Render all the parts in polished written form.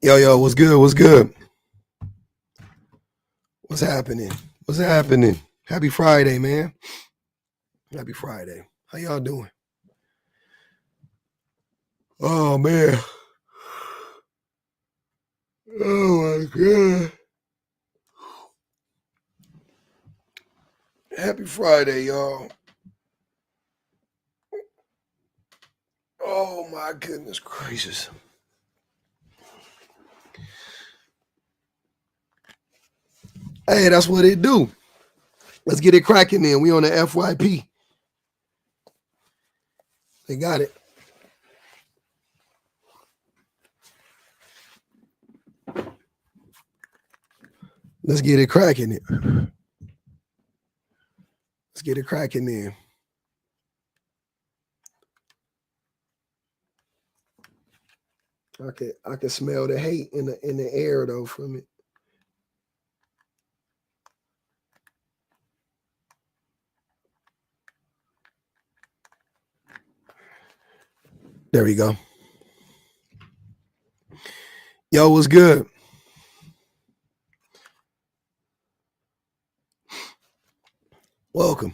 Yo, what's good? What's good? What's happening? What's happening? Happy Friday, man. Happy Friday. How y'all doing? Oh, man. Oh, my God. Happy Friday, y'all. Oh, my goodness gracious. Hey, that's what it do. Let's get it cracking then. We on the FYP. They got it. Let's get it cracking then. Let's get it cracking then. I can smell the hate in the air though from it. There we go. Yo, what's good? Welcome.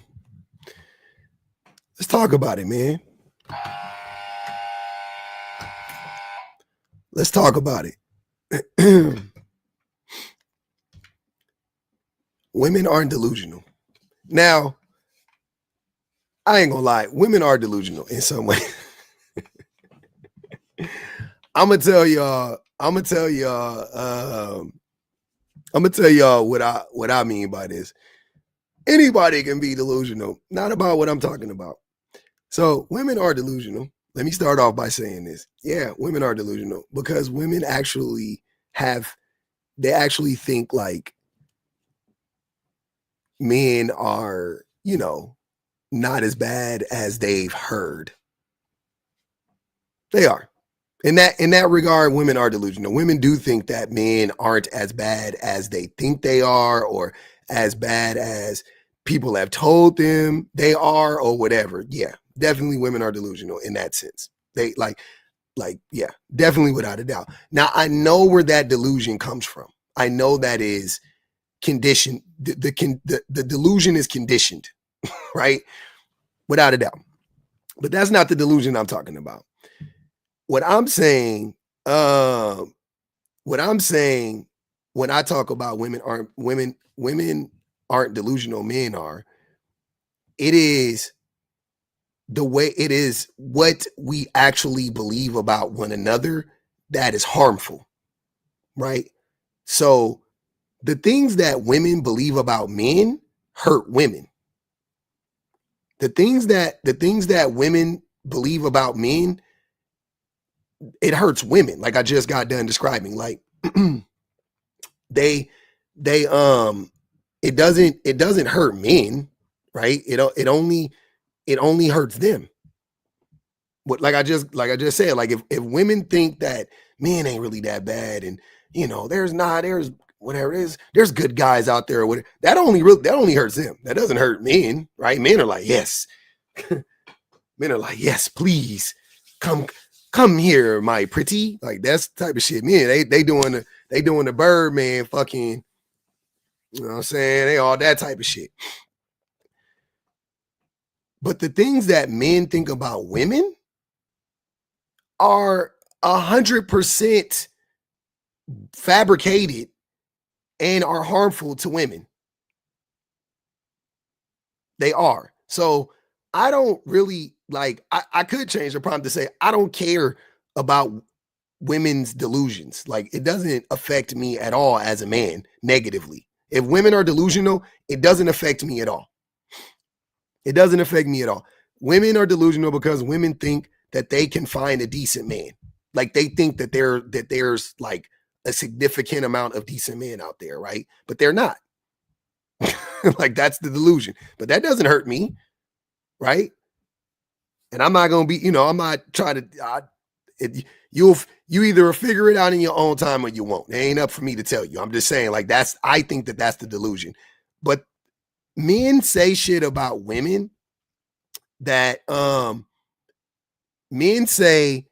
Let's talk about it, man. Let's talk about it. Women aren't delusional. Now, I ain't gonna lie, women are delusional in some way. I'm gonna tell y'all what I mean by this. Anybody can be delusional, not about what I'm talking about. So women are delusional. Let me start off by saying this. Yeah, women are delusional because women actually think like men are, not as bad as they've heard. They are. In that regard, women are delusional. Women do think that men aren't as bad as they think they are, or as bad as people have told them they are, or whatever. Yeah, definitely women are delusional in that sense. They yeah, definitely without a doubt. Now, I know where that delusion comes from. I know that is conditioned. The delusion is conditioned, right? Without a doubt. But that's not the delusion I'm talking about. What I'm saying when I talk about women aren't delusional, men are, it is what we actually believe about one another that is harmful, right? So the things that women believe about men hurt women. The things that women believe about men, it hurts women. Like I just got done describing, like it doesn't hurt men, right? It only hurts them. What, like I just said, like if women think that men ain't really that bad, and there's whatever it is, there's good guys out there, or whatever, that only hurts them. That doesn't hurt men, right? Men are like, yes. Men are like, yes, please come here, my pretty. Like that's the type of shit. Men, they doing the Birdman fucking, you know what I'm saying? They all that type of shit. But the things that men think about women are 100% fabricated and are harmful to women. They are. So I don't really I could change the prompt to say, I don't care about women's delusions. Like it doesn't affect me at all as a man negatively. If women are delusional, it doesn't affect me at all. It doesn't affect me at all. Women are delusional because women think that they can find a decent man. Like they think that there's like a significant amount of decent men out there, right? But they're not. Like that's the delusion. But that doesn't hurt me, right? And I'm not gonna be, I'm not trying to. You either figure it out in your own time or you won't. It ain't up for me to tell you. I'm just saying, like I think that's the delusion. But men say shit about women that men say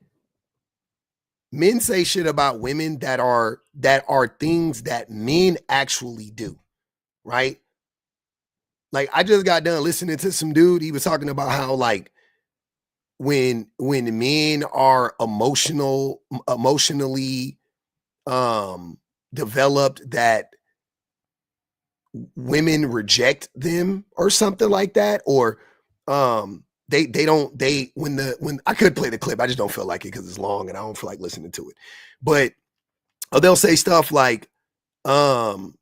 Men say shit about women that are things that men actually do, right? Like I just got done listening to some dude. He was talking about how like when men are emotionally um developed, that women reject them or something like that, or they don't they when I could play the clip, I just don't feel like it because it's long and I don't feel like listening to it. But they'll say stuff um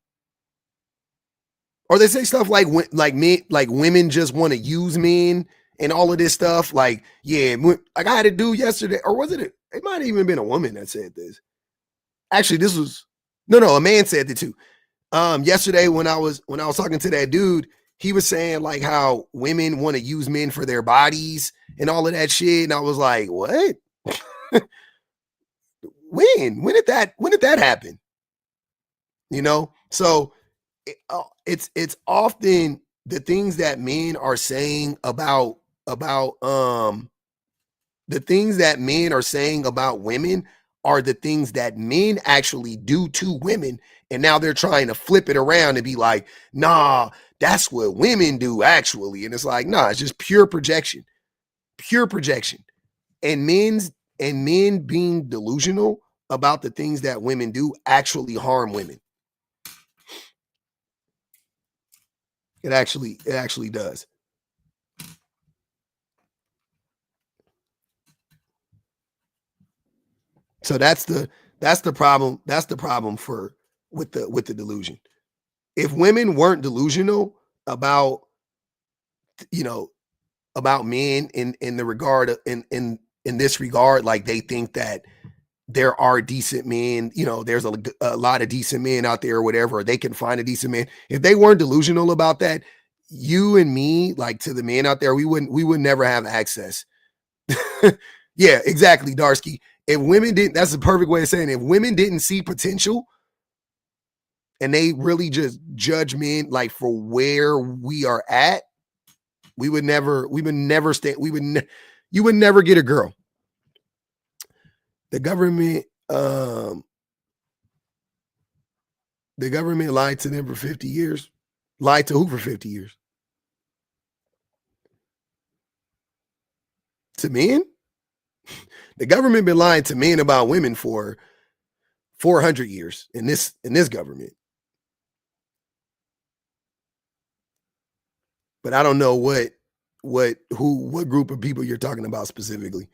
or they say stuff like men, like women just want to use men and all of this stuff. Like, yeah, like I had a dude yesterday, or was it it might have even been a woman that said this. Actually, this was no, a man said it too. Yesterday when I was talking to that dude, he was saying like how women want to use men for their bodies and all of that shit. And I was like, what? When did that happen? You know? So it's often the things that men are saying about the things that men are saying about women are the things that men actually do to women. And now they're trying to flip it around and be like, nah, that's what women do actually. And it's like, nah, it's just pure projection, pure projection. And men being delusional about the things that women do actually harm women. It actually does. So that's the problem. That's the problem for with the delusion. If women weren't delusional about you know about men in the regard in this regard, like they think that there are decent men, there's a lot of decent men out there or whatever, or they can find a decent man. If they weren't delusional about that, you and me, like to the men out there, we would never have access. Yeah, exactly, Darsky. If women didn't, that's the perfect way of saying it. If women didn't see potential and they really just judge men like for where we are at, we would never stay, you would never get a girl. The government, the government lied to them for 50 years. Lied to who for 50 years? To men? The government been lying to men about women for 400 years in this government. But I don't know what group of people you're talking about specifically.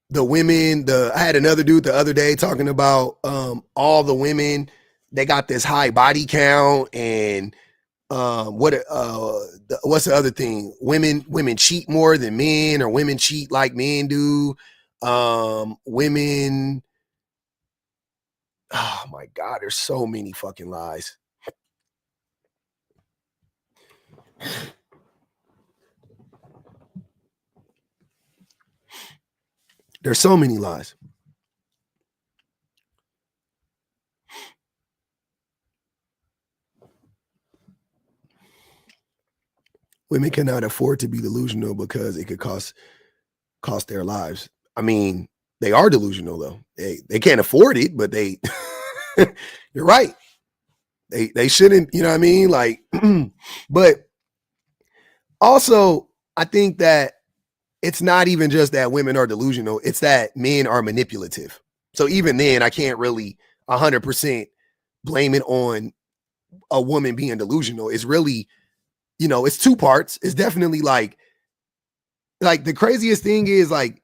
The women, I had another dude the other day talking about all the women, they got this high body count, and what's the other thing? Women cheat more than men, or women cheat like men do. Women, oh my god, there's so many fucking lies. There's so many lies. Women cannot afford to be delusional because it could cost their lives. I mean, they are delusional though. They can't afford it, but they you're right. They shouldn't, you know what I mean? Like but also I think that it's not even just that women are delusional, it's that men are manipulative. So even then I can't really 100% blame it on a woman being delusional. It's really, it's two parts. It's definitely like the craziest thing is like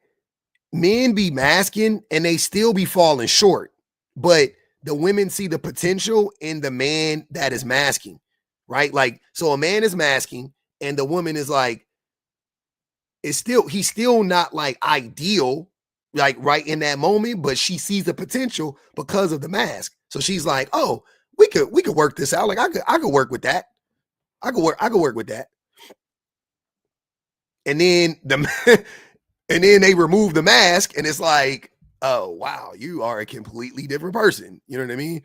men be masking and they still be falling short, but the women see the potential in the man that is masking, right? Like, so a man is masking and the woman is like, he's still not like ideal, like right in that moment, but she sees the potential because of the mask. So she's like, oh, we could work this out. Like I could work with that. I could work with that. And then and then they remove the mask and it's like, oh wow, you are a completely different person. You know what I mean?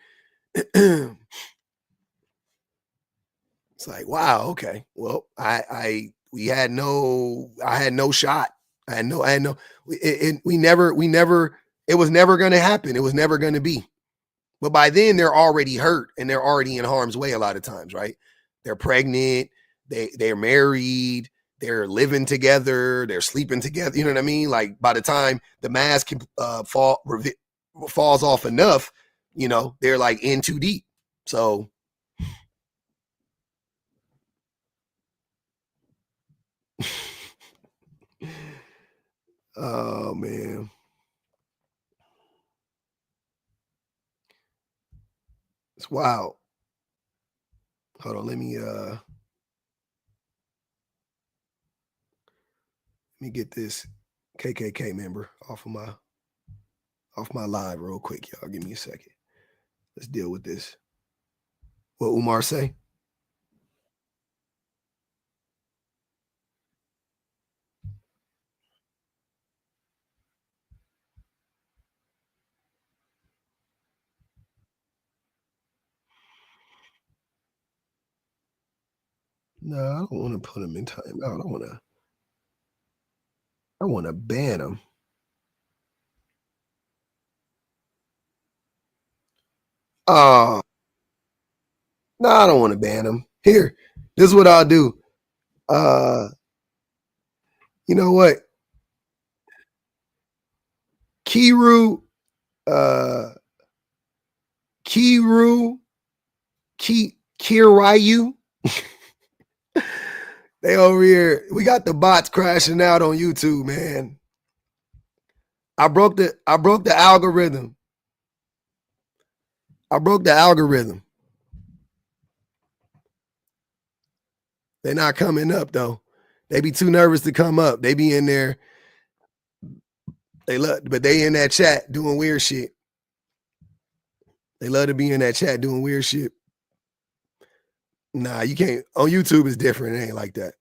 It's like, wow, okay. Well, we had no, I had no shot. I had no, we never, it was never going to happen. It was never going to be. But by then they're already hurt and they're already in harm's way a lot of times, right? They're pregnant, they're married, they're living together, they're sleeping together. You know what I mean? Like by the time the mask can falls off enough, they're like in too deep. So oh man. It's wild. Hold on, let me get this KKK member off my live real quick, y'all. Give me a second. Let's deal with this. What Umar say? No, I don't want to put him in timeout. I want to ban him. Oh, no, I don't want to ban him. Here, this is what I'll do. Uh, you know what? Kiru, uh, Kiru, Kirayu. They over here. We got the bots crashing out on YouTube, man. I broke the algorithm. I broke the algorithm. They're not coming up though. They be too nervous to come up. They be in there. But they in that chat doing weird shit. They love to be in that chat doing weird shit. Nah, you can't. On YouTube, it's different. It ain't like that.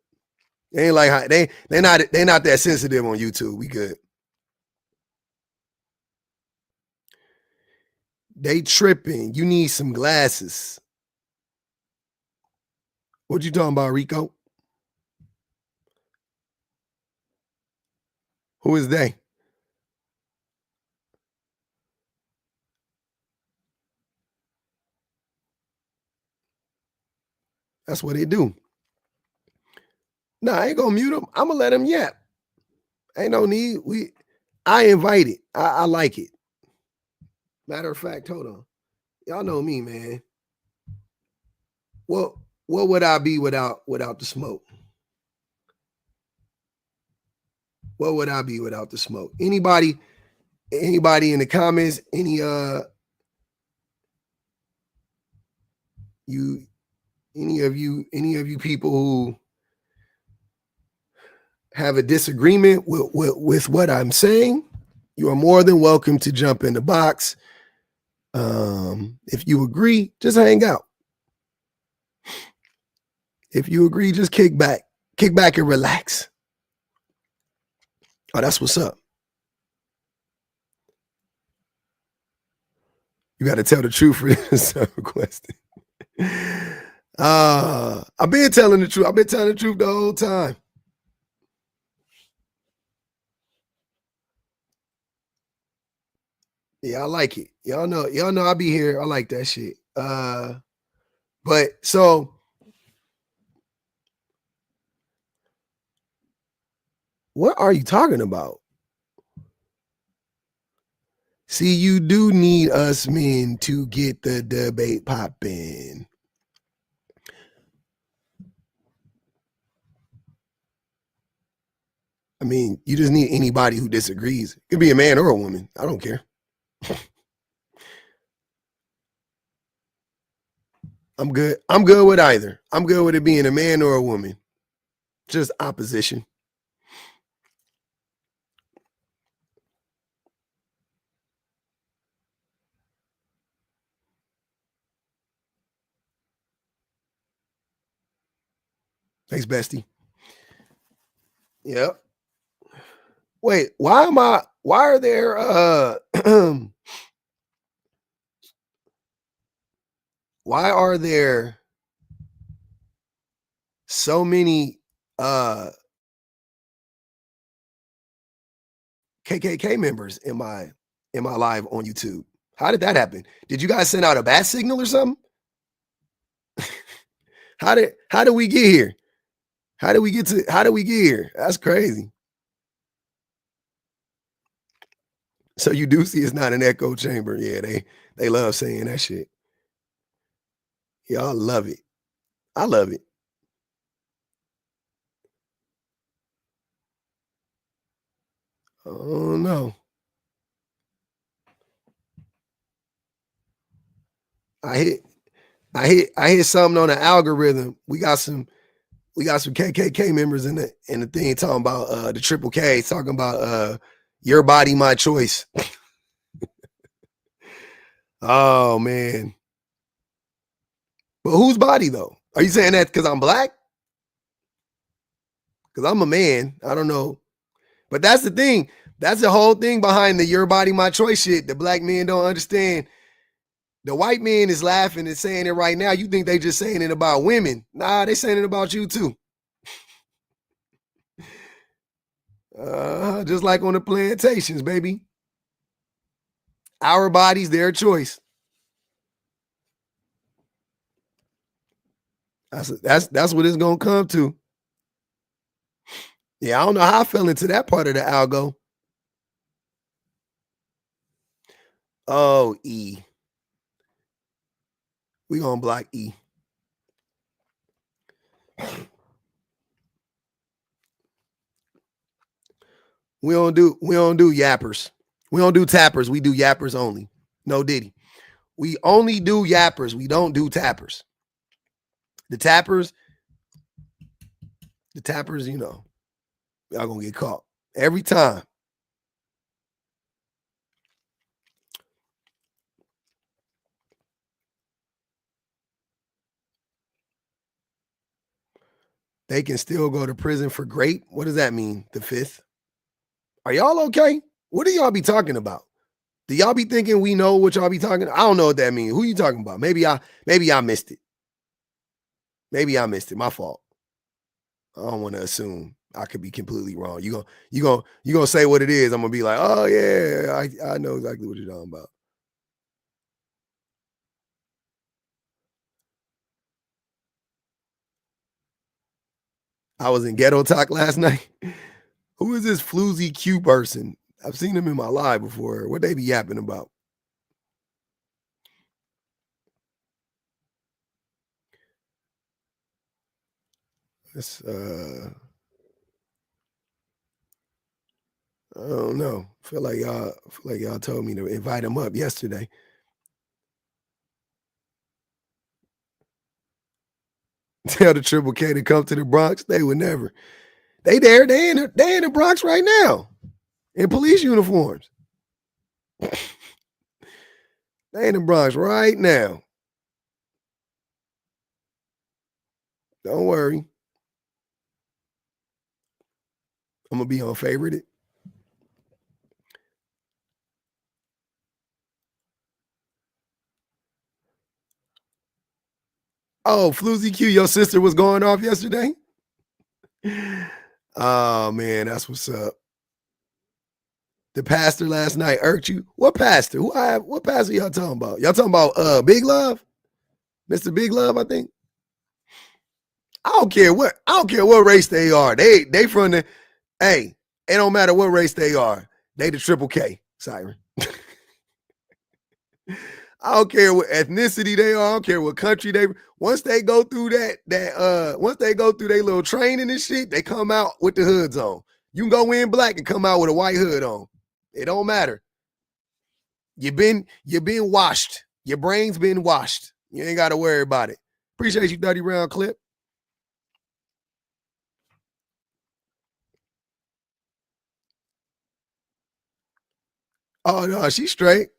They ain't like how they not that sensitive on YouTube. We good. They tripping. You need some glasses. What you talking about, Rico? Who is they? That's what they do. Nah, I ain't gonna mute them. I'm gonna let them yap. Ain't no need. I invite it. I like it. Matter of fact, hold on. Y'all know me, man. Well, what would I be without the smoke? What would I be without the smoke? Anybody in the comments? You any of you people who have a disagreement with what I'm saying, you are more than welcome to jump in the box. If you agree, just hang out. If you agree, just kick back and relax. Oh, that's what's up. You got to tell the truth for this question. I've been telling the truth. I've been telling the truth the whole time. Yeah, I like it. Y'all know I be here. I like that shit. But so what are you talking about? See, you do need us men to get the debate popping. I mean, you just need anybody who disagrees. It could be a man or a woman. I don't care. I'm good. I'm good with either. I'm good with it being a man or a woman. Just opposition. Thanks, bestie. Yep. Wait, why are there why are there so many uh KKK members in my live on YouTube. How did that happen? Did you guys send out a bat signal or something? How did we get here? How did we get here? That's crazy. So you do see it's not an echo chamber. Yeah, they love saying that shit. Y'all love it. I love it. Oh no. I hit I hit something on the algorithm. We got some KKK members in the thing talking about the triple K, talking about your body, my choice. Oh man. But whose body though? Are you saying that because I'm black? Because I'm a man. I don't know. But that's the thing. That's the whole thing behind the your body, my choice shit. The black men don't understand. The white man is laughing and saying it right now. You think they just saying it about women. Nah, they saying it about you too. Just like on the plantations, baby. Our bodies, their choice. That's what it's gonna come to. Yeah, I don't know how I fell into that part of the algo. Oh, E. We gonna block E. We don't do yappers. We don't do tappers. We do yappers only. No Diddy. We only do yappers. We don't do tappers. The tappers, you know, y'all gonna get caught every time. They can still go to prison for great. What does that mean? The fifth? Are y'all okay? What do y'all be talking about? Do y'all be thinking we know what y'all be talking? I don't know what that means. Who you talking about? Maybe I missed it. Maybe I missed it. My fault. I don't want to assume. I could be completely wrong. You gonna say what it is. I'm gonna be like, oh yeah, I know exactly what you're talking about. I was in Ghetto Talk last night. Who is this floozy Q person? I've seen him in my live before. What they be yapping about? It's I don't know. Feel like y'all told me to invite him up yesterday. Tell the Triple K to come to the Bronx. They would never. They there. They in the Bronx right now in police uniforms. They in the Bronx right now. Don't worry. I'm gonna be on favorite. Oh, Floozy Q, your sister was going off yesterday. Oh man, that's what's up. The pastor last night irked you. What pastor? What pastor y'all talking about? Y'all talking about Big Love? Mr. Big Love, I think. I don't care what race they are. They from the hey, it don't matter what race they are. They the triple K, Siren. I don't care what ethnicity they are. I don't care what country they. Once they go through once they go through their little training and shit, they come out with the hoods on. You can go in black and come out with a white hood on. It don't matter. You been washed. Your brain's been washed. You ain't got to worry about it. Appreciate you, 30 round clip. Oh no, she's straight.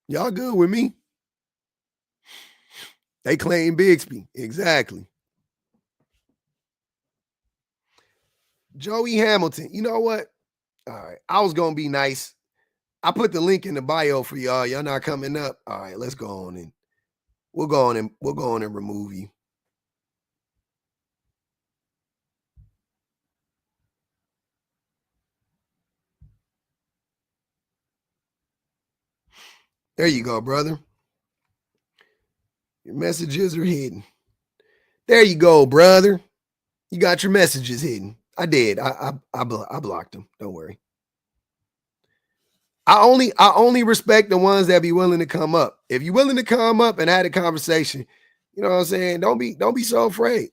Y'all good with me. They claim Bixby. Exactly. Joey Hamilton. You know what? All right. I was gonna be nice. I put the link in the bio for y'all. Y'all not coming up. All right, let's go on and we'll go on and remove you. There you go, brother. Your messages are hidden. There you go, brother. You got your messages hidden. I did. I blocked them. Don't worry. I only respect the ones that be willing to come up. If you're willing to come up and have a conversation, you know what I'm saying? Don't be so afraid.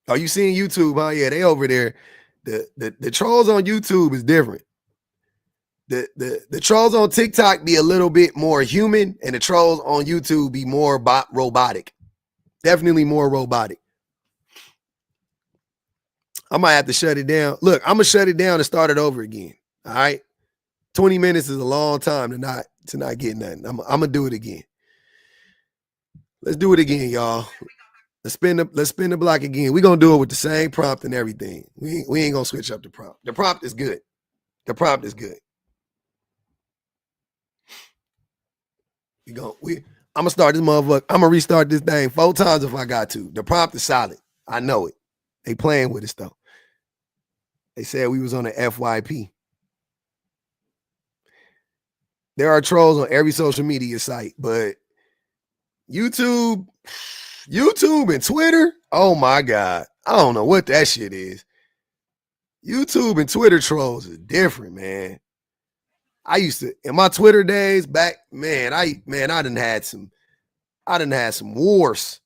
Oh, you seeing YouTube, huh? Yeah, they over there. The trolls on YouTube is different. The trolls on TikTok be a little bit more human, and the trolls on YouTube be more robotic. Definitely more robotic. I might have to shut it down. Look, I'm gonna shut it down and start it over again. All right. 20 minutes is a long time to not get nothing. I'm gonna do it again. Let's do it again, y'all. Let's spin the block again. We're gonna do it with the same prompt and everything. We ain't gonna switch up the prompt. The prompt is good. The prompt is good. I'm gonna start this motherfucker. I'm gonna restart this thing 4 times if I got to. The prompt is solid. I know it. They playing with us though. They said we was on the FYP. There are trolls on every social media site, but YouTube and Twitter, oh my God. I don't know what that shit is. YouTube and Twitter trolls is different, man. I used to, in my Twitter days back, man, I done had some wars.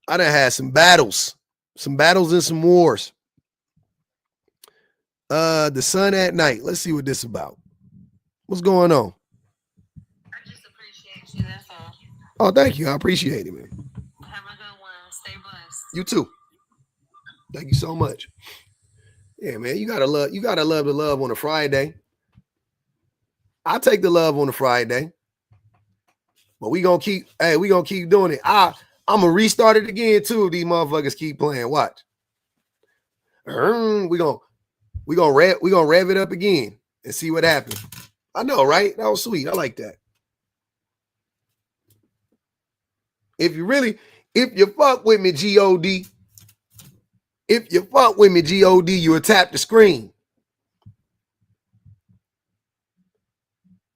I done had some battles and some wars. The sun at night. Let's see what this is about. What's going on? I just appreciate you, that's all. Oh, thank you. I appreciate it, man. Have a good one. Stay blessed. You too. Thank you so much. Yeah, man, you gotta love the love on a Friday. I take the love on a Friday. But we gonna keep doing it. I'm gonna restart it again too if these motherfuckers keep playing. Watch. We gonna rev it up again and see what happens. I know, right? That was sweet. I like that. If you fuck with me, G-O-D, you will tap the screen.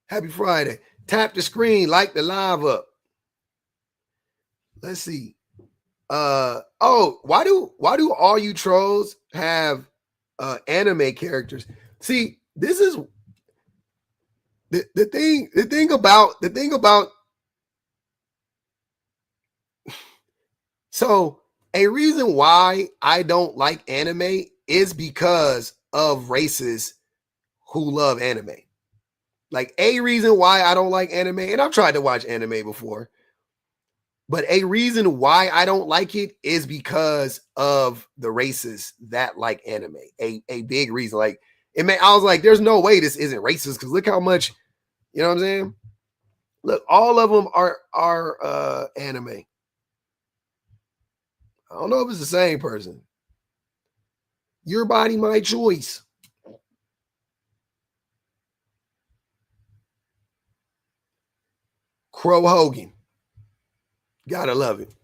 Happy Friday. Tap the screen, like the live up. Let's see. Why do all you trolls have anime characters? See, this is the thing about so a reason why I don't like anime is because of races who love anime. Like a reason why I don't like anime, and I've tried to watch anime before, but a reason why I don't like it is because of the races that like anime. A big reason. Like I was like, there's no way this isn't racist because look how much, you know what I'm saying? Look, all of them are anime. I don't know if it's the same person. Your body, my choice. Crow Hogan. Gotta love it.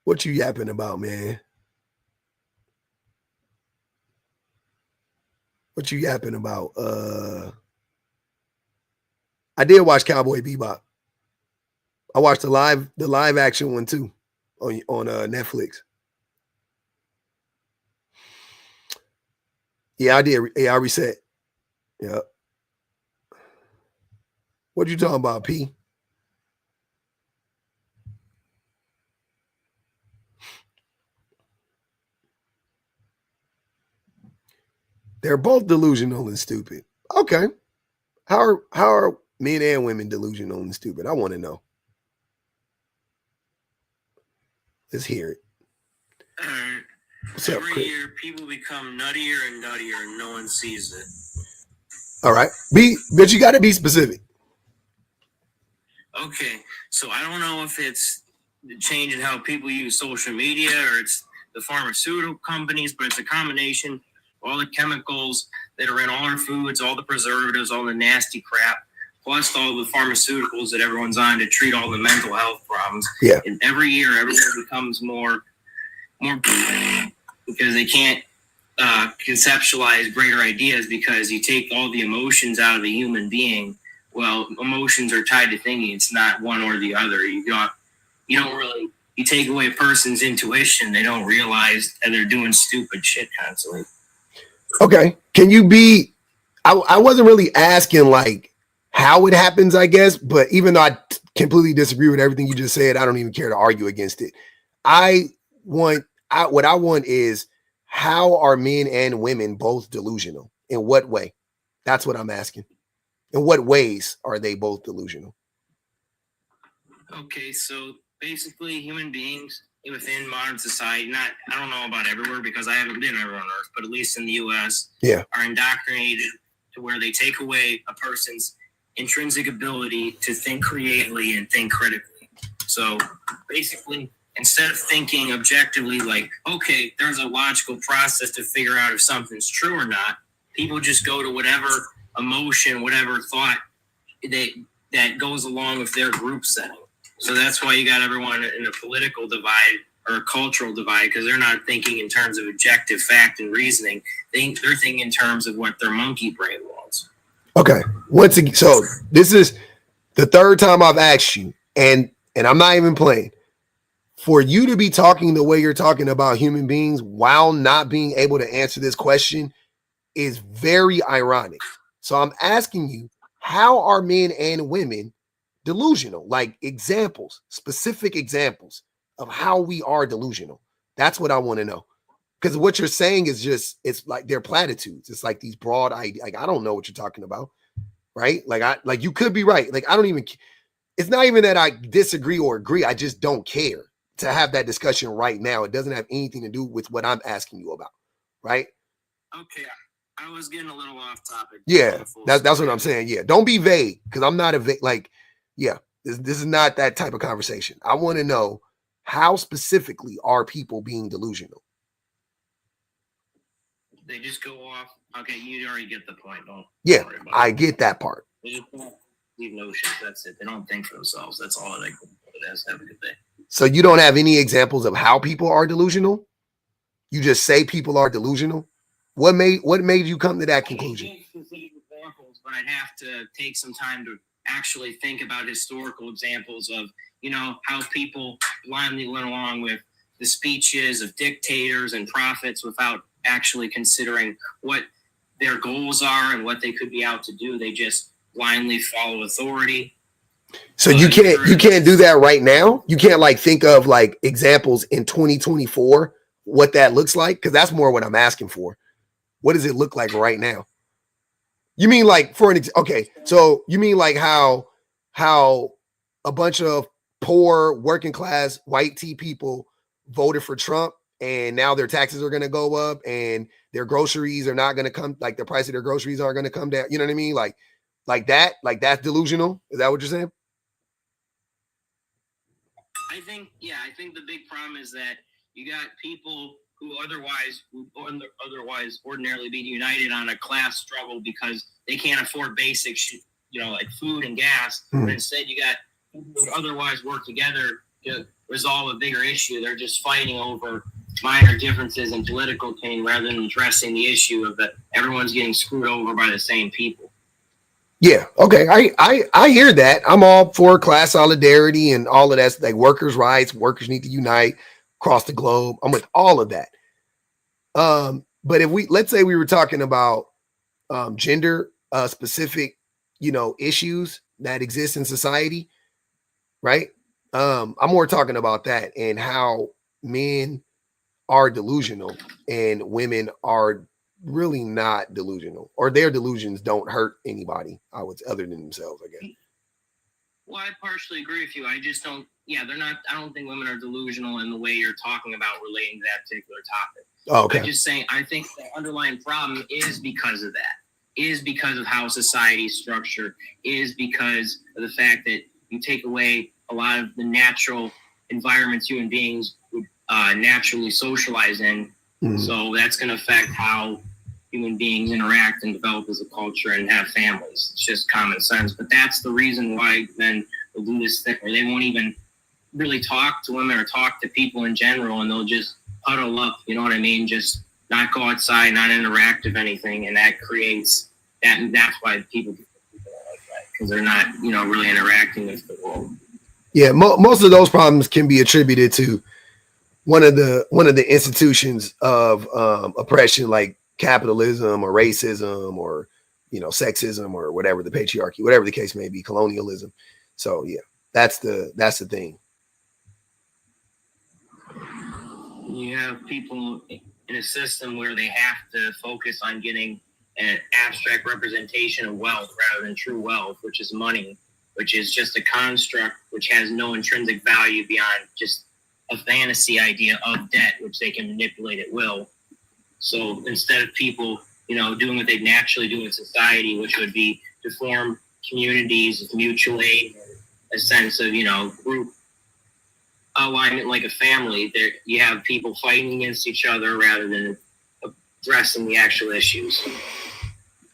What you yapping about, man? What you yapping about? I did watch Cowboy Bebop. I watched the live action one too on Netflix. Yeah, I did. Yeah, I reset. Yeah. What you talking about, P? They're both delusional and stupid. Okay. How are men and women delusional and stupid? I want to know. Let's hear it. What's up, Chris? Year, people become nuttier and nuttier, and no one sees it. All right. But you got to be specific. Okay. So I don't know if it's changing how people use social media or it's the pharmaceutical companies, but it's a combination of all the chemicals that are in all our foods, all the preservatives, all the nasty crap, plus all the pharmaceuticals that everyone's on to treat all the mental health problems. Yeah. And every year, everyone becomes more more because they can't conceptualize greater ideas because you take all the emotions out of a human being. Well, emotions are tied to thinking. It's not one or the other. You don't really, you take away a person's intuition, they don't realize that they're doing stupid shit constantly. Okay. Can you be, I wasn't really asking like how it happens, I guess, but even though I completely disagree with everything you just said, I don't even care to argue against it. What I want is, how are men and women both delusional? In what way? That's what I'm asking. In what ways are they both delusional? Okay, so basically human beings within modern society, I don't know about everywhere because I haven't been everywhere on Earth, but at least in the US, are indoctrinated to where they take away a person's intrinsic ability to think creatively and think critically. So basically, instead of thinking objectively like, okay, there's a logical process to figure out if something's true or not, people just go to whatever emotion, whatever thought that goes along with their group setting. So that's why you got everyone in a political divide or a cultural divide, because they're not thinking in terms of objective fact and reasoning. They're thinking in terms of what their monkey brain wants. Okay. Once again, so this is the third time I've asked you, and I'm not even playing. For you to be talking the way you're talking about human beings while not being able to answer this question is very ironic. So I'm asking you, how are men and women delusional? Like examples, specific examples of how we are delusional. That's what I want to know. Because what you're saying is just, it's like they're platitudes. It's like these broad ideas. Like, I don't know what you're talking about. Right? Like you could be right. Like, I don't even, it's not even that I disagree or agree. I just don't care to have that discussion right now. It doesn't have anything to do with what I'm asking you about. Right? Okay. I was getting a little off topic. Yeah, that's what I'm saying. Yeah, don't be vague, because I'm not a vague. Like, yeah, this is not that type of conversation. I want to know, how specifically are people being delusional? They just go off. Okay, you already get the point. Yeah, I get that part. They just leave notions. That's it. They don't think for themselves. That's all they have a good day. So you don't have any examples of how people are delusional? You just say people are delusional? What made you come to that conclusion? Examples, but I'd have to take some time to actually think about historical examples of, how people blindly went along with the speeches of dictators and prophets without actually considering what their goals are and what they could be out to do. They just blindly follow authority. So you can't do that right now? You can't like think of like examples in 2024 what that looks like? Because that's more what I'm asking for. What does it look like right now? You mean like okay, so you mean like how a bunch of poor working class white tea people voted for Trump, and now their taxes are going to go up and their groceries are not going to come, like the price of their groceries aren't going to come down. You know what I mean? Like that's delusional. Is that what you're saying? I think the big problem is that you got people who otherwise ordinarily be united on a class struggle because they can't afford basic shit, like food and gas. But instead you got people who otherwise work together to resolve a bigger issue. They're just fighting over minor differences in political thing rather than addressing the issue of that everyone's getting screwed over by the same people. Yeah. Okay. I hear that. I'm all for class solidarity and all of that. Like workers' rights, workers need to unite across the globe. I'm with all of that. But if let's say we were talking about gender specific, issues that exist in society, right? I'm more talking about that and how men are delusional and women are really not delusional, or their delusions don't hurt anybody, other than themselves, I guess. Well, I partially agree with you. I just don't. Yeah, they're not. I don't think women are delusional in the way you're talking about relating to that particular topic. Oh, okay. I'm just saying. I think the underlying problem is because of that. Is because of how society is structured. Is because of the fact that you take away a lot of the natural environments human beings would naturally socialize in. Mm-hmm. So that's going to affect how human beings interact and develop as a culture and have families. It's just common sense. But that's the reason why men will do this thing where they won't even really talk to women or talk to people in general, and they'll just huddle up. You know what I mean? Just not go outside, not interact with anything, and that creates that. And that's why people like that, because they're not, really interacting with the world. Yeah, most of those problems can be attributed to one of the institutions of oppression, like capitalism or racism or sexism or whatever, the patriarchy, whatever the case may be, colonialism. So yeah, that's the thing. You have people in a system where they have to focus on getting an abstract representation of wealth rather than true wealth, which is money, which is just a construct which has no intrinsic value beyond just a fantasy idea of debt, which they can manipulate at will. So instead of people, doing what they naturally do in society, which would be to form communities with mutual aid, a sense of, group alignment like a family, there you have people fighting against each other rather than addressing the actual issues.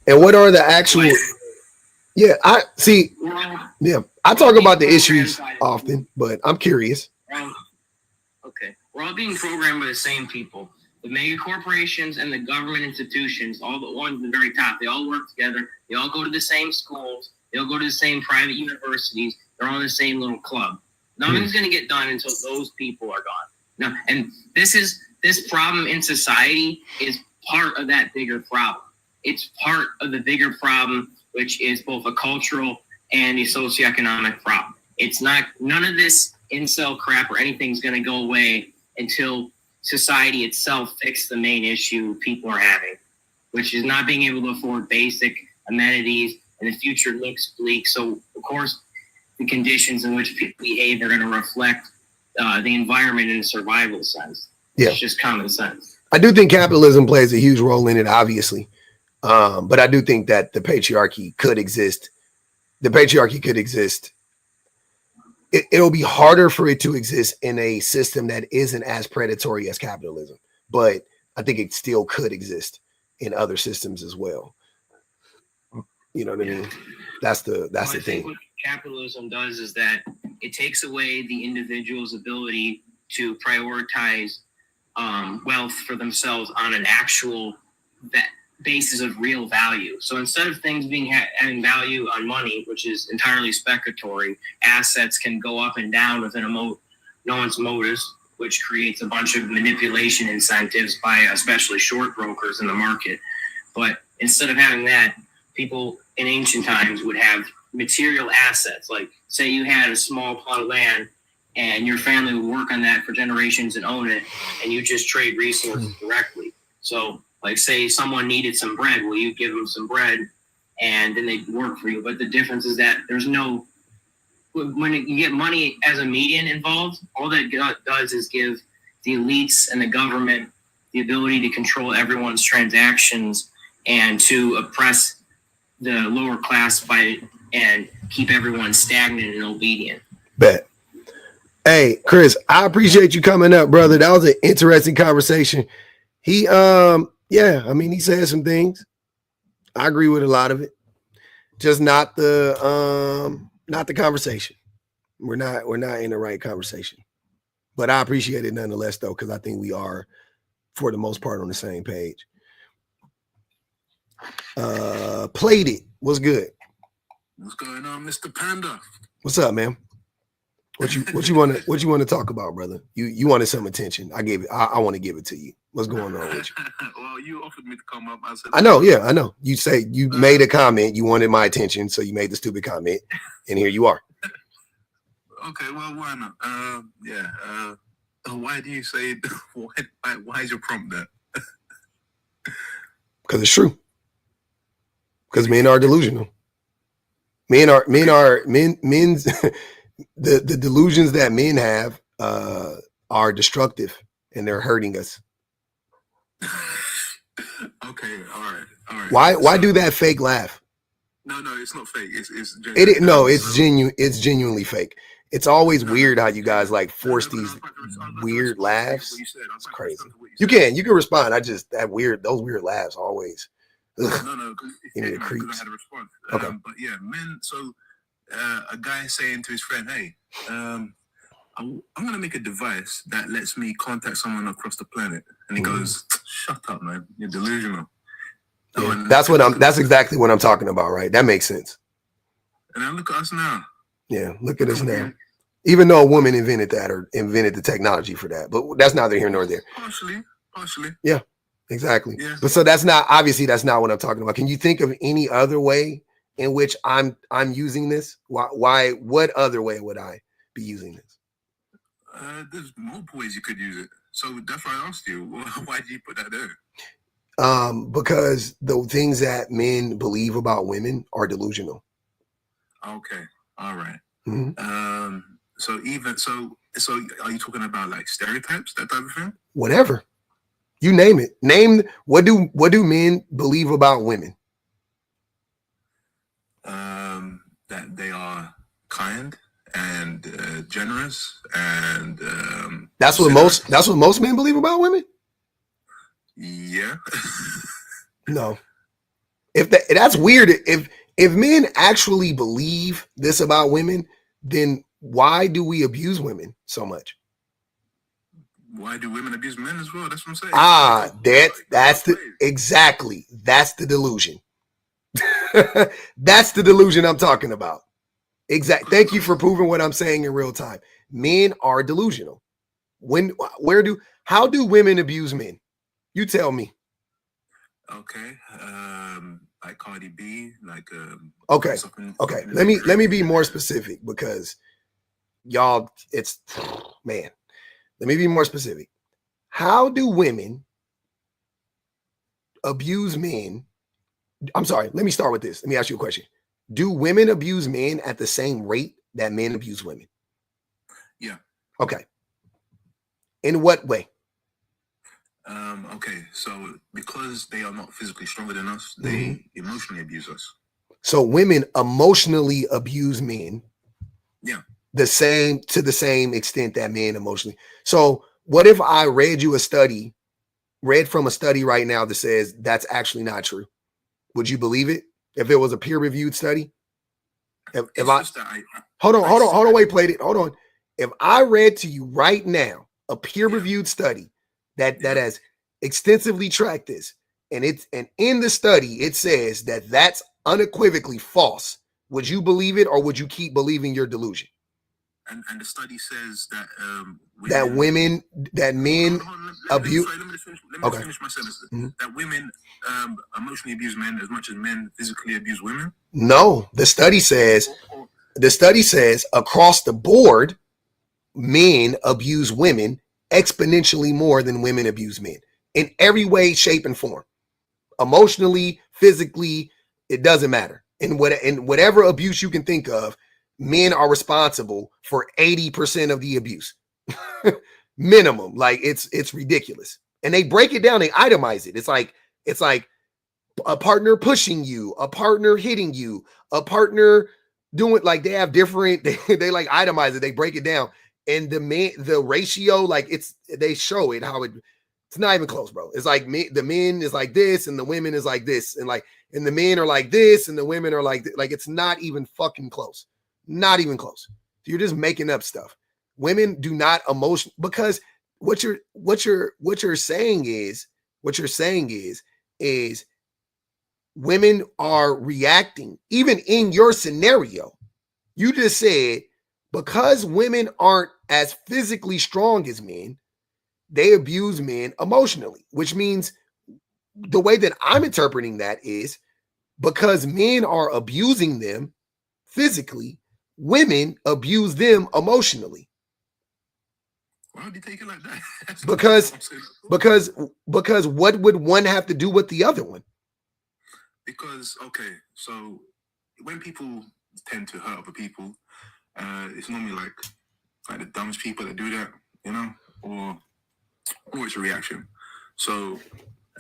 And what are the actual? Yeah, I see. Yeah, I talk about the issues often, but I'm curious. Okay, we're all being programmed by the same people. The mega corporations and the government institutions, all the ones at the very top, they all work together. They all go to the same schools. They all go to the same private universities. They're all in the same little club. Nothing's going to get done until those people are gone. No, and this problem in society is part of that bigger problem. It's part of the bigger problem, which is both a cultural and a socioeconomic problem. It's not, none of this incel crap or anything's going to go away until society itself fixes the main issue people are having, which is not being able to afford basic amenities, and the future looks bleak. So, of course, the conditions in which people behave are going to reflect the environment in a survival sense. Yeah. It's just common sense. I do think capitalism plays a huge role in it, obviously. But I do think that the patriarchy could exist. The patriarchy could exist. It'll be harder for it to exist in a system that isn't as predatory as capitalism. But I think it still could exist in other systems as well. You know what I mean? That's the thing. What capitalism does is that it takes away the individual's ability to prioritize wealth for themselves on an actual basis of real value. So instead of things having value on money, which is entirely speculatory, assets can go up and down within no one's motives, which creates a bunch of manipulation incentives by especially short brokers in the market. But instead of having that, people in ancient times would have material assets. Like, say you had a small plot of land and your family would work on that for generations and own it, and you just trade resources directly. So, like, say someone needed some bread, well, you give them some bread, and then they work for you. But the difference is that there's no, when you get money as a median involved, all that does is give the elites and the government the ability to control everyone's transactions and to oppress the lower class and keep everyone stagnant and obedient. Bet. Hey, Chris, I appreciate you coming up, brother. That was an interesting conversation. He he said some things. I agree with a lot of it. Just not the conversation. We're not in the right conversation. But I appreciate it nonetheless, though, because I think we are, for the most part, on the same page. Played it. What's good? What's going on, Mr. Panda? What's up, man? What you want to talk about, brother? You wanted some attention. I gave it. I want to give it to you. What's going on with you? Well, you offered me to come up. I said, I know. Yeah, I know. You say you made a comment. You wanted my attention, so you made the stupid comment, and here you are. Okay, well, why not? Why do you say? Why is your prompt that? Because it's true. Because men are delusional. Men's the delusions that men have are destructive, and they're hurting us. Okay, all right. Why do that fake laugh? No, it's not fake. It's genuine. It's genuine. It's genuinely fake. It's always weird how you guys like force these weird laughs. It's crazy. You can respond. Those weird laughs always. Ugh. No, give me the creeps. I had a response. Okay. But yeah, men. So a guy saying to his friend, "Hey, I'm gonna make a device that lets me contact someone across the planet, and he goes, "Shut up, man! You're delusional." Yeah, that's exactly what I'm talking about, right? That makes sense. And then look at us now. Yeah, look at us now. Even though a woman invented that or invented the technology for that, but that's neither here nor there. Partially. Yeah, exactly. Yeah. But so that's not what I'm talking about. Can you think of any other way in which I'm using this? Why? What other way would I be using this? There's multiple ways you could use it. So that's why I asked you, why did you put that there? Because the things that men believe about women are delusional. Okay. All right. Mm-hmm. So are you talking about like stereotypes, that type of thing? Whatever. You name it. Name what do men believe about women? That they are kind and generous, and that's what most men believe about women. Yeah. No. If that's weird. If men actually believe this about women, then why do we abuse women so much? Why do women abuse men as well? That's what I'm saying. That's the delusion. That's the delusion I'm talking about. Exactly. Thank you for proving what I'm saying in real time. Men are delusional. How do women abuse men? You tell me. Okay. Like Cardi B, like okay. Let me be more specific, because y'all, man. Let me be more specific. How do women abuse men? I'm sorry. Let me start with this. Let me ask you a question. Do women abuse men at the same rate that men abuse women? Yeah. Okay. In what way? Okay. So because they are not physically stronger than us, they emotionally abuse us. So women emotionally abuse men. Yeah. To the same extent that men emotionally. So what if I read from a study right now that says that's actually not true? Would you believe it if it was a peer-reviewed study? Hold on, wait, played it. Hold on. If I read to you right now a peer-reviewed study that has extensively tracked this, and in the study it says that that's unequivocally false, would you believe it, or would you keep believing your delusion? And the study says that men abuse. Let me finish my sentence. That women emotionally abuse men as much as men physically abuse women. No, the study says across the board, men abuse women exponentially more than women abuse men in every way, shape, and form. Emotionally, physically, it doesn't matter. In whatever abuse you can think of, men are responsible for 80% of the abuse. Minimum. Like it's ridiculous. And they break it down, they itemize it. It's like a partner pushing you, a partner hitting you, a partner doing, like, they have different, they like itemize it, they break it down. And the ratio, like they show it how it's not even close, bro. It's like the men is like this and the women is like this, and the men are like this and the women are like this. Like, it's not even fucking close. Not even close. You're just making up stuff. Women do not emotion, because what you're saying is women are reacting. Even in your scenario, you just said because women aren't as physically strong as men, they abuse men emotionally, which means the way that I'm interpreting that is because men are abusing them physically, women abuse them emotionally. Why would you take it like that? Because what would one have to do with the other one? Because, okay, so when people tend to hurt other people, it's normally like the dumbest people that do that, or it's a reaction. So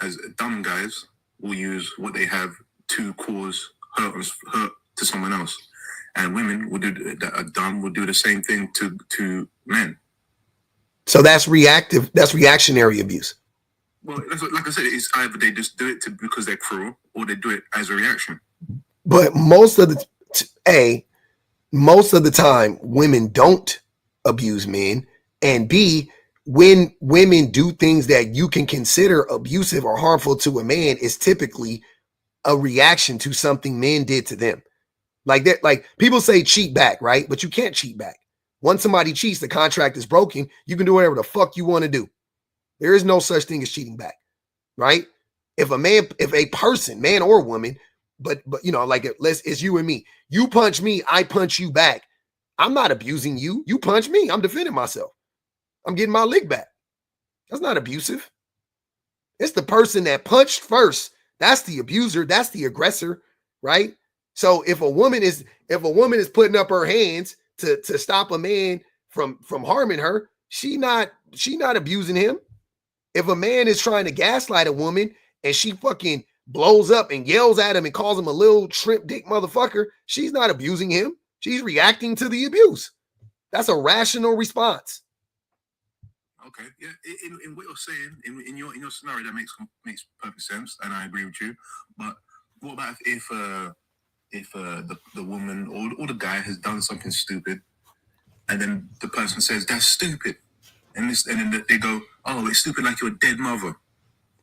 as dumb guys will use what they have to cause hurt to someone else. And women will do the same thing to men. So that's reactive. That's reactionary abuse. Well, like I said, it's either they just do it because they're cruel, or they do it as a reaction. But most of the time, women don't abuse men, and B, when women do things that you can consider abusive or harmful to a man, is typically a reaction to something men did to them. Like that, like people say cheat back, right? But you can't cheat back. Once somebody cheats, the contract is broken. You can do whatever the fuck you want to do. There is no such thing as cheating back, right? If a person, man or woman, but you know, like it's you and me. You punch me, I punch you back. I'm not abusing you. You punch me, I'm defending myself. I'm getting my lick back. That's not abusive. It's the person that punched first. That's the abuser. That's the aggressor, right? So if a woman is putting up her hands to stop a man from harming her, she not abusing him. If a man is trying to gaslight a woman and she fucking blows up and yells at him and calls him a little shrimp dick motherfucker, she's not abusing him. She's reacting to the abuse. That's a rational response. Okay, yeah. In what you're saying, in your scenario, that makes perfect sense, and I agree with you. But what about if the woman or the guy has done something stupid, and then the person says that's stupid, and then they go, oh, it's stupid, like your dead mother.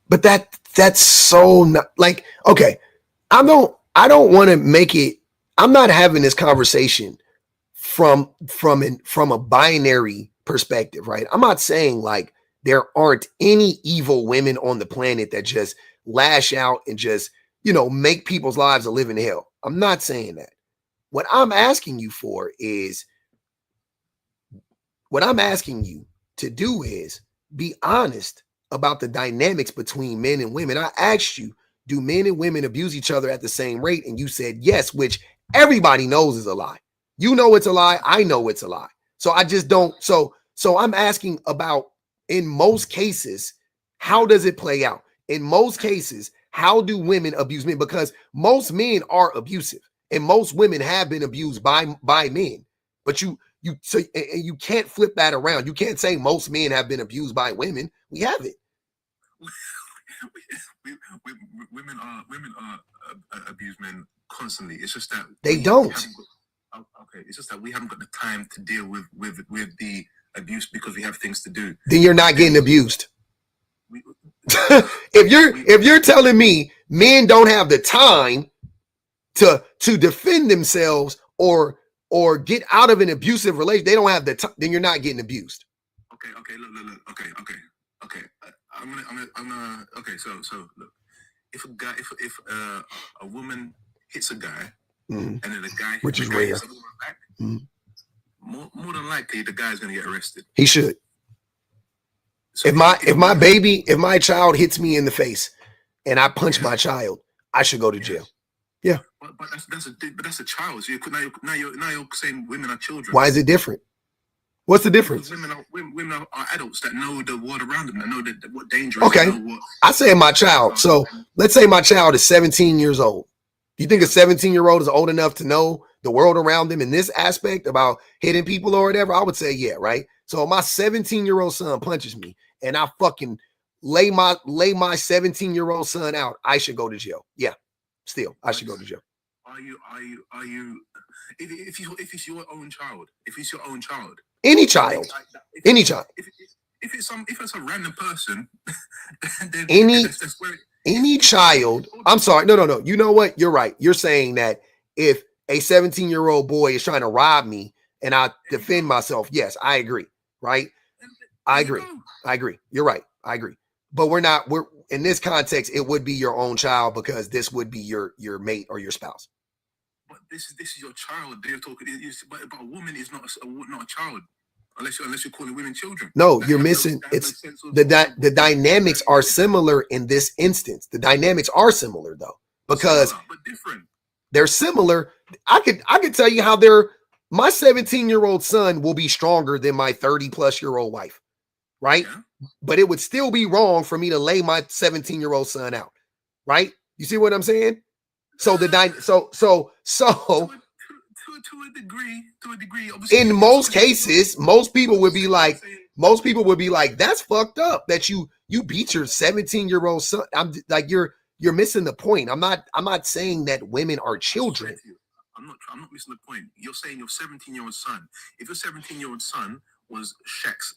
But that's so not like, okay, I don't want to make it. I'm not having this conversation from a binary perspective, right? I'm not saying like there aren't any evil women on the planet that just lash out and just, you know, make people's lives a living hell. I'm not saying that. What I'm asking you to do is be honest about the dynamics between men and women. I asked you, do men and women abuse each other at the same rate? And you said yes, which everybody knows is a lie. You know it's a lie. I know it's a lie. So I just don't. So I'm asking about, in most cases, how does it play out? In most cases, how do women abuse men? Because most men are abusive and most women have been abused by men. But you can't flip that around. You can't say most men have been abused by women. We haven't. Women are abuse men constantly. It's just that they don't. Okay, it's just that we haven't got the time to deal with the abuse because we have things to do. Then you're not getting abused. If you're telling me men don't have the time to defend themselves or get out of an abusive relationship, they don't have the time, then you're not getting abused. Okay, look. Okay. I'm gonna. Okay, so look. If a woman hits a guy, and then the guy, which is rare, back, more than likely the guy's gonna get arrested. He should. So if my child hits me in the face and I punch my child, I should go to jail. Yeah. But that's a child. So now you're saying women are children. Why is it different? What's the difference? Women are adults that know the world around them, that know what danger is. Okay. I say my child. So let's say my child is 17 years old. Do you think a 17-year-old is old enough to know the world around them in this aspect about hitting people or whatever? I would say, yeah, right? So my 17-year-old son punches me and I fucking lay my 17-year-old son out, I should go to jail. Yeah. Still, I should go to jail. Are you if it's your own child, any child, if it's a random person, then any child, I'm sorry, no. You know what? You're right. You're saying that if a 17-year-old boy is trying to rob me and I defend myself, yes, I agree. Right? I agree. You're right. I agree. But we're in this context, it would be your own child because this would be your mate or your spouse. But this is your child. They're talking. But a woman is not a child, unless you're calling women children. No, you're missing. It's the dynamics are similar in this instance. The dynamics are similar though, because but different. They're similar. I could tell you how my 17-year-old son will be stronger than my 30-plus-year-old wife, right? Yeah. But it would still be wrong for me to lay my 17-year-old son out, right? You see what I'm saying? So to a degree, in most cases, most people would be like, that's fucked up that you beat your 17-year-old son. I'm like, you're missing the point. I'm not saying that women are children. I'm not missing the point. You're saying your 17-year-old son. If your 17-year-old son was Shaq's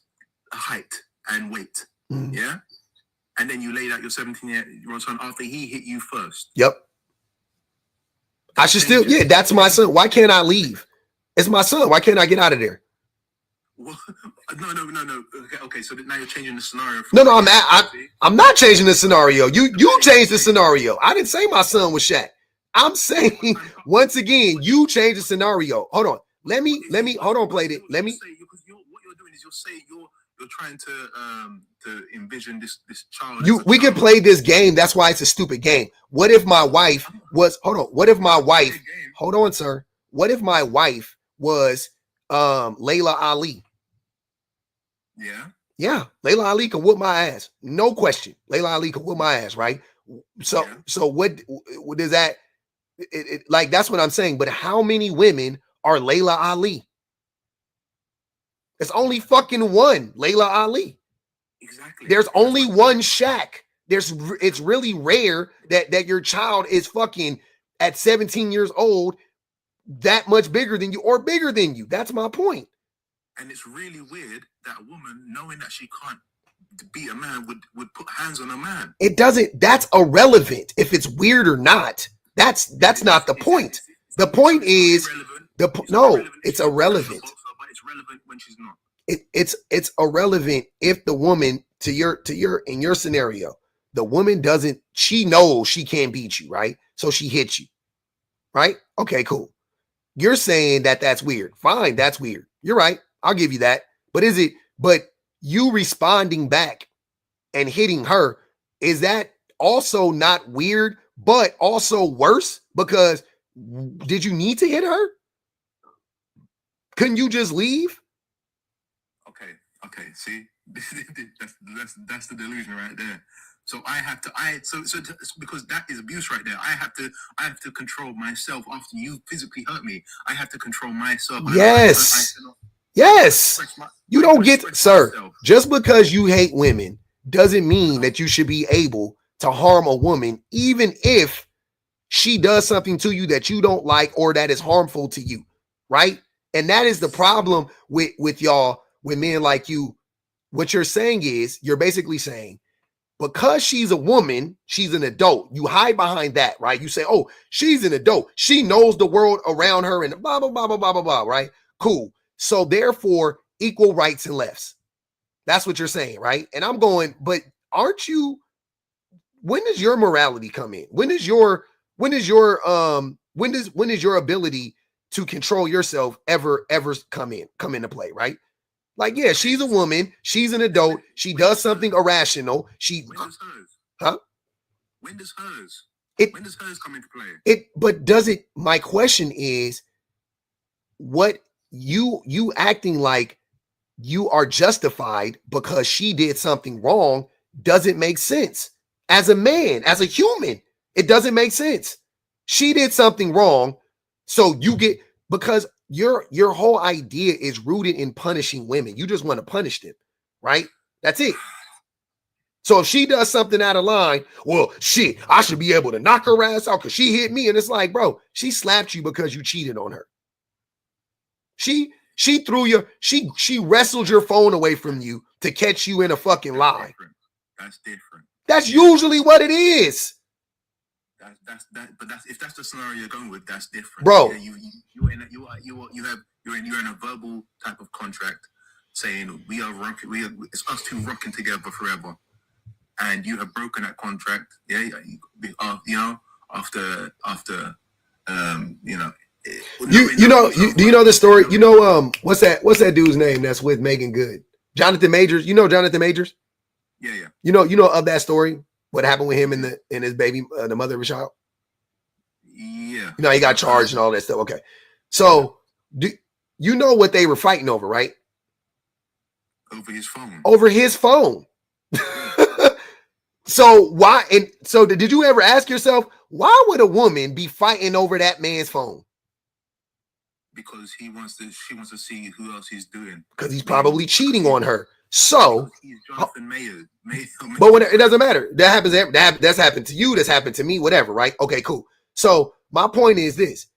height and weight, yeah, and then you laid out your 17-year-old son after he hit you first. Yep. I should still, yeah, that's my son. Why can't I leave? It's my son. Why can't I get out of there? Well, no. Okay, so now you're changing the scenario. No, I'm not changing the scenario. You changed the scenario. I didn't say my son was Shaq. I'm saying once again, you changed the scenario. Hold on. Let me hold on, played it. Let me. What you're doing is you're trying to envision this child. We can play this game. That's why it's a stupid game. What if my wife was? Hold on. What if my wife? Hold on, sir. What if my wife was Layla Ali? Yeah. Layla Ali can whoop my ass. No question. Layla Ali can whoop my ass, right? So what does that like that's what I'm saying. But how many women are Layla Ali? It's only fucking one Layla Ali. Exactly. There's only one Shaq. It's really rare that your child is fucking at 17 years old that much bigger than you or bigger than you. That's my point. And it's really weird that a woman, knowing that she can't beat a man, would put hands on a man. It doesn't. That's irrelevant. If it's weird or not, that's not the point. The point is it's irrelevant. But it's relevant when she's not. It's irrelevant if the woman in your scenario, the woman doesn't. She knows she can't beat you, right? So she hits you, right? Okay, cool. You're saying that's weird. Fine, that's weird. You're right. I'll give you that. But you responding back and hitting her, is that also not weird, but also worse? Because did you need to hit her? Couldn't you just leave? Okay. See, that's the delusion right there. So I have to, because that is abuse right there. I have to control myself after you physically hurt me. I have to control myself. Yes. You don't get, sir, just because you hate women doesn't mean that you should be able to harm a woman, even if she does something to you that you don't like or that is harmful to you, right? And that is the problem with y'all, with men like you. What you're saying is, you're basically saying, because she's a woman, she's an adult. You hide behind that, right? You say, oh, she's an adult. She knows the world around her and blah, blah, blah, blah, blah, blah, blah, right? Cool. So therefore, equal rights and lefts. That's what you're saying, right? And I'm going, but aren't you, when does your morality come in? When is your ability to control yourself ever come into play, right? Like, yeah, she's a woman, she's an adult, she does something irrational. When does hers? Huh? When does hers? When does hers come into play? But does it, my question is, what you acting like you are justified because she did something wrong doesn't make sense. As a man, as a human, it doesn't make sense. She did something wrong, so you get, because your whole idea is rooted in punishing women. You just want to punish them, right? That's it. So if she does something out of line, well, shit, I should be able to knock her ass out because she hit me. And it's like, bro, she slapped you because you cheated on her. She she wrestled your phone away from you to catch you in a fucking lie. That's different. That's usually what it is. But if that's the scenario you're going with, that's different. Bro, yeah, you're in a verbal type of contract saying it's us two rocking together forever, and you have broken that contract. Yeah, after do you know the story? You know, what's that dude's name that's with Megan Good? Jonathan Majors. You know Jonathan Majors? Yeah. You know of that story? What happened with him and his baby, the mother of his child? Yeah. You know, he got charged and all that stuff. Okay. So you know what they were fighting over, right? Over his phone. Over his phone. So why? And so did you ever ask yourself, why would a woman be fighting over that man's phone? Because she wants to see who else he's doing. Because he's probably cheating on her. So, he's Jonathan Mayer. But it doesn't matter. That happens. That's happened to you. That's happened to me. Whatever. Right? Okay. Cool. So my point is this: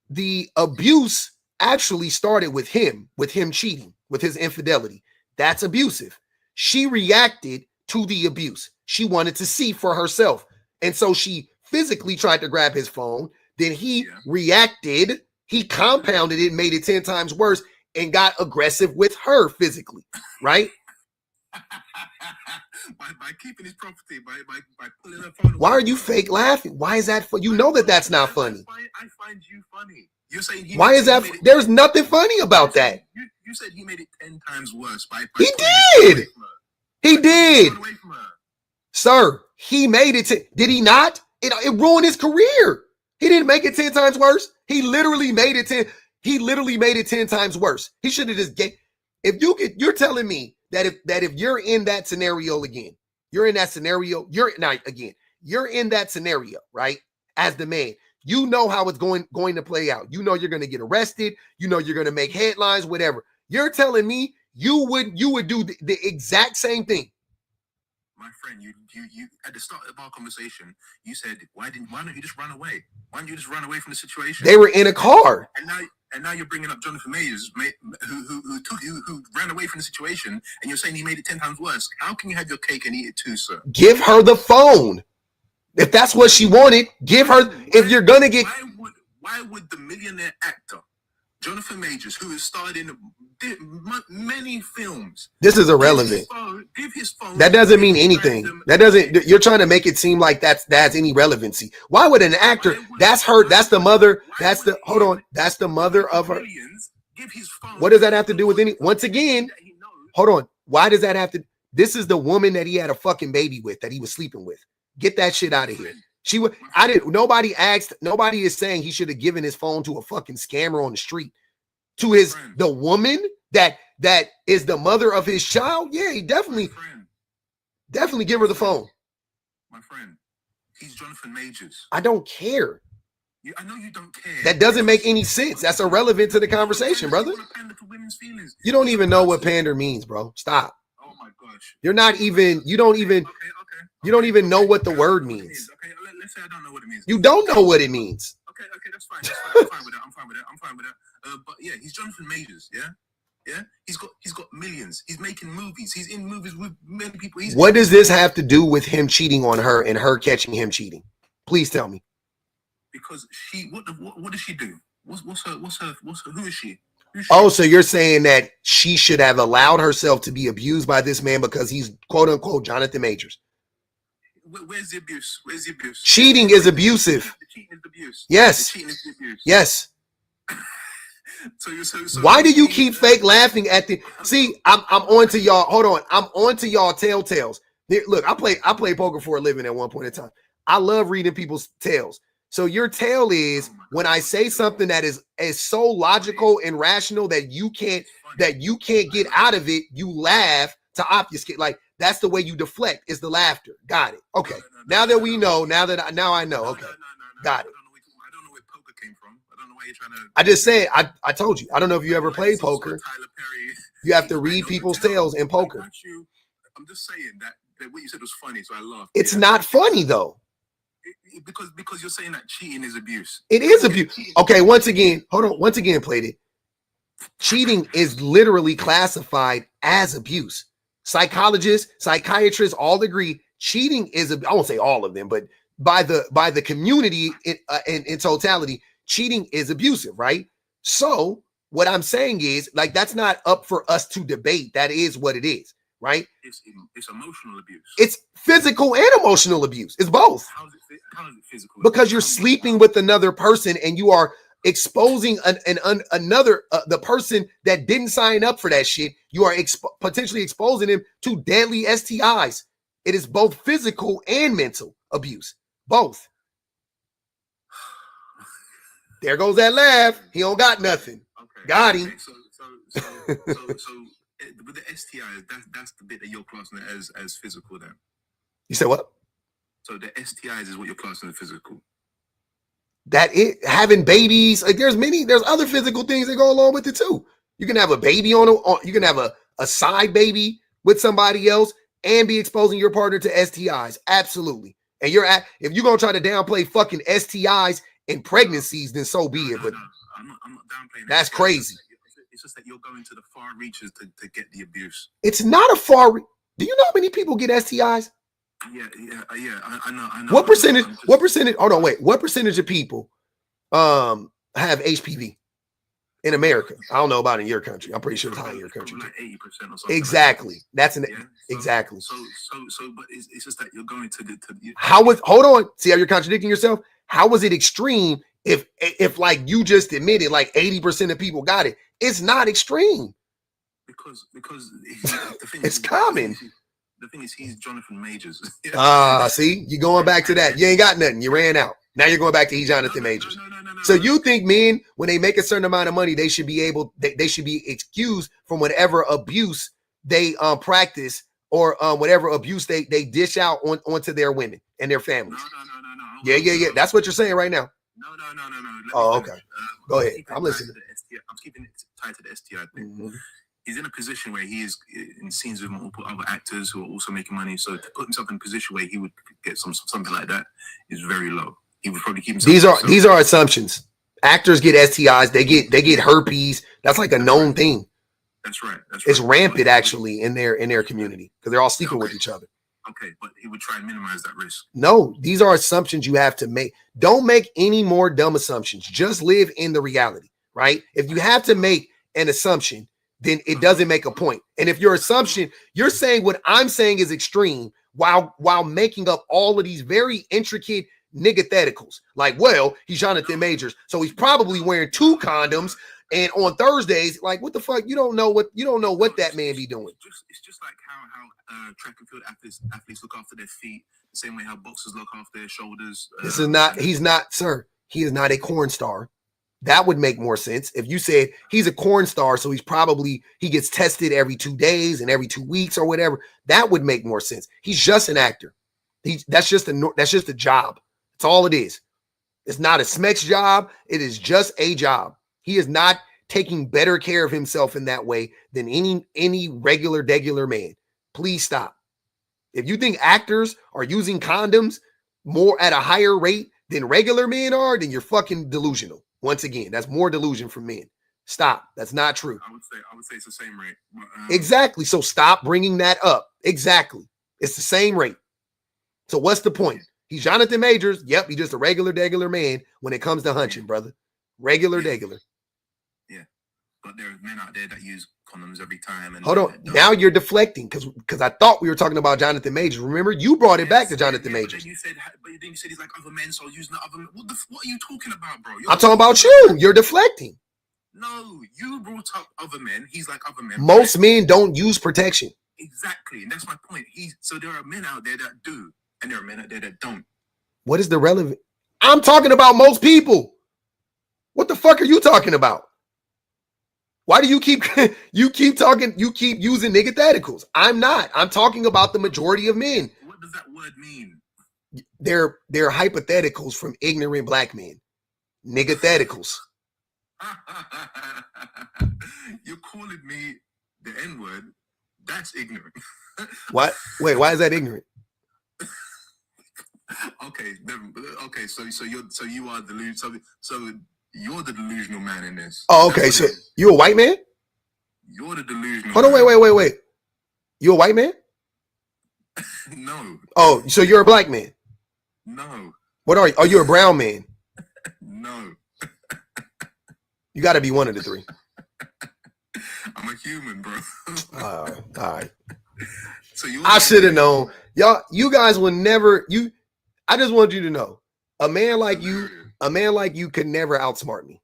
the abuse actually started with him cheating, with his infidelity. That's abusive. She reacted to the abuse. She wanted to see for herself. And so she physically tried to grab his phone. Then he reacted. He compounded it, made it 10 times worse, and got aggressive with her physically, right? by keeping his property, by pulling her phone away. Why are you fake laughing? Why is that? You know that's not funny. I find you funny. You're saying why is that? There's nothing funny about that. You said he made it 10 times worse by he did. He did. Sir, he made it. Did he not? It ruined his career. He didn't make it 10 times worse. He literally made it 10. He literally made it 10 times worse. He should have just you're telling me that if you're in that scenario again, you're in that scenario, you're in that scenario, right? As the man, you know how it's going to play out. You know you're going to get arrested. You know you're going to make headlines, whatever. You're telling me you would do the exact same thing. My friend, you at the start of our conversation, you said, why don't you just run away? Why don't you just run away from the situation? They were in a car. And now you're bringing up Jonathan Majors, who ran away from the situation, and you're saying he made it 10 times worse. How can you have your cake and eat it too, sir? Give her the phone. If that's what she wanted, give her. If you're gonna get, why would the millionaire actor Jonathan Majors, who has starred in many films, this is irrelevant. Give his phone. That doesn't mean anything. That doesn't. You're trying to make it seem like that has any relevancy. Why would an actor? That's her. That's the mother. That's the. Hold on. That's the mother of her. What does that have to do with any? Once again, hold on. Why does that have to? This is the woman that he had a fucking baby with, that he was sleeping with. Get that shit out of here. She would. I didn't. Nobody asked. Nobody is saying he should have given his phone to a fucking scammer on the street. To the woman that is the mother of his child. Yeah, he definitely give her the phone. My friend, he's Jonathan Majors. I don't care. I know you don't care. That doesn't make any sense. That's irrelevant to the conversation, brother. You don't even know what pander means, bro. Stop. Oh my gosh. You're not even. You don't even. You don't even know what the word means. Okay, let's say I don't know what it means. You don't know what it means. Okay, that's fine. I'm fine with that. But yeah, he's Jonathan Majors. Yeah. He's got millions. He's making movies. He's in movies with many people. What does this have to do with him cheating on her and her catching him cheating? Please tell me. Because what does she do? What's her? Who is she? Oh, so you're saying that she should have allowed herself to be abused by this man because he's quote unquote Jonathan Majors? Where's the abuse? Cheating is abusive. The cheating is abuse. Yes. The cheating is abuse. Yes. So why do you keep fake laughing at the? See, I'm on to y'all. Hold on, I'm on to y'all telltales. Look, I play poker for a living at one point in time. I love reading people's tales. So your tale is when I say something that is so logical and rational that you can't get out of it, you laugh to obfuscate. Like that's the way you deflect, is the laughter. Got it. Okay. Now that we know, now I know. Okay. Got it. I don't know where poker came from. I don't know why you're trying to. I just said I told you. I don't know if you ever played poker. You have to read people's tales in poker. I'm just saying that what you said was funny, so I laughed. It's not funny though. Because you're saying that cheating is abuse. It is abuse. Okay, once again, hold on. Once again, played it. Cheating is literally classified as abuse. Psychologists, psychiatrists all agree cheating is. I won't say all of them, but by the community in totality, cheating is abusive, right? So what I'm saying is, like, that's not up for us to debate. That is what it is, right? It's emotional abuse. It's physical and emotional abuse. It's both. How is it physical? Because you're sleeping with another person and you are exposing another the person that didn't sign up for that shit. You are potentially exposing him to deadly STIs. It is both physical and mental abuse. Both. There goes that laugh. He don't got nothing. Okay. Got him. So with the STIs, that's the bit that you're classing as physical then. You said what? So the STIs is what you're classing as physical. That it having babies, like there's other physical things that go along with it too. You can have a baby you can have a side baby with somebody else and be exposing your partner to STIs. Absolutely. And if you're gonna try to downplay fucking STIs and pregnancies, then so be it. But I'm not downplaying. That's crazy. It's just that you're going to the far reaches to get the abuse. It's not a far. Do you know how many people get STIs? Yeah. I know. What percentage? What percentage? Hold on, wait. What percentage of people have HPV in America? I don't know about in your country. I'm pretty sure it's high in your country. Like 80% or something. Exactly. Like That's an yeah? exactly. So, but it's just that you're going to how was? Hold on. See how you're contradicting yourself? How was it extreme? If like you just admitted, like 80% of people got it, it's not extreme. Because the thing it's common. The thing is, he's Jonathan Majors. See, you're going back to that. You ain't got nothing. You ran out. Now you're going back to he's Jonathan Majors. So you think men, when they make a certain amount of money, they should be able, they should be excused from whatever abuse they practice or whatever abuse they dish out onto their women and their families. No. Yeah. That's what you're saying right now. No. Oh, okay. Go ahead. I'm listening. I'm keeping it tied to the STI thing. Mm-hmm. He's in a position where he is in scenes with multiple other actors who are also making money. So to put himself in a position where he would get something like that is very low. He would probably keep himself. These are assumptions. Actors get STIs. They get herpes. That's like a known thing. That's right. It's rampant actually in their community because they're all sleeping with each other. Okay, but he would try and minimize that risk. No, these are assumptions you have to make. Don't make any more dumb assumptions. Just live in the reality, right? If you have to make an assumption, then it doesn't make a point. And if your assumption, you're saying what I'm saying is extreme while making up all of these very intricate niggatheticals. Like, well, he's Jonathan Majors, so he's probably wearing 2 condoms. And on Thursdays, like, what the fuck? You don't know what that man be doing. It's just like how track and field athletes look after their feet, the same way how boxers look after their shoulders. He's not, sir. He is not a corn star. That would make more sense if you said he's a corn star, so he gets tested every 2 days and every 2 weeks or whatever. That would make more sense. He's just an actor. That's just a job. That's all it is. It's not a SMEX job. It is just a job. He is not taking better care of himself in that way than any regular man. Please stop. If you think actors are using condoms more at a higher rate than regular men are, then you're fucking delusional. Once again, that's more delusion from men. Stop. That's not true. I would say it's the same rate. But, exactly. So stop bringing that up. Exactly. It's the same rate. So what's the point? He's Jonathan Majors. Yep, he's just a regular man when it comes to hunching, brother. Regular. Yeah. But there are men out there that use condoms every time. And hold on. Now you're deflecting because I thought we were talking about Jonathan Majors. Remember, you brought it back to Jonathan Majors. But then you said he's like other men, so using the other men. What are you talking about, bro? I'm talking about you. You're deflecting. No, you brought up other men. He's like other men. Most men don't use protection. Exactly. And that's my point. So there are men out there that do, and there are men out there that don't. What is the relevant? I'm talking about most people. What the fuck are you talking about? Why do you keep talking? You keep using niggatheticals. I'm not. I'm talking about the majority of men. What does that word mean? They're hypotheticals from ignorant black men. Niggatheticals. You're calling me the N-word. That's ignorant. What? Wait, why is that ignorant? Okay. So you are delusional. So you're the delusional man in this. Oh, okay. So you a white man? You're the delusional. Hold on, wait. You a white man? No. Oh, so you're a black man? No. What are you? Are you a brown man? No. You got to be one of the three. I'm a human, bro. All right. So I should have known. You guys will never. I just want you to know, a man like you could never outsmart me.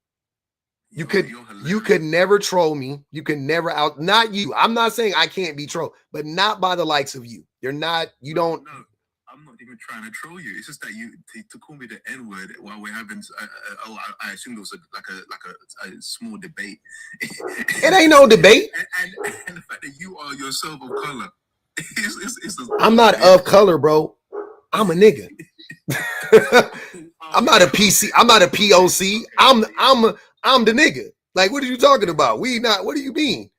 You could never troll me. You can never not you. I'm not saying I can't be trolled, but not by the likes of you. You're not, you don't. No, I'm not even trying to troll you. It's just that to call me the N-word while we're having, I assume there was a small debate. It ain't no debate. And the fact that you are yourself of color. I'm not of color, bro. I'm a nigga. I'm not a PC. I'm not a POC. I'm the nigga. Like, what are you talking about? What do you mean?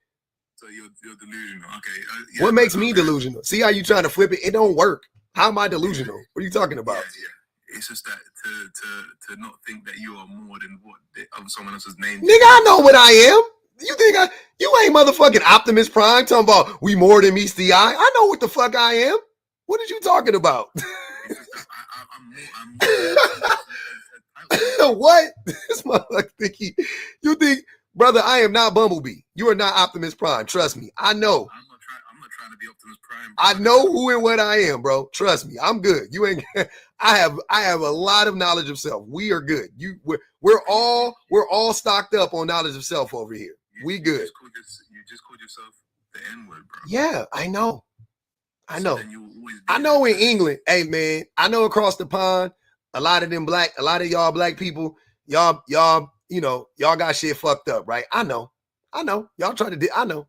So you're delusional. Okay. Yeah, what makes me delusional? See how you trying to flip it? It don't work. How am I delusional? What are you talking about? It's just that to not think that you are more than what someone else's name. Nigga, I know what I am. You think you ain't motherfucking Optimus Prime talking about we more than meets the eye? I know what the fuck I am. What are you talking about? I'm What? This motherfucker think you think, brother, I am not Bumblebee. You are not Optimus Prime. Trust me. I know. I'm not trying to be Optimus Prime. I know who and what I am, bro. Trust me. I'm good. You ain't I have a lot of knowledge of self. We are good. We're all stocked up on knowledge of self over here. We good. You just called yourself the N-word, bro. Yeah, I know. I know. So I know in England, hey man, I know across the pond, a lot of y'all black people, y'all, you know, y'all got shit fucked up, right? I know. Y'all trying to I know.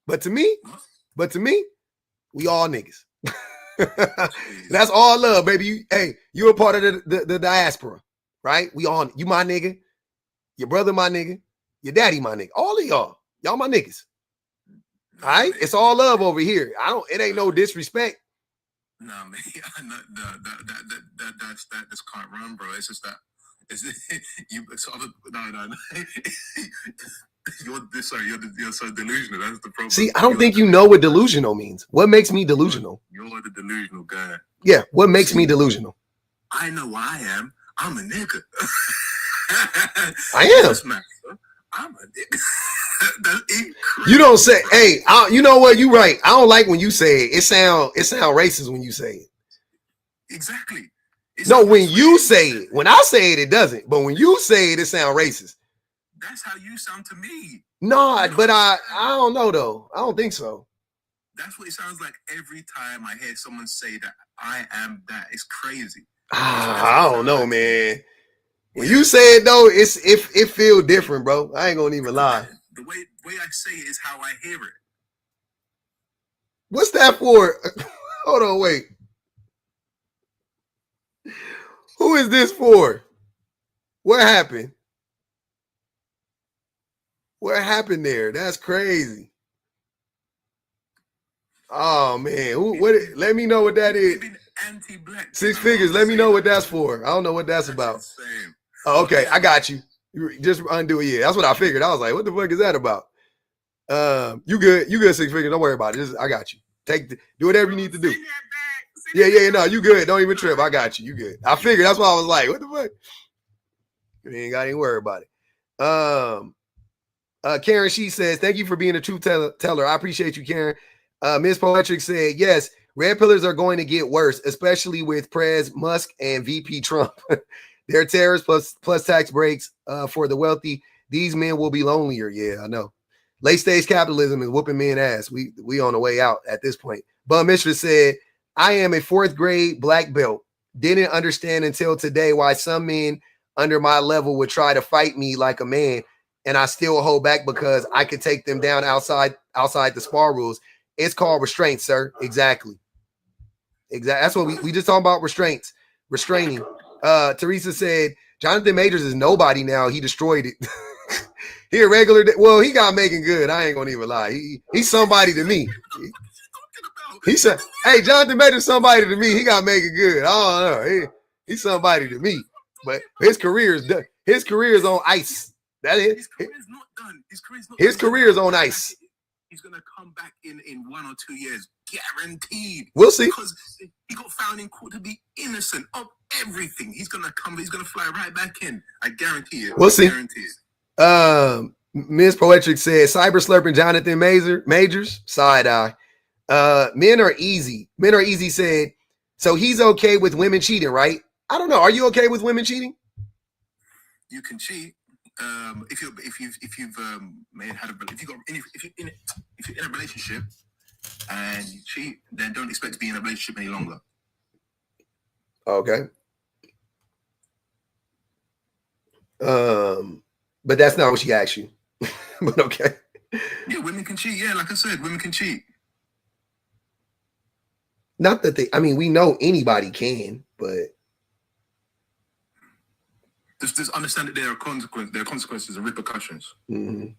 But to me, we all niggas. That's all love, baby. You're a part of the diaspora, right? We all, you my nigga, your brother my nigga, your daddy my nigga, all of y'all my niggas. All right, it's all love over here. It ain't no disrespect. Nah, man, that just can't run, bro. It's just that no. You're so delusional. That's the problem. See, I don't think you know what delusional means. What makes me delusional? You're the delusional guy. Yeah, what makes me delusional? I know who I am. I'm a nigga. I am. Yes, man. I'm a nigga. You don't say, hey, you know what? You right. I don't like when you say it. It sound racist when you say it. Exactly. No, when you say it. When I say it, it doesn't. But when you say it, it sound racist. That's how you sound to me. No, but I don't know though. I don't think so. That's what it sounds like every time I hear someone say that I am that. It's crazy. I don't know, man. When you say it though, it feel different, bro. I ain't gonna even lie. The way I say it is how I hear it. What's that for? Hold on, wait. Who is this for? What happened? What happened there? That's crazy. Oh man, let me know what that is. Anti-black. 6 figures. Let me know what that's for. I don't know what that's about. Oh, okay, I got you. You just undo it. Yeah, that's what I figured. I was like, what the fuck is that about? You good? 6 figures. Don't worry about it. I got you. Do whatever you need to do. Yeah. No, you good. Don't even trip. I got you. You good. I figured. That's why I was like, what the fuck? You ain't got any worry about it. Karen, she says, thank you for being a truth teller. I appreciate you, Karen. Ms. Poetric said, yes, red pillars are going to get worse, especially with Prez, Musk, and VP Trump. They're terrorists plus tax breaks for the wealthy. These men will be lonelier. Yeah, I know. Late stage capitalism is whooping men ass. We on the way out at this point. Bum Mistress said, I am a 4th grade black belt. Didn't understand until today why some men under my level would try to fight me like a man, and I still hold back because I could take them down outside the spar rules. It's called restraint, sir. Exactly. That's what we just talking about restraints. Restraining. Teresa said, Jonathan Majors is nobody now. He destroyed it. He a regular. Well, he got making good. I ain't gonna even lie. He's somebody to me. He said, hey, Jonathan Majors somebody to me. He got making good. I don't know. He's somebody to me. But his career is done. His career is on ice. That is. His career is not done. His career is on ice. He's gonna come back in 1 or 2 years, guaranteed. We'll see. Because he got found in court to be innocent of everything. He's gonna fly right back in. I guarantee it. We'll see. Guarantee it. Ms. Poetric said, cyber slurping Jonathan Majors, side eye. Men are easy. Men are easy said, so he's okay with women cheating, right? I don't know. Are you okay with women cheating? You can cheat. If you're in a relationship and you cheat, then don't expect to be in a relationship any longer. Okay. But that's not what she asked you. But okay. Yeah, women can cheat. Yeah, like I said, women can cheat. Not that we know anybody can, but just understand that there are consequences and repercussions. Mm-hmm.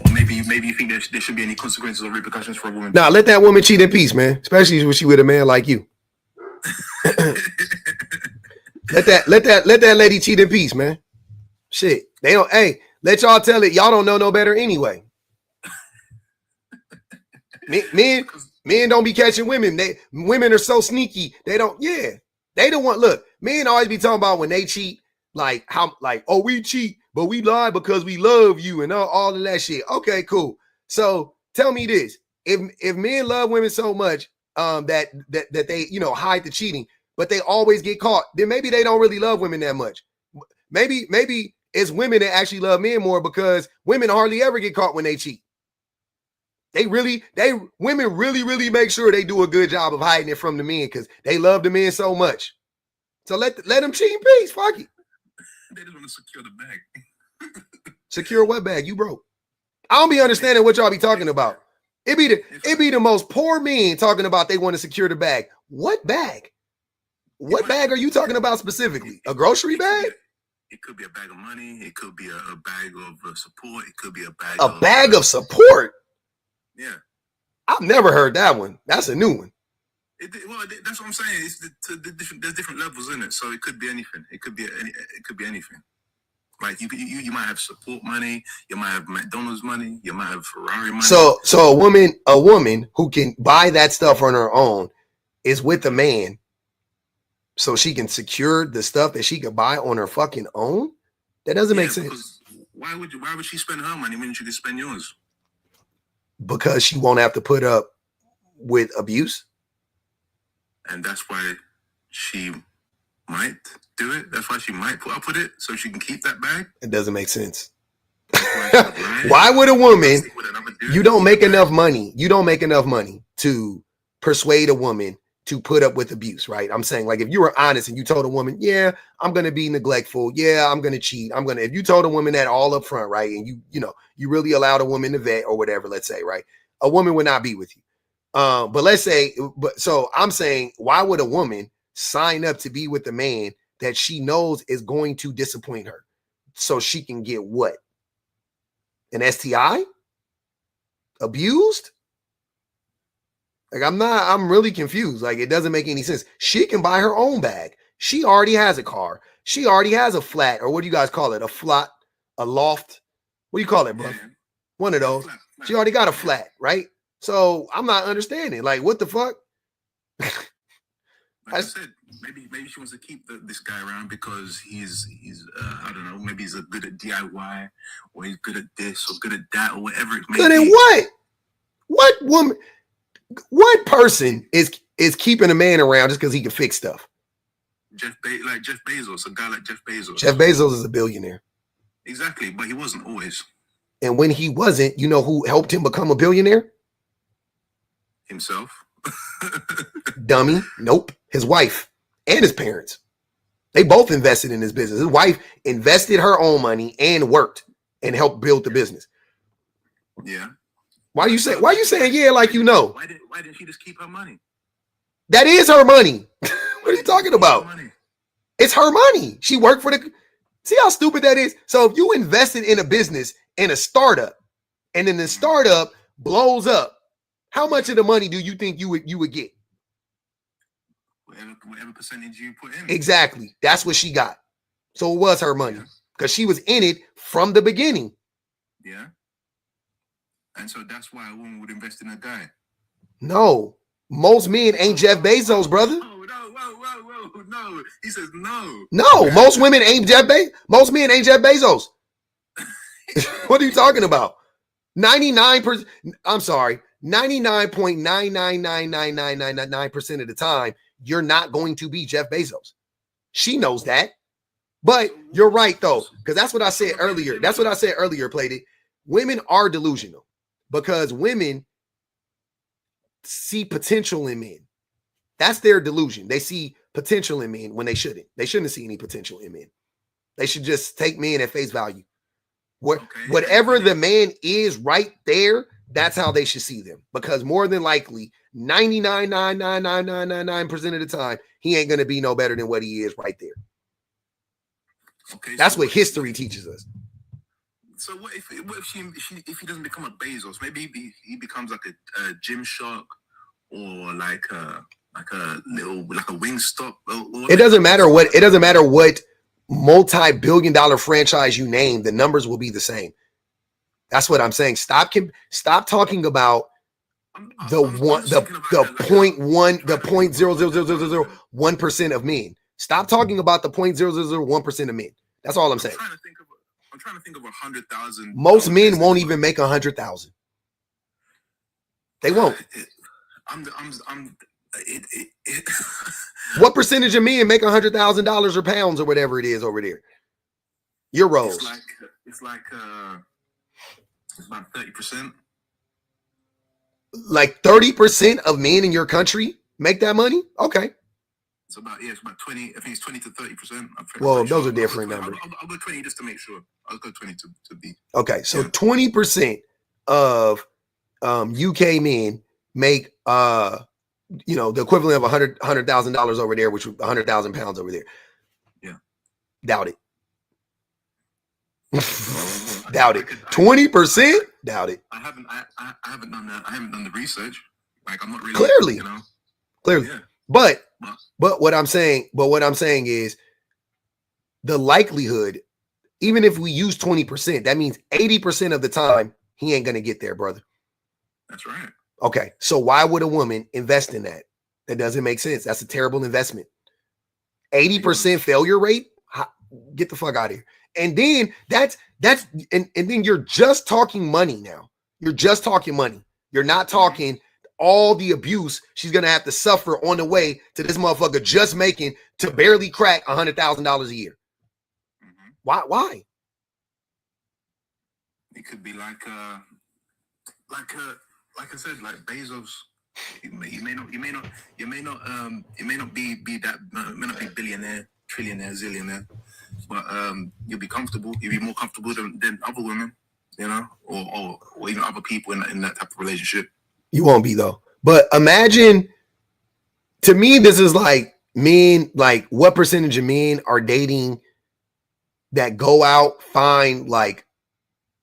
Or maybe maybe you think there should be any consequences or repercussions for a woman. Nah, let that woman cheat in peace, man. Especially when she with a man like you. let that lady cheat in peace, man. Shit. They don't, hey, let y'all tell it. Y'all don't know no better anyway. Men don't be catching women. Women are so sneaky. They don't, they don't want, look, men always be talking about when they cheat, like how, like, oh, we cheat, but we lie because we love you and all of that shit. Okay, cool. So tell me this. If men love women so much that they, hide the cheating, but they always get caught, then maybe they don't really love women that much. Maybe it's women that actually love men more because women hardly ever get caught when they cheat. Women really make sure they do a good job of hiding it from the men because they love the men so much. So let them cheat in peace. Fuck it. They just want to secure the bag. Secure what bag? You broke. I don't be understanding what y'all be talking about. It be the most poor men talking about they want to secure the bag. What bag? What bag are you talking about specifically? A grocery bag? It could be a bag of money. It could be a bag of support. It could be a bag of support. Yeah, I've never heard that one. That's a new one. That's what I'm saying. There's different levels in it, so it could be anything. It could be anything. Like you might have support money. You might have McDonald's money. You might have Ferrari money. So a woman who can buy that stuff on her own is with a man, so she can secure the stuff that she could buy on her fucking own. That doesn't make sense. Why would she spend her money when she could spend yours? Because she won't have to put up with abuse. And that's why she might do it. That's why she might put up with it so she can keep that bag. It doesn't make sense. Why would a woman, you don't make enough money. You don't make enough money to persuade a woman to put up with abuse, right? I'm saying, like, if you were honest and you told a woman, yeah, I'm going to be neglectful. Yeah, I'm going to cheat. If you told a woman that all up front, right? And you really allowed a woman to vet or whatever, let's say, right? A woman would not be with you. So I'm saying, why would a woman sign up to be with a man that she knows is going to disappoint her so she can get what? An STI? Abused? Like, I'm really confused. Like, it doesn't make any sense. She can buy her own bag. She already has a car. She already has a flat, or what do you guys call it? A loft? What do you call it, bro? Yeah. One of those. Flat. She already got a flat, right? So I'm not understanding. Like, what the fuck? Like I said, maybe she wants to keep this guy around because he's I don't know, maybe he's good at DIY or he's good at this or good at that or whatever it may be. Good at what? What woman? What person is keeping a man around just because he can fix stuff? Jeff Bezos, a guy like Jeff Bezos. Jeff Bezos is a billionaire. Exactly, but he wasn't always. And when he wasn't, you know who helped him become a billionaire? Himself. Dummy. Nope. His wife and his parents. They both invested in his business. His wife invested her own money and worked and helped build the business. Yeah. Why you saying yeah like you know? Why didn't she just keep her money? That is her money. What are you talking about? It's her money. She worked for the. See how stupid that is? So if you invested in a business in a startup and then the startup blows up, how much of the money do you think you would get? Whatever percentage you put in. Exactly. That's what she got. So it was her money because she was in it from the beginning. Yeah. And so that's why a woman would invest in a guy. No. Most men ain't Jeff Bezos, brother. Oh, whoa. No. He says no. No, most women ain't Jeff Bezos. Most men ain't Jeff Bezos. What are you talking about? 99%. I'm sorry. 99.9999999% of the time, you're not going to be Jeff Bezos. She knows that. But you're right, though, because that's what I said earlier. That's what I said earlier, Played It. Women are delusional because women see potential in men. That's their delusion. They see potential in men when they shouldn't. They shouldn't see any potential in men. They should just take men at face value. Whatever the man is right there, that's how they should see them. Because more than likely, 99.99999% of the time, he ain't going to be no better than what he is right there. Okay, that's what history teaches us. So what if he doesn't become a Bezos? Maybe he becomes like a gym shark or like a Wingstop. It doesn't matter what multi-billion-dollar franchise you name, the numbers will be the same. That's what I'm saying. Stop talking about the 0.0001% of men. Stop talking about the 0.0001% of men. That's all I'm saying. I'm trying to think of 100,000. Most men won't even make 100,000. They won't. What percentage of men make $100,000 or pounds or whatever it is over there? Euros. It's about 30%. Like 30% of men in your country make that money? Okay. It's about 20. I think it's 20 to 30%. Well, those are different numbers. I'll go 20 just to make sure. I'll go 20 to be. Okay, so 20% of UK men make the equivalent of $100,000 over there, which was 100,000 pounds over there. Yeah. Doubt it. Doubt it. 20%? Doubt it. I haven't done that. I haven't done the research. Like I'm not really clearly. Clearly. Yeah. But what I'm saying is the likelihood, even if we use 20%, that means 80% of the time he ain't gonna get there, brother. That's right. Okay, so why would a woman invest in that? That doesn't make sense. That's a terrible investment. 80% failure rate? Get the fuck out of here. And then and then you're just talking money now. You're just talking money. You're not talking all the abuse she's gonna have to suffer on the way to this motherfucker just making to barely crack $100,000 a year. Mm-hmm. Why? It could be like I said, like Bezos. You may not be billionaire, trillionaire, zillionaire, but you'll be comfortable. You'll be more comfortable than other women, or even other people in that type of relationship. You won't be though. But imagine, to me, this is like men, like what percentage of men are dating that go out, find like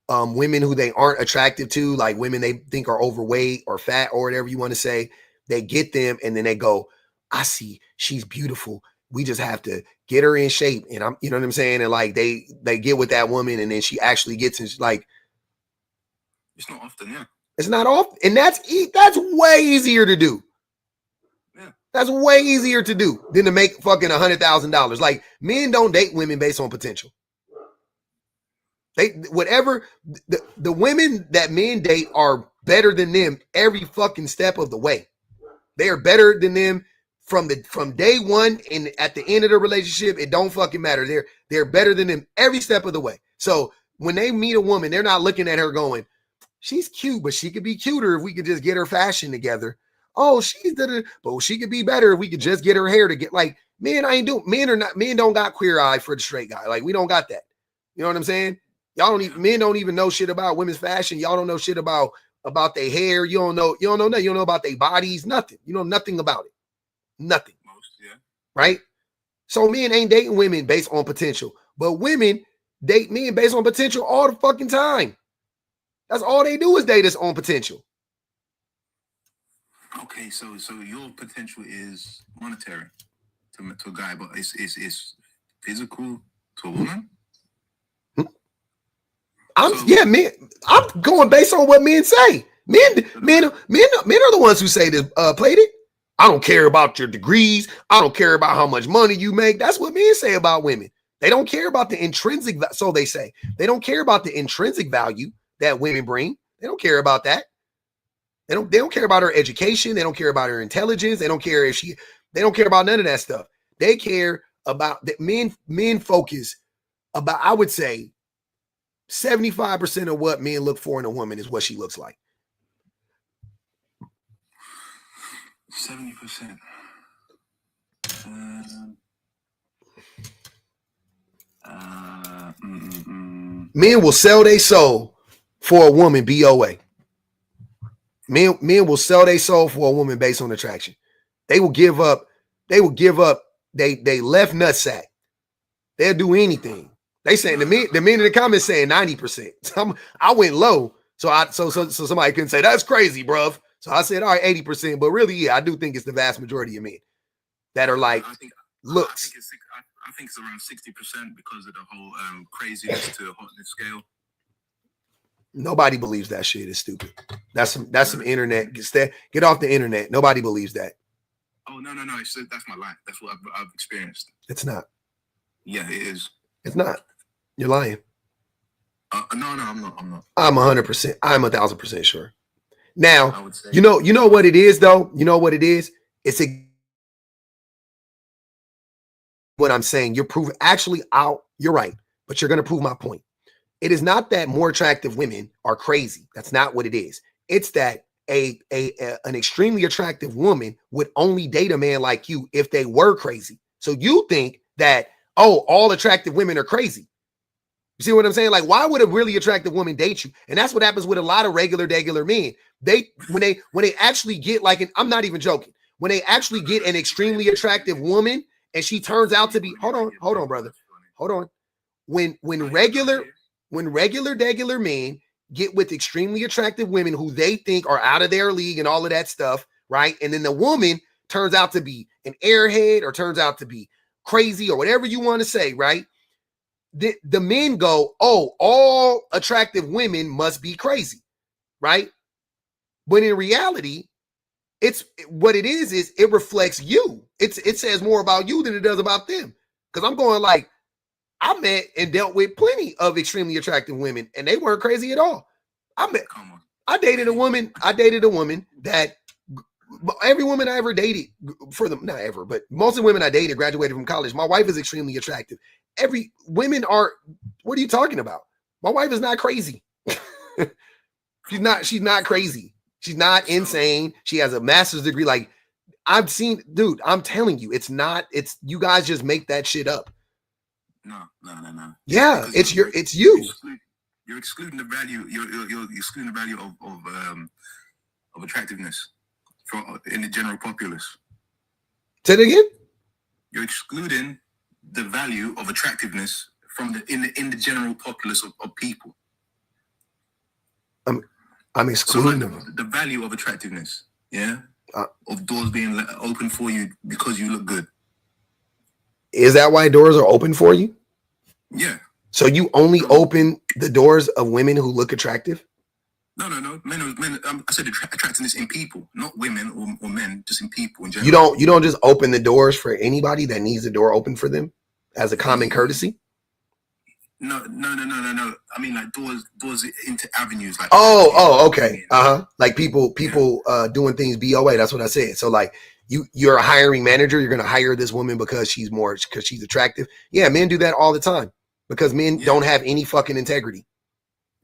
women who they aren't attractive to, like women they think are overweight or fat or whatever you want to say. They get them and then they go, I see she's beautiful. We just have to get her in shape. And you know what I'm saying? And like they get with that woman and then she actually gets in, like, it's not often, yeah. It's not often. And that's way easier to do. Yeah. That's way easier to do than to make fucking $100,000. Like men don't date women based on potential. The women that men date are better than them every fucking step of the way. They are better than them from day one, and at the end of the relationship, it don't fucking matter. They're better than them every step of the way. So when they meet a woman, they're not looking at her going, she's cute, but she could be cuter if we could just get her fashion together. Oh, but she could be better if we could just get her hair to get like men. Men don't got queer eye for the straight guy. Like we don't got that. You know what I'm saying? Men don't even know shit about women's fashion. Y'all don't know shit about their hair. You don't know nothing. You don't know about their bodies, nothing. You know nothing about it. Nothing. Yeah. Right? So men ain't dating women based on potential, but women date men based on potential all the fucking time. That's all they do is date us on potential. Okay, so your potential is monetary to a guy, but it's physical to a woman. I'm going based on what men say. Men are the ones who say this. Played it. I don't care about your degrees. I don't care about how much money you make. That's what men say about women. They don't care about the intrinsic. So they say they don't care about the intrinsic value that women bring. They don't care about that. They don't care about her education. They don't care about her intelligence. They don't care they don't care about none of that stuff. They care about that. Men focus about, I would say 75% of what men look for in a woman is what she looks like. 70%. Men will sell their soul for a woman BOA. Men will sell their soul for a woman based on attraction. They will give up they left nutsack. They'll do anything. They saying the men in the comments saying 90%. I went low, so somebody couldn't say that's crazy, bruv. So I said, all right, 80%. But really, yeah, I do think it's the vast majority of men that are like looks. I think it's around 60% because of the whole craziness to hotness scale. Nobody believes that shit is stupid. That's some internet. Get off the internet. Nobody believes that. Oh no! That's my life. That's what I've experienced. It's not. Yeah, it is. It's not. You're lying. No, I'm not. I'm 100%. I'm 1,000% sure. Now, I would say, you know what it is though. You know what it is. It's what I'm saying. You're proving. Actually, you're right, but you're gonna prove my point. It is not that more attractive women are crazy. That's not what it is. It's that an extremely attractive woman would only date a man like you if they were crazy. So you think that, oh, all attractive women are crazy. You see what I'm saying? Like, why would a really attractive woman date you? And that's what happens with a lot of regular men. When they actually get like I'm not even joking. When they actually get an extremely attractive woman and she turns out to be, hold on, brother. Hold on. When regular men get with extremely attractive women who they think are out of their league and all of that stuff, right? And then the woman turns out to be an airhead or turns out to be crazy or whatever you want to say, right? The men go, oh, all attractive women must be crazy, right? But in reality, it's what it is it reflects you. It says more about you than it does about them. Because I'm going like, I met and dealt with plenty of extremely attractive women, and they weren't crazy at all. I dated a woman that every woman I ever dated, not ever, but most of the women I dated graduated from college. My wife is extremely attractive. Women are, what are you talking about? My wife is not crazy. She's not crazy. She's not insane. She has a master's degree. Like I've seen, dude, I'm telling you, it's you guys just make that shit up. No. Yeah, it's you. You're excluding the value. You're excluding the value of attractiveness in the general populace. Say it again. You're excluding the value of attractiveness in the general populace of people. I'm excluding the value of attractiveness. Yeah, of doors being open for you because you look good. Is that why doors are open for you? Yeah. So you only open the doors of women who look attractive? No. Men. I said attractiveness in people, not women or men, just in people in general. You don't just open the doors for anybody that needs the door open for them as a common courtesy? No. I mean like doors into avenues. Like okay. Like people doing things BOA. That's what I said. So like you're a hiring manager. You're going to hire this woman because she's attractive. Yeah, men do that all the time because men don't have any fucking integrity.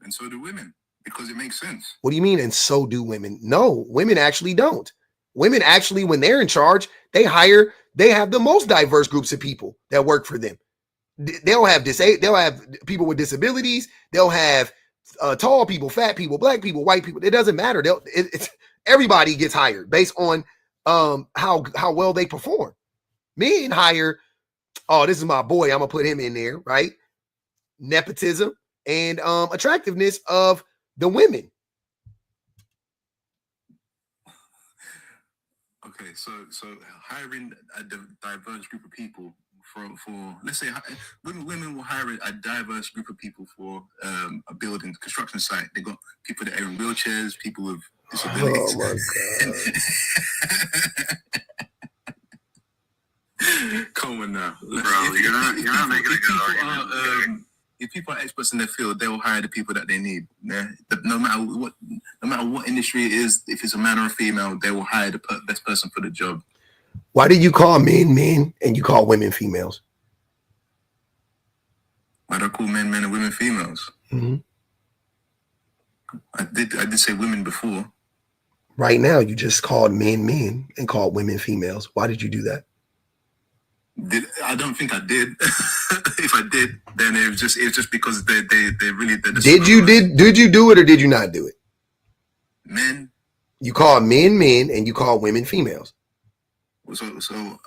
And so do women because it makes sense. What do you mean? And so do women? No, women actually don't. Women actually, when they're in charge, they have the most diverse groups of people that work for them. They'll have people with disabilities. They'll have tall people, fat people, black people, white people. It doesn't matter. Everybody gets hired based on how well they perform. Men hire, oh, this is my boy, I'm gonna put him in there, right? Nepotism and attractiveness of the women. Okay, so hiring a diverse group of people for let's say women will hire a diverse group of people for a building construction site. They got people that are in wheelchairs, people with disabilities. Oh my god! Come on now, bro. You're not making a good argument. If people are experts in their field, they will hire the people that they need. Yeah? No matter what industry it is, if it's a man or a female, they will hire the best person for the job. Why do you call men and you call women females? Why do I call men and women females? Mm-hmm. I did say women before. Right now, you just called men and called women females. Why did you do that? I don't think I did. If I did, then it was just because they really did. Did you do it or did you not do it? Men. You call men and you call women females. So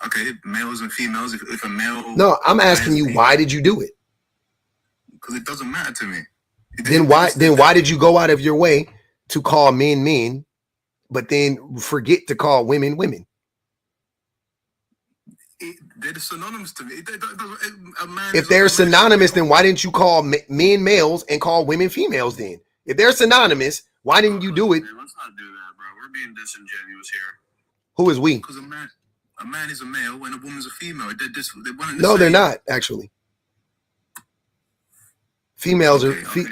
okay, males and females. If a male. No, I'm asking you, why did you do it? because it doesn't matter to me. Then why did you go out of your way to call men, but then forget to call women? They're synonymous to me. If they're synonymous, then why didn't you call men males and call women females then? If they're synonymous, why didn't you do it? Man, let's not do that, bro. We're being disingenuous here. Who is we? Because a man is a male and a woman's a female. No, they're not, actually. Females are... Okay,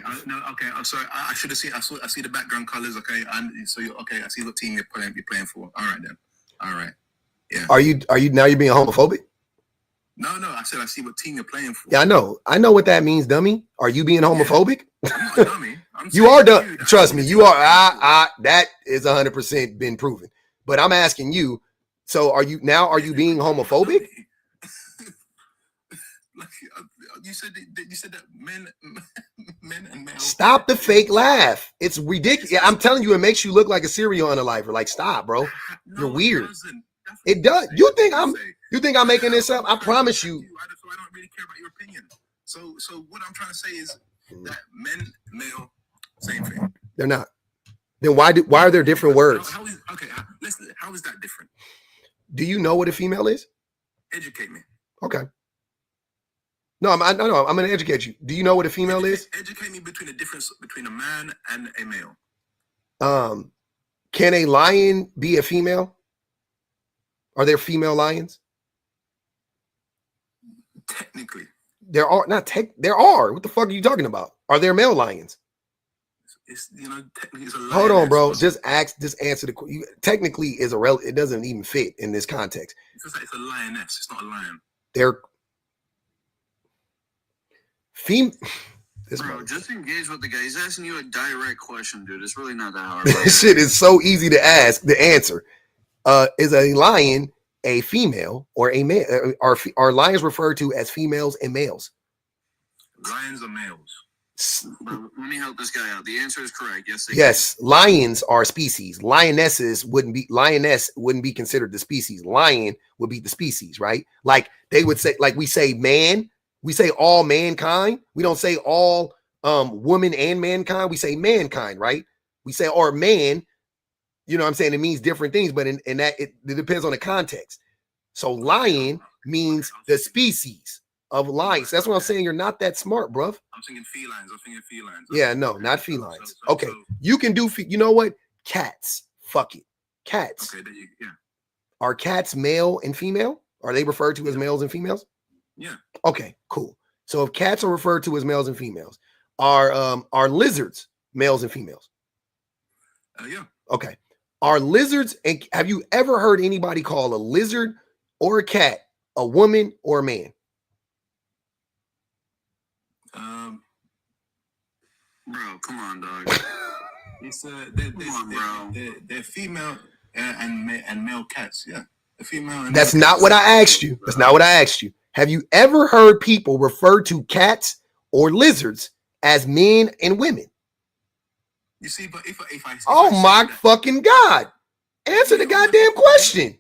I'm sorry. I should have seen... I see the background colors, okay? And so, I see what team you're playing for. All right, then. All right. Yeah. Are you now you're being homophobic? No, I said I see what team you're playing for. Yeah, I know what that means, dummy. Are you being homophobic? Yeah. I'm not a dummy. You are dumb. Trust me, you are. That is 100% been proven. But I'm asking you, so are you being homophobic? You said that men and males. Stop the fake laugh. It's ridiculous. I'm telling you, it makes you look like a serial unaliver. Like, stop, bro. You're weird. It does. You think I'm making this up? I promise you. So I don't really care about your opinion. So what I'm trying to say is that men, male, same thing. They're not. Then why are there different words? How is that different? Do you know what a female is? Educate me. Okay. No, I'm going to educate you. Do you know what a female is? Educate me between the difference between a man and a male. Can a lion be a female? Are there female lions? Technically. There are not there are. What the fuck are you talking about? Are there male lions? Technically it's a lion. Hold on, bro. Just answer the question. Technically is it doesn't even fit in this context. It's a lioness. It's not a lion. They're Bro, just engage with the guy. He's asking you a direct question, dude. It's really not that hard. This shit is so easy to answer. Is a lion a female or a male? Are lions referred to as females and males? Lions are males. Bro, let me help this guy out. The answer is correct. Yes, lions are species. Lioness wouldn't be considered the species. Lion would be the species, right? Like they would say, like we say man, we say all mankind. We don't say all woman and mankind. We say mankind, right? We say or man. You know what I'm saying? It means different things, but in that it depends on the context. So lion means the species of lions. That's what I'm saying. You're not that smart, bruv. I'm thinking felines. Yeah, no, not felines. Okay. You can do, you know what? Cats. Fuck it. Cats. Okay, yeah. Are cats male and female? Are they referred to as males and females? Yeah. Okay, cool. So if cats are referred to as males and females, are lizards males and females? Yeah. Okay. Are lizards, and have you ever heard anybody call a lizard or a cat a woman or a man? Bro, come on, dog. They're female and male cats. Yeah, the female. And That's not what I asked you. That's not what I asked you. Have you ever heard people refer to cats or lizards as men and women? You see, but if I oh my fucking God, answer the goddamn question.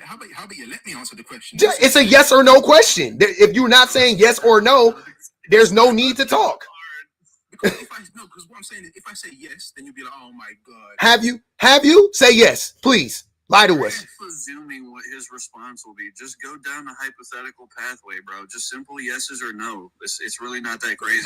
How about you let me answer the question? It's a yes or no question. If you're not saying yes or no, there's no need to talk. Because what I'm saying is, if I say yes, then you'll be like, oh my God. Have you? Say yes, please. Lie to us. Presuming what his response will be. Just go down the hypothetical pathway, bro. Just simple yeses or no. It's really not that crazy.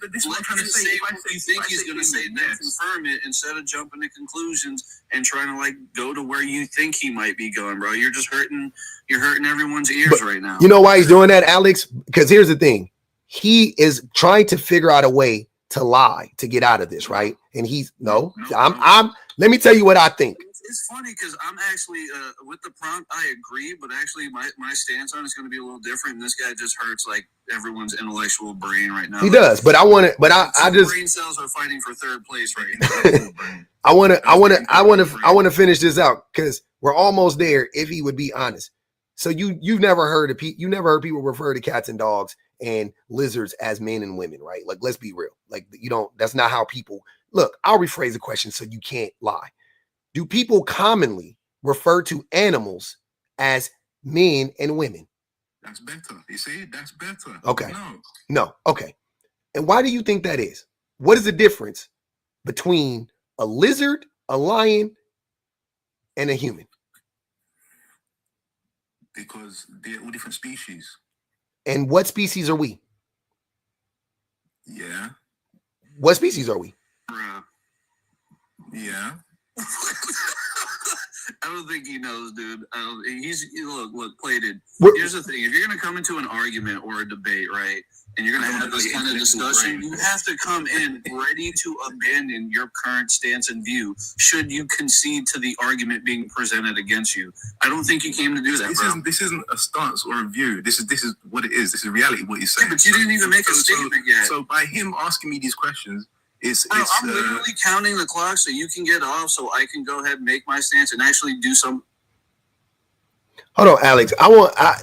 But this is what I'm trying to say. If you think he's going to say that, confirm it instead of jumping to conclusions and trying to like go to where you think he might be going, bro. You're just hurting. You're hurting everyone's ears right now. You know why he's doing that, Alex? Because here's the thing. He is trying to figure out a way to lie to get out of this, right? And let me tell you what I think. It's funny because I'm actually with the prompt. I agree, but actually my stance on it's going to be a little different. This guy just hurts like everyone's intellectual brain right now. He does, but I want to. But I just brain cells are fighting for third place right now. I want to finish this out because we're almost there. If he would be honest, so you've never heard of people refer to cats and dogs and lizards as men and women, right? Like, let's be real. Like, you don't. That's not how people look. I'll rephrase the question so you can't lie. Do people commonly refer to animals as men and women? That's better. You see, that's better. Okay. No. Okay. And why do you think that is? What is the difference between a lizard, a lion, and a human? Because they're all different species. And what species are we? Yeah. What species are we? Yeah. I don't think he knows, dude. Look, plated. We're- Here's the thing: if you're gonna come into an argument or a debate, right, and you're gonna have this kind of discussion, you have to come in ready to abandon your current stance and view. Should you concede to the argument being presented against you? I don't think you came to do that, bro. This isn't a stance or a view. This is what it is. This is reality. What he's saying. Yeah, but you didn't even make a statement yet. So by him asking me these questions. I'm literally counting the clock so you can get off, so I can go ahead and make my stance and actually do some. Hold on, Alex.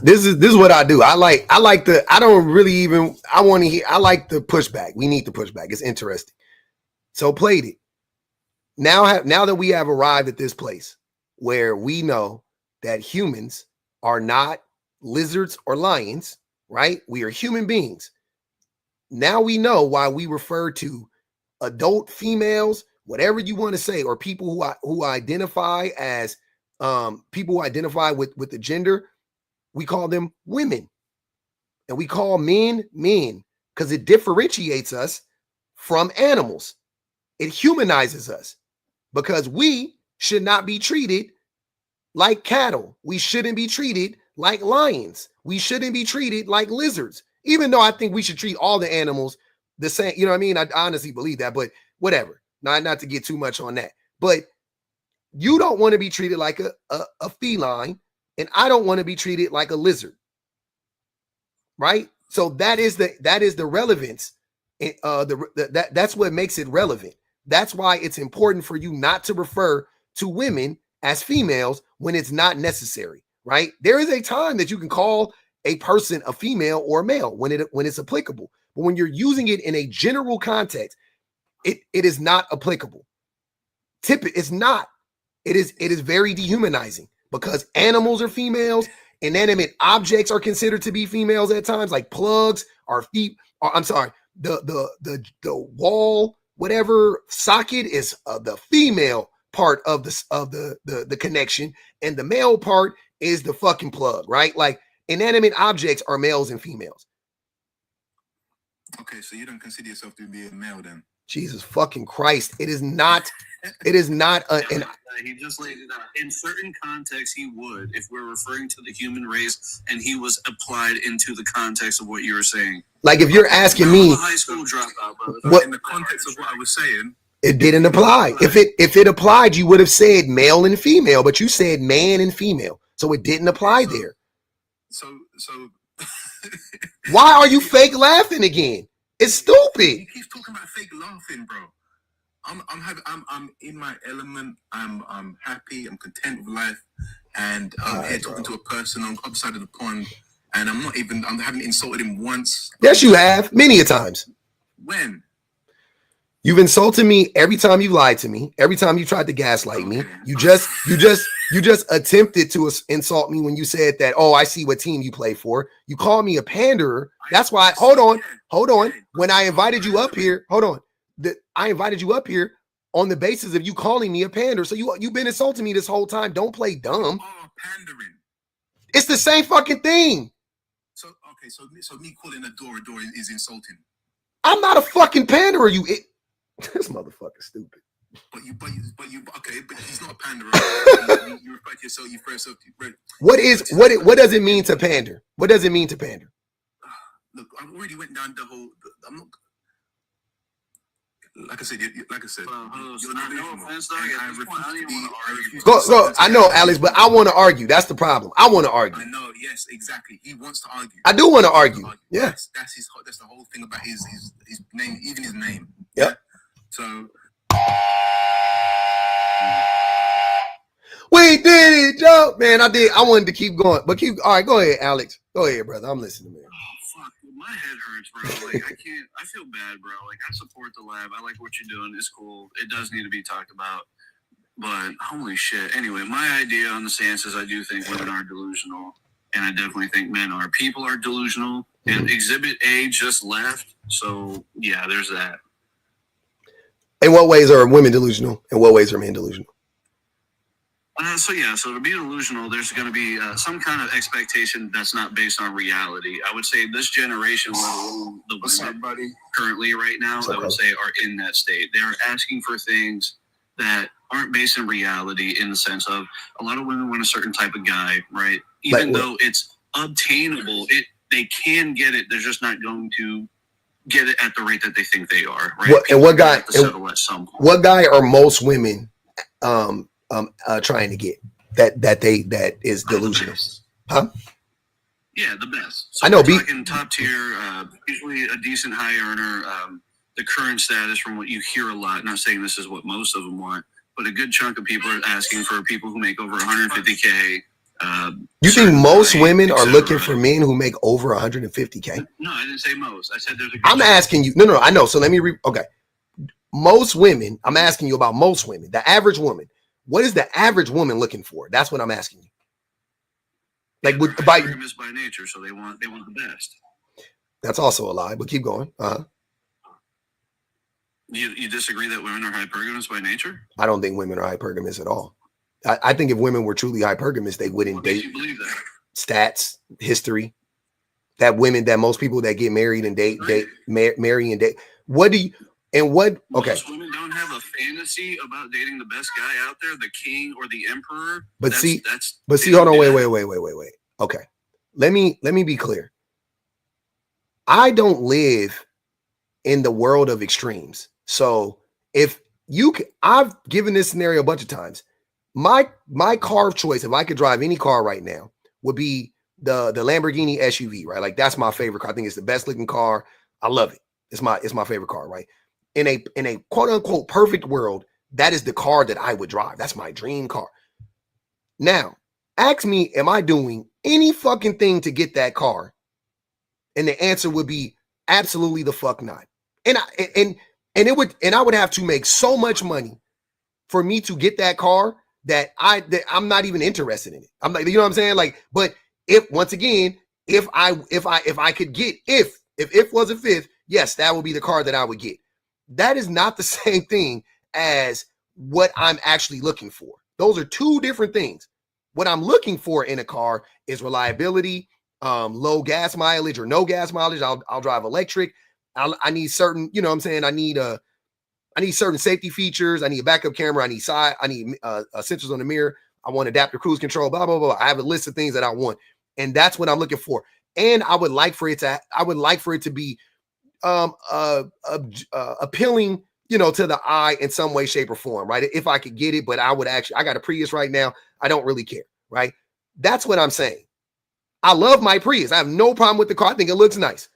This is what I do. I like the. I don't really even. I want to hear. I like the pushback. We need the pushback. It's interesting. So played it. Now that we have arrived at this place where we know that humans are not lizards or lions, right? We are human beings. Now we know why we refer to adult females, whatever you want to say, or people who identify as people who identify with the gender, we call them women, and we call men because it differentiates us from animals. It humanizes us because we should not be treated like cattle. We shouldn't be treated like lions. We shouldn't be treated like lizards, even though I think we should treat all the animals the same. You know what I mean? I honestly believe that, but whatever. Not to get too much on that. But you don't want to be treated like a feline, and I don't want to be treated like a lizard. Right? So that is the relevance. That's what makes it relevant. That's why it's important for you not to refer to women as females when it's not necessary. Right? There is a time that you can call a person a female or a male when it's applicable. But when you're using it in a general context, it is not applicable. It's not. It is very dehumanizing because animals are females. Inanimate objects are considered to be females at times, like plugs or feet. Or I'm sorry, the wall, whatever socket is the female part of the connection, and the male part is the fucking plug, right? Like inanimate objects are males and females. Okay, so you don't consider yourself to be a male then? Jesus fucking Christ. It is not an he just laid it out. In certain contexts, he would, if we're referring to the human race, and he was applied into the context of what you were saying. Like if you're asking me, I'm a high school dropout, brother. What in the context of what I was saying, it didn't apply. If it applied, you would have said male and female, but you said man and female, so it didn't apply there. So why are you fake laughing again? It's stupid. He keeps talking about fake laughing, bro. I'm in my element. I'm happy. I'm content with life, and I'm here talking to a person on the other side of the pond, and I haven't insulted him once. Yes, you have many a times. When? You've insulted me every time you lied to me. Every time you tried to gaslight me. You just attempted to insult me when you said that, oh, I see what team you play for. You called me a panderer. That's why, hold on. When I invited you up here, I invited you up here on the basis of you calling me a pander. So you've been insulting me this whole time. Don't play dumb. Oh, pandering. It's the same fucking thing. So me calling a door is insulting. I'm not a fucking panderer. This motherfucker's stupid. But okay, but he's not a panderer. you refer to yourself, you refer yourself to. What does it mean to pander? What does it mean to pander? Look, I've already went down the whole. I'm not. Like I said. No offense, dog. I know, Alex, but I want to argue. That's the problem. I want to argue. I know. Yes, exactly. He wants to argue. I do want to argue. Yeah. That's the whole thing about his name, even his name. Yep. Yeah? So. We did it, Joe. Man, I did. I wanted to keep going, but all right, go ahead, Alex. Go ahead, brother. I'm listening, man. Oh, fuck. My head hurts, bro. Like, I feel bad, bro. Like, I support the lab. I like what you're doing. It's cool. It does need to be talked about. But, holy shit. Anyway, my idea on the stance is I do think women are delusional. and I definitely think men are. People are delusional, and Exhibit A just left, so yeah, there's that. In what ways are women delusional? In what ways are men delusional? So to be delusional, there's going to be some kind of expectation that's not based on reality. I would say this generation, the women currently right now, I would say are in that state. They are asking for things that aren't based in reality, in the sense of a lot of women want a certain type of guy, right? Even though it's obtainable, they can get it. They're just not going to get it at the rate that they think they are, right? What guy are most women trying to get that is delusional? Huh? Yeah, the best. So I know. We're talking top tier, usually a decent high earner. The current status, from what you hear a lot, not saying this is what most of them want, but a good chunk of people are asking for people who make over 150K. You think most women are looking for men who make over 150K? No, I didn't say most. I said there's a good I'm asking you. No, I know. So let me okay. Most women, I'm asking you about most women, the average woman. What is the average woman looking for? That's what I'm asking you. Like, by nature, so they want the best. That's also a lie, but keep going. You disagree that women are hypergamous by nature? I don't think women are hypergamous at all. I think if women were truly hypergamous, they wouldn't date. You believe that? Stats, history, that most people that get married and marry and date. What do you? And what? Okay. Most women don't have a fantasy about dating the best guy out there, the king or the emperor. But hold on, wait. Okay, let me be clear. I don't live in the world of extremes. So if I've given this scenario a bunch of times. My car of choice, if I could drive any car right now, would be the Lamborghini SUV, right? Like, that's my favorite car. I think it's the best looking car. I love it. It's my favorite car, right? In a quote unquote perfect world, that is the car that I would drive. That's my dream car. Now, ask me, am I doing any fucking thing to get that car? And the answer would be absolutely the fuck not. And I would have to make so much money for me to get that car that I'm not even interested in it. I'm like, you know what I'm saying? Like, but if I could get, if was a fifth, yes, that would be the car that I would get. That is not the same thing as what I'm actually looking for. Those are two different things. What I'm looking for in a car is reliability, low gas mileage or no gas mileage. I'll drive electric. I need certain, you know what I'm saying? I need certain safety features. I need a backup camera. I need sensors on the mirror. I want adaptive cruise control, blah, blah, blah. I have a list of things that I want. And that's what I'm looking for. And I would like for it to be appealing, to the eye in some way, shape, or form, right? If I could get it, but I got a Prius right now. I don't really care, right? That's what I'm saying. I love my Prius. I have no problem with the car. I think it looks nice.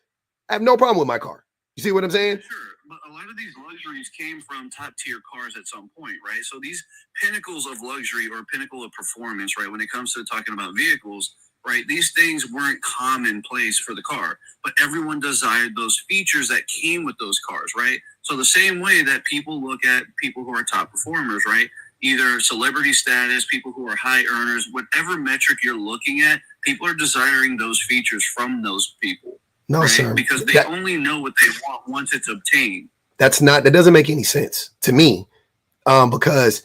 I have no problem with my car. You see what I'm saying? Sure. But a lot of these luxuries came from top tier cars at some point, right? So these pinnacles of luxury or pinnacle of performance, right? When it comes to talking about vehicles, right? These things weren't commonplace for the car, but everyone desired those features that came with those cars, right? So the same way that people look at people who are top performers, right? Either celebrity status, people who are high earners, whatever metric you're looking at, people are desiring those features from those people. No, right? Sir. Because they only know what they want once it's obtained. That doesn't make any sense to me. Because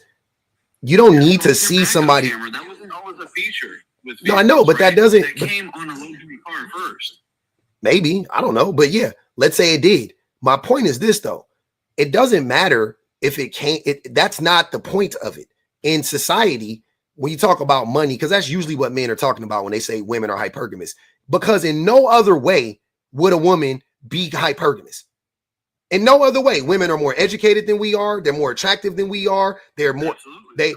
you don't need to see somebody. Camera, that wasn't always a feature. No, I know, but that doesn't. That came on a luxury car first. Maybe, I don't know, but yeah, let's say it did. My point is this, though: it doesn't matter if it can't. That's not the point of it in society. When you talk about money, because that's usually what men are talking about when they say women are hypergamous. Because in no other way would a woman be hypergamous. In no other way. Women are more educated than we are. They're more attractive than we are. They're more. They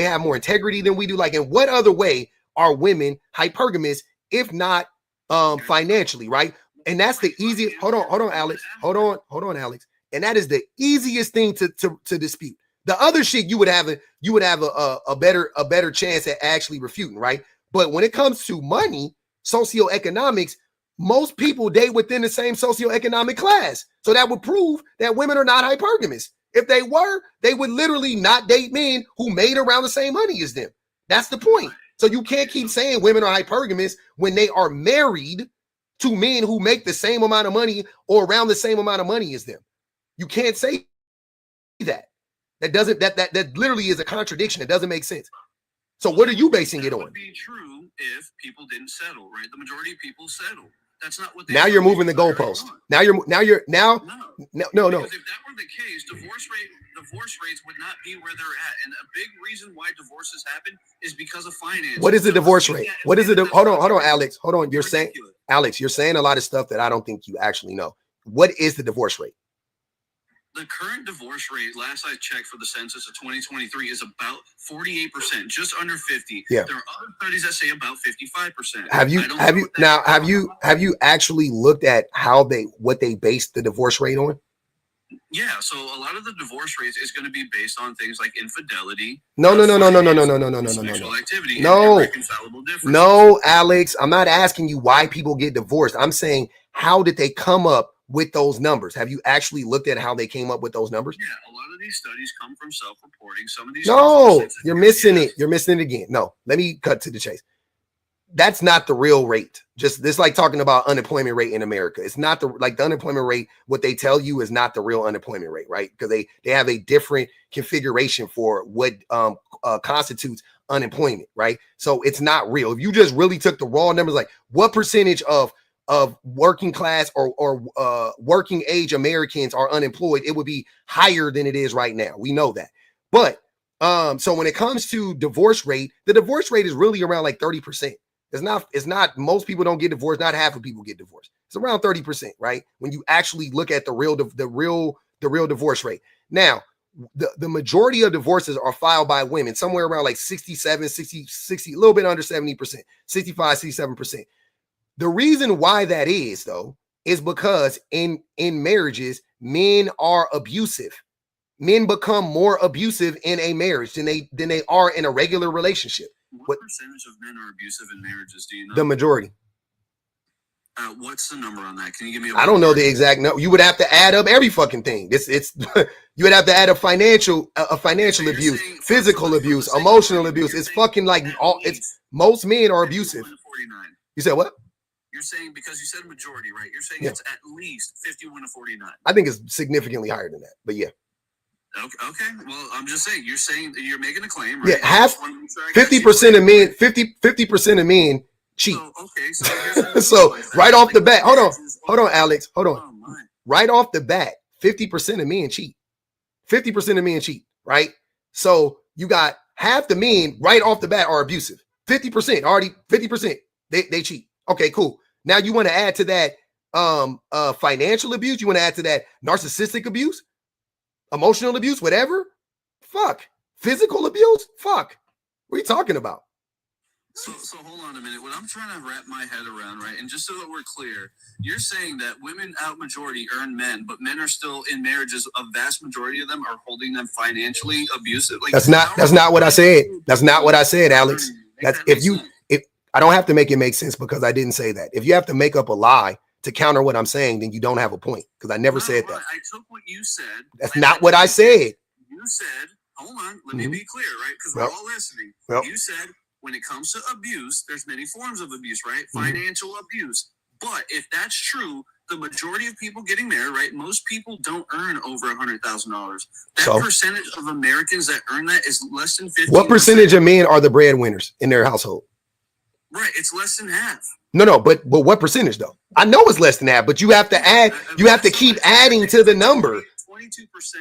have more integrity than we do. Like, in what other way are women hypergamous if not financially, right? And that's the easiest. Hold on, Alex. Hold on, Alex. And that is the easiest thing to dispute. The other shit you would have a better chance at actually refuting, right? But when it comes to money, socioeconomics, most people date within the same socioeconomic class. So that would prove that women are not hypergamous. If they were, they would literally not date men who made around the same money as them. That's the point. So you can't keep saying women are hypergamous when they are married to men who make the same amount of money or around the same amount of money as them. You can't say that. That literally is a contradiction. It doesn't make sense. So what are you basing it on? That would be true if people didn't settle, right? The majority of people settle. That's not what they now you're moving the goalpost. Now. No. Because if that were the case, divorce rates would not be where they're at. And a big reason why divorces happen is because of finance. What is the divorce rate? What is it? Hold on, Alex. Hold on. You're saying, Alex, you're saying a lot of stuff that I don't think you actually know. What is the divorce rate? The current divorce rate, last I checked for the census of 2023, is about 48%, just under 50. Yeah. There are other studies that say about 55%. Have you actually looked at what they based the divorce rate on? Yeah, so a lot of the divorce rates is going to be based on things like infidelity. No. Sexual activity. No. Irreconcilable differences. No, Alex, I'm not asking you why people get divorced. I'm saying, how did they come up with those numbers? Have you actually looked at how they came up with those numbers? Yeah, a lot of these studies come from self-reporting. Some of these. No, you're missing it. You're missing it again. No, let me cut to the chase. That's not the real rate. Just this, like talking about unemployment rate in America. It's not the unemployment rate. What they tell you is not the real unemployment rate, right? Because they have a different configuration for what constitutes unemployment, right? So it's not real. If you just really took the raw numbers, like what percentage of working class or working age Americans are unemployed, it would be higher than it is right now. We know that. But so when it comes to divorce rate, the divorce rate is really around like 30%. It's not most people don't get divorced, not half of people get divorced. It's around 30%, right? When you actually look at the real divorce rate. Now, the majority of divorces are filed by women, somewhere around like 67, 60, a little bit under 70%, 65, 67%. The reason why that is, though, is because in marriages, men are abusive. Men become more abusive in a marriage than they are in a regular relationship. What percentage of men are abusive in marriages? Do you know? The majority. What's the number on that? Can you give me? I don't know the exact number. You would have to add up every fucking thing. It's you would have to add up financial abuse, physical abuse, emotional abuse. It's fucking like all. It's most men are abusive. You said what? You're saying, because you said majority, right? You're saying it's at least 51 to 49. I think it's significantly higher than that, but yeah. Okay. Well, I'm just saying, you're making a claim, right? Yeah, 50% of men, 50% of men cheat. Okay, so right off the bat, hold on, Alex, hold on. Right off the bat, 50% of men cheat. 50% of men cheat, right? So you got half the men right off the bat are abusive. 50%, already 50%, they cheat. Okay, cool. Now you want to add to that financial abuse? You want to add to that narcissistic abuse? Emotional abuse, whatever? Fuck. Physical abuse? Fuck. What are you talking about? So hold on a minute. What I'm trying to wrap my head around, right? And just so that we're clear, you're saying that women out majority earn men, but men are still in marriages. A vast majority of them are holding them financially abusive. Like, that's not what I said. That's not what I said, Alex. That's if I don't have to make it make sense because I didn't say that. If you have to make up a lie to counter what I'm saying, then you don't have a point because I never said that. I took what you said. That's not what I said. You said, hold on, let me be clear, right? Because we're all listening. You said when it comes to abuse, there's many forms of abuse, right? Financial abuse. But if that's true, the majority of people getting married, right? Most people don't earn over $100,000. That percentage of Americans that earn that is less than 50%. What percentage of men are the breadwinners in their household? Right, it's less than half. No, but what percentage though? I know it's less than that, but you have to add. You have to keep adding to the number. 22%,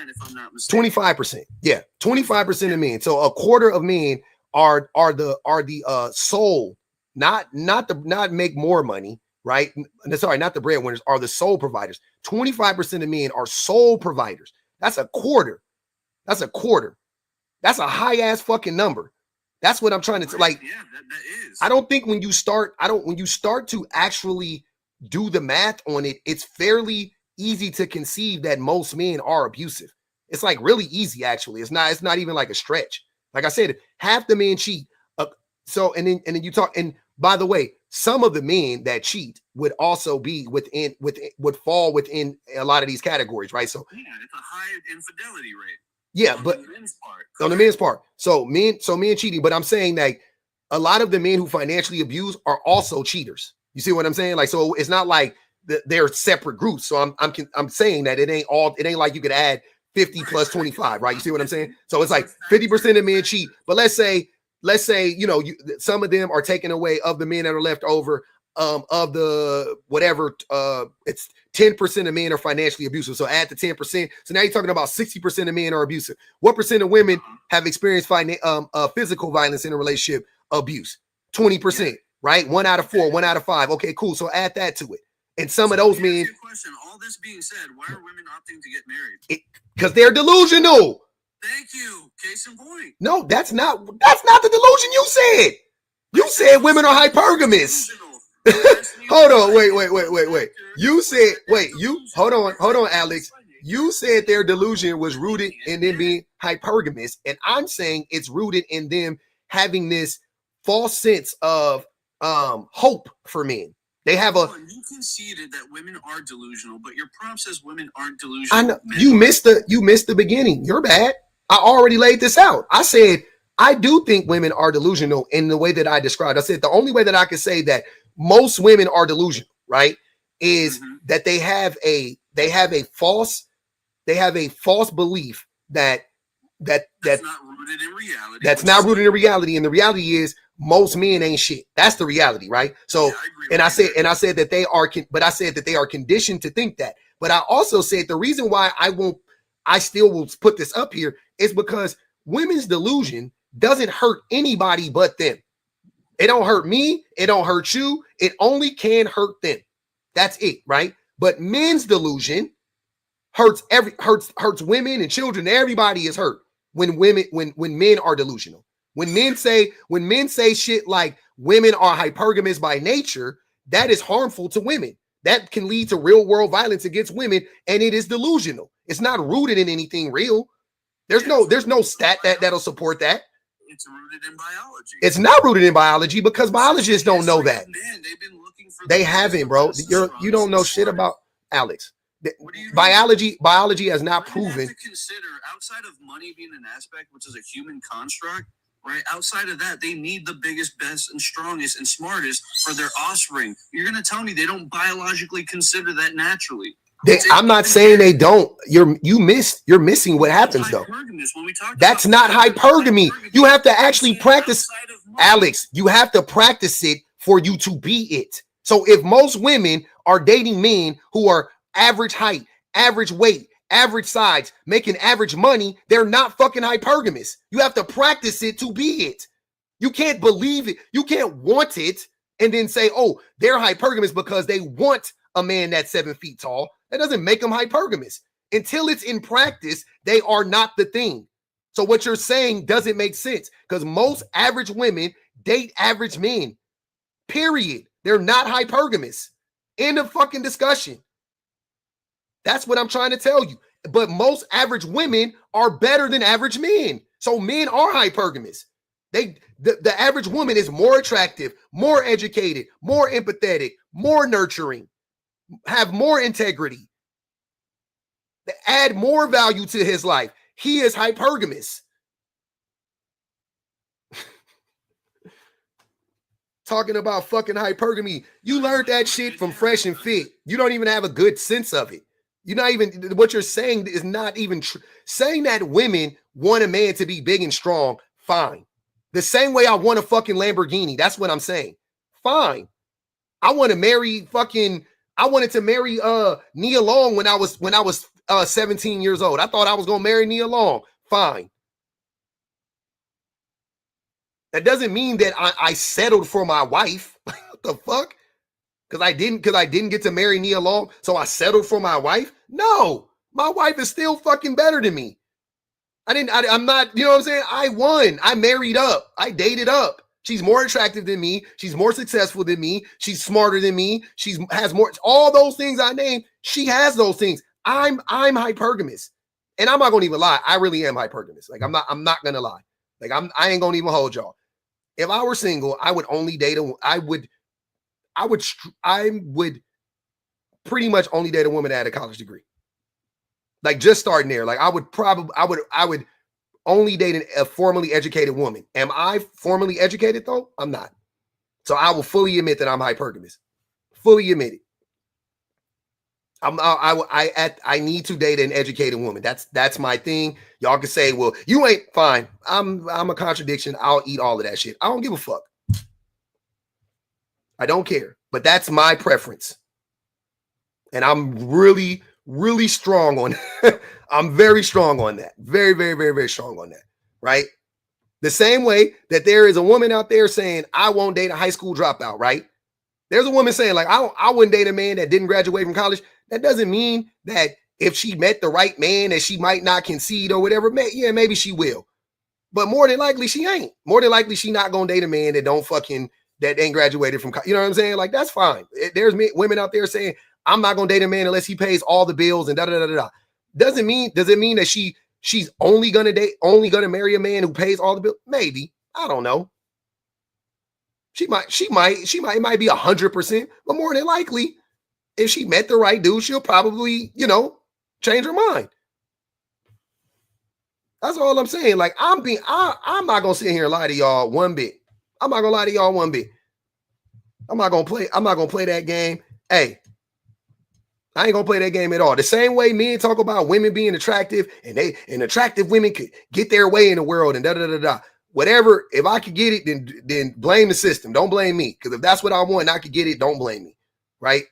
if I'm not mistaken. 25%. Yeah, 25% of men. So a quarter of men are the sole, not make more money, right? Sorry, not the breadwinners, are the sole providers. 25% of men are sole providers. That's a quarter. That's a high ass fucking number. That's what I'm trying to like. Yeah, that is. I don't think when you start to actually do the math on it, it's fairly easy to conceive that most men are abusive. It's like really easy, actually. It's not even like a stretch. Like I said, half the men cheat. And then you talk. And by the way, some of the men that cheat would also be would fall within a lot of these categories, right? So yeah, it's a high infidelity rate. Yeah, but on the men's part. So men cheating, but I'm saying that a lot of the men who financially abuse are also cheaters. You see what I'm saying? Like, so it's not like they're separate groups. So I'm saying that it ain't like you could add 50 plus 25, right? You see what I'm saying? So it's like 50% of men cheat, but let's say, some of them are taken away of the men that are left over. Of the whatever, it's 10% of men are financially abusive. So add the 10%. So now you're talking about 60% of men are abusive. What percent of women have experienced physical violence in a relationship? Abuse? 20%, right? 1 out of 4, 1 out of 5. Okay, cool. So add that to it. And some of those men. Question. All this being said, why are women opting to get married? Because they're delusional. Thank you. Case in point. No, that's not the delusion you said. You said women are hypergamous. Hold on, wait. You said, hold on, Alex. You said their delusion was rooted in them being hypergamous, and I'm saying it's rooted in them having this false sense of hope for men. They have you conceded that women are delusional, but your prompt says women aren't delusional. I know you missed the beginning. You're bad. I already laid this out. I said I do think women are delusional in the way that I described. I said the only way that I could say that most women are delusional, right, is that they have a false belief that's not rooted in reality. That's not rooted in reality, and the reality is most men ain't shit. That's the reality, right? So, I said that they are, but I said that they are conditioned to think that. But I also said the reason why I still will put this up here is because women's delusion doesn't hurt anybody but them. It don't hurt me. It don't hurt you. It only can hurt them. That's it, right? But men's delusion hurts women and children. Everybody is hurt when men are delusional. When men say shit like women are hypergamous by nature, that is harmful to women. That can lead to real world violence against women, and it is delusional. It's not rooted in anything real. There's no stat that'll support that. It's rooted in biology. It's not rooted in biology because biologists don't know that. They haven't, bro. You don't know shit about Alex. Biology has not proven. You have to consider outside of money being an aspect, which is a human construct, right? Outside of that, they need the biggest, best, and strongest and smartest for their offspring. You're gonna tell me they don't biologically consider that naturally? I'm not saying they don't. You're missing what happens though. That's not hypergamy. You have to actually practice, Alex. You have to practice it for you to be it. So if most women are dating men who are average height, average weight, average size, making average money, they're not fucking hypergamous. You have to practice it to be it. You can't believe it. You can't want it and then say, oh, they're hypergamous because they want a man that's 7 feet tall. That doesn't make them hypergamous. Until it's in practice, they are not the thing. So what you're saying doesn't make sense because most average women date average men. Period. They're not hypergamous. End of fucking discussion. That's what I'm trying to tell you. But most average women are better than average men. So men are hypergamous. The average woman is more attractive, more educated, more empathetic, more nurturing, have more integrity, add more value to his life. He is hypergamous. Talking about fucking hypergamy. You learned that shit from Fresh and Fit. You don't even have a good sense of it. You're not even, what you're saying is not even true. Saying that women want a man to be big and strong, fine. The same way I want a fucking Lamborghini. That's what I'm saying. Fine. I wanted to marry Nia Long when I was 17 years old. I thought I was going to marry Nia Long. Fine. That doesn't mean that I settled for my wife. What the fuck? Because I didn't get to marry Nia Long, so I settled for my wife? No, my wife is still fucking better than me. I'm not, you know what I'm saying? I won. I married up. I dated up. She's more attractive than me. She's more successful than me. She's smarter than me. She has more, all those things I named. She has those things. I'm hypergamous. And I'm not going to even lie. I really am hypergamous. Like, I'm not going to lie. Like, I ain't going to even hold y'all. If I were single, I would only date I would pretty much only date a woman that had a college degree. Like, just starting there. Like, I would only dating a formally educated woman. Am I formally educated though? I'm not. So I will fully admit that I'm hypergamous. Fully admit it. I need to date an educated woman. That's my thing. Y'all can say, well, you ain't fine. I'm a contradiction. I'll eat all of that shit. I don't give a fuck. I don't care. But that's my preference. And I'm really, really strong on I'm very strong on that. Very, very, very, very strong on that. Right? The same way that there is a woman out there saying, I won't date a high school dropout, right? There's a woman saying, like, I wouldn't date a man that didn't graduate from college. That doesn't mean that if she met the right man that she might not concede or whatever. Yeah, maybe she will. But more than likely, she ain't. More than likely, she not going to date a man that ain't graduated from college. You know what I'm saying? Like, that's fine. There's women out there saying, I'm not going to date a man unless he pays all the bills and da-da-da-da-da. Does it mean that she's only going to marry a man who pays all the bills? Maybe. I don't know. It might be 100%, but more than likely, if she met the right dude, she'll probably, change her mind. That's all I'm saying. Like, I'm not gonna sit here and lie to y'all one bit. I'm not gonna lie to y'all one bit. I'm not gonna play that game. Hey, I ain't gonna play that game at all. The same way men talk about women being attractive and attractive women could get their way in the world and da-da-da-da-da. Whatever, if I could get it, then blame the system. Don't blame me. Because if that's what I want and I could get it, don't blame me. Right?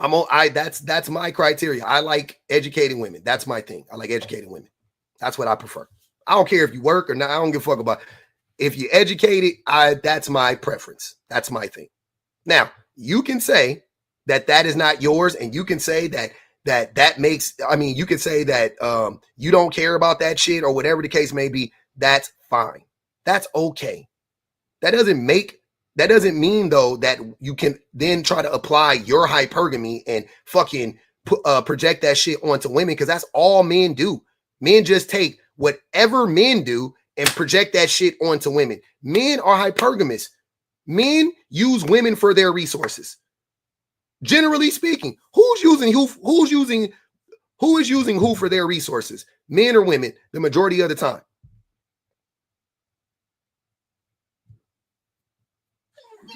That's my criteria. I like educating women. That's my thing. I like educating women. That's what I prefer. I don't care if you work or not. I don't give a fuck about it. If you're educated, that's my preference. That's my thing. Now, you can say that is not yours, and you can say that makes, you can say that you don't care about that shit or whatever the case may be. That's fine. That's okay. That doesn't mean though that you can then try to apply your hypergamy and fucking project that shit onto women, because that's all men do. Men just take whatever men do and project that shit onto women. Men are hypergamous. Men use women for their resources. Generally speaking, who is using who for their resources? Men or women, the majority of the time.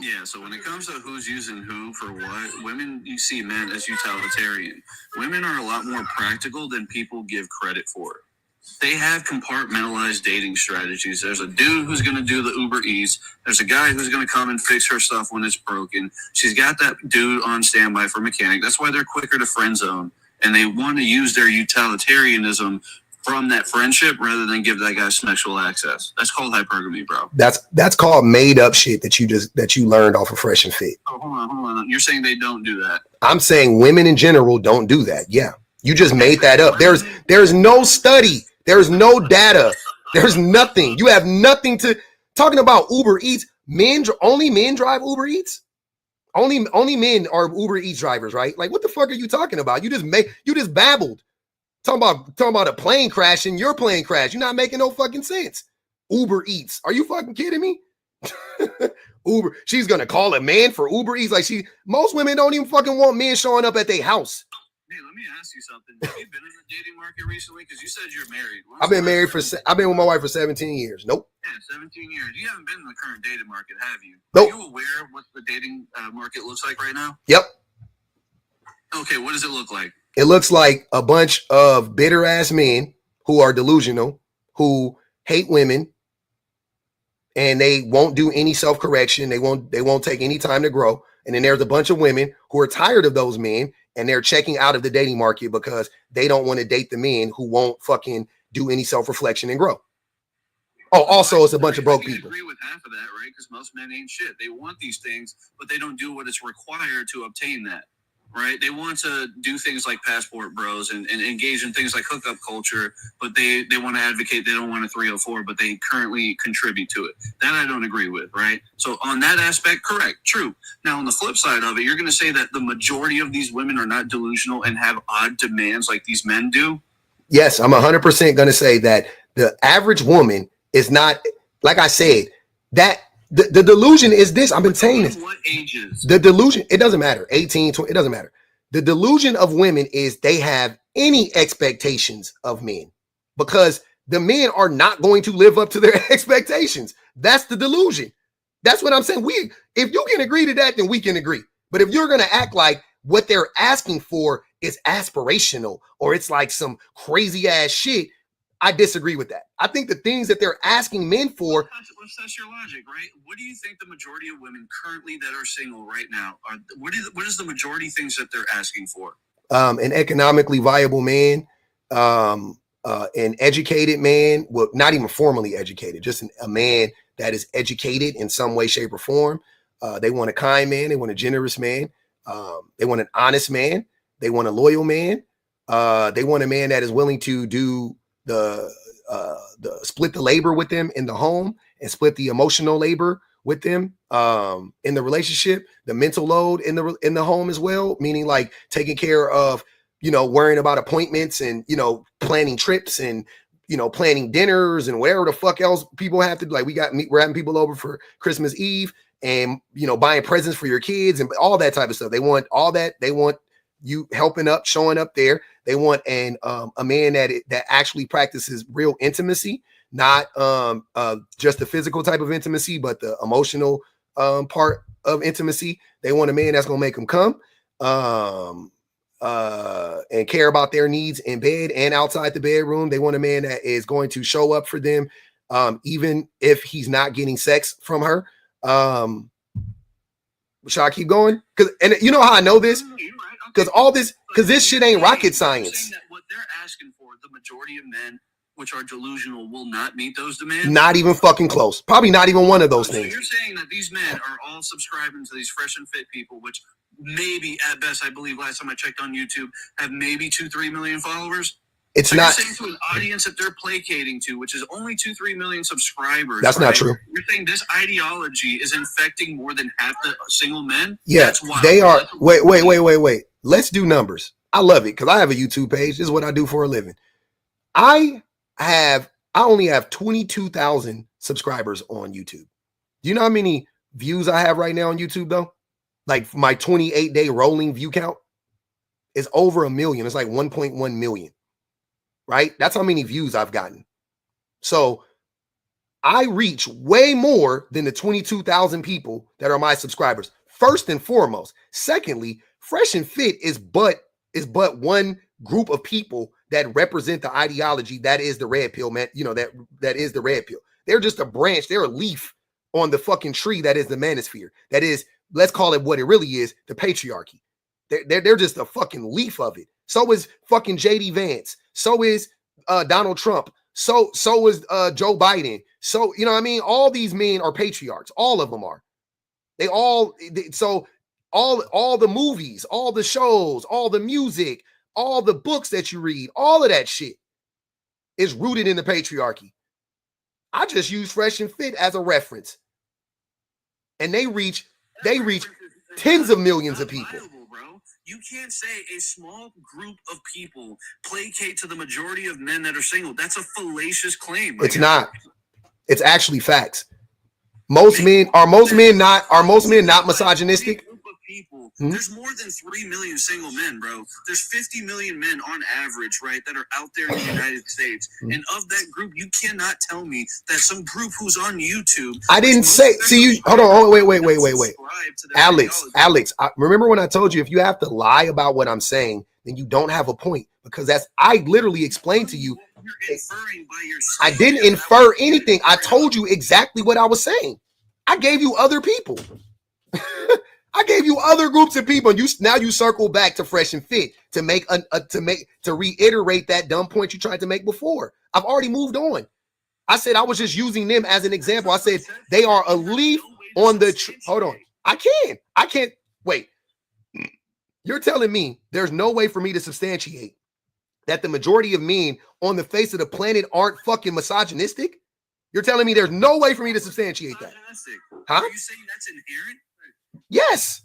Yeah, so when it comes to who's using who for what, women, you see men as utilitarian. Women are a lot more practical than people give credit for. They have compartmentalized dating strategies. There's a dude who's going to do the Uber Eats. There's a guy who's going to come and fix her stuff when it's broken. She's got that dude on standby for mechanic. That's why they're quicker to friend zone. And they want to use their utilitarianism from that friendship rather than give that guy sexual access. That's called hypergamy, bro. That's called made up shit that you learned off of Fresh and Fit. Oh, hold on. You're saying they don't do that? I'm saying women in general don't do that. Yeah. You just made that up. There's no study. There's no data. There's nothing. You have nothing to talking about Uber Eats. Only men drive Uber Eats. Only men are Uber Eats drivers, right? Like, what the fuck are you talking about? You just babbled. Talking about a plane crash and your plane crash. You're not making no fucking sense. Uber Eats. Are you fucking kidding me? Uber. She's gonna call a man for Uber Eats. Like, most women don't even fucking want men showing up at their house. Hey, let me ask you something. Have you been in the dating market recently? Because you said you're married. I've been with my wife for 17 years. Nope. Yeah, 17 years. You haven't been in the current dating market, have you? Nope. Are you aware of what the dating market looks like right now? Yep. Okay, what does it look like? It looks like a bunch of bitter ass men who are delusional, who hate women, and they won't do any self-correction. They won't take any time to grow. And then there's a bunch of women who are tired of those men, and they're checking out of the dating market because they don't want to date the men who won't fucking do any self-reflection and grow. Oh, also, it's a bunch of broke people. I agree with half of that, right? Because most men ain't shit. They want these things, but they don't do what is required to obtain that, right? They want to do things like passport bros and engage in things like hookup culture, but they want to advocate they don't want a 304, but they currently contribute to it. That I don't agree with, right? So on that aspect, correct, true. Now, on the flip side of it, you're going to say that the majority of these women are not delusional and have odd demands like these men do? Yes, I'm 100% going to say that the average woman is not, like I said, that the delusion is this. I've been saying this. What ages? The delusion, it doesn't matter. 18, 20, it doesn't matter. The delusion of women is they have any expectations of men because the men are not going to live up to their expectations. That's the delusion. That's what I'm saying. If you can agree to that, then we can agree. But if you're going to act like what they're asking for is aspirational or it's like some crazy ass shit, I disagree with that. I think the things that they're asking men for. Let's test your logic, right? What do you think the majority of women currently that are single right now are? What is the majority things that they're asking for? An economically viable man, an educated man, well, not even formally educated, just a man that is educated in some way, shape, or form. They want a kind man. They want a generous man. They want an honest man. They want a loyal man. They want a man that is willing to do the split the labor with them in the home and split the emotional labor with them in the relationship, the mental load in the home as well, meaning like taking care of, worrying about appointments and, planning trips and, planning dinners and whatever the fuck else people have to do. Like we're having people over for Christmas Eve and, buying presents for your kids and all that type of stuff. They want all that. They want you helping up, showing up there. They want a man that actually practices real intimacy, not just the physical type of intimacy, but the emotional part of intimacy. They want a man that's going to make them come and care about their needs in bed and outside the bedroom. They want a man that is going to show up for them, even if he's not getting sex from her. Should I keep going? And you know how I know this? Because this shit ain't rocket science. That what they're asking for, the majority of men, which are delusional, will not meet those demands? Not even fucking close. Probably not even one of those things. So you're saying that these men are all subscribing to these fresh and fit people, which maybe at best, I believe last time I checked on YouTube, have maybe 2-3 million followers? It's not you're saying to an audience that they're placating to, which is only 2-3 million subscribers. That's not true. You're saying this ideology is infecting more than half the single men? Yeah, that's wild. They are. Wait. Let's do numbers. I love it because I have a YouTube page. This is what I do for a living. I only have 22,000 subscribers on YouTube. Do you know how many views I have right now on YouTube though? Like my 28-day rolling view count is over 1 million. It's like 1.1 million. Right? That's how many views I've gotten. So I reach way more than the 22,000 people that are my subscribers. First and foremost. Secondly, Fresh and Fit is but one group of people that represent the ideology that is the red pill, man. That is the red pill. They're just a branch. They're a leaf on the fucking tree that is the manosphere. That is, let's call it what it really is, the patriarchy. They're just a fucking leaf of it. So is fucking JD Vance. So is Donald Trump. So is Joe Biden. So, you know what I mean? All these men are patriarchs. All of them are. All the movies, all the shows, all the music, all the books that you read, all of that shit is rooted in the patriarchy. I just use Fresh and Fit as a reference. And they reach tens of millions of people. You can't say a small group of people placate to the majority of men that are single. That's a fallacious claim. It's not. It's actually facts. Are most men not misogynistic? People. There's more than 3 million single men, bro. There's 50 million men on average, right, that are out there in the United States. And of that group, you cannot tell me that some group who's on YouTube. I didn't say. See, you hold on. Wait. Alex. Remember when I told you if you have to lie about what I'm saying, then you don't have a point because I literally explained to you. You're inferring by your. I didn't infer anything. I told you exactly what I was saying. I gave you other people. I gave you other groups of people, and you circle back to Fresh and Fit to reiterate that dumb point you tried to make before. I've already moved on. I said I was just using them as an example. I said they are a leaf on the tree. Hold on. I can't wait. You're telling me there's no way for me to substantiate that the majority of men on the face of the planet aren't fucking misogynistic? You're telling me there's no way for me to substantiate that? Huh? Are you saying that's inherent? Yes.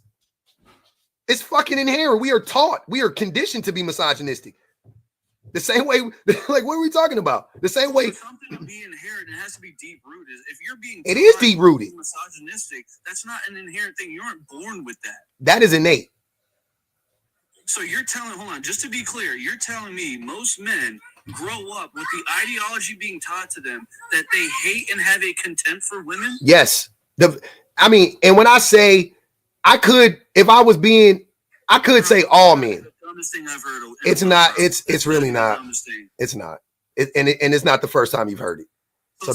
It's fucking inherent. We are taught. We are conditioned to be misogynistic. The same way, like, what are we talking about? The same way. For something to be inherent, it has to be deep rooted. If you're being it is deep rooted. Misogynistic, that's not an inherent thing. You aren't born with that. That is innate. So you're telling, hold on, just to be clear, you're telling me most men grow up with the ideology being taught to them that they hate and have a contempt for women? Yes. And when I say I could, if I was being, I could say all men. The dumbest thing I've heard. It's not. It's really not. It's not. And it's not the first time you've heard it. So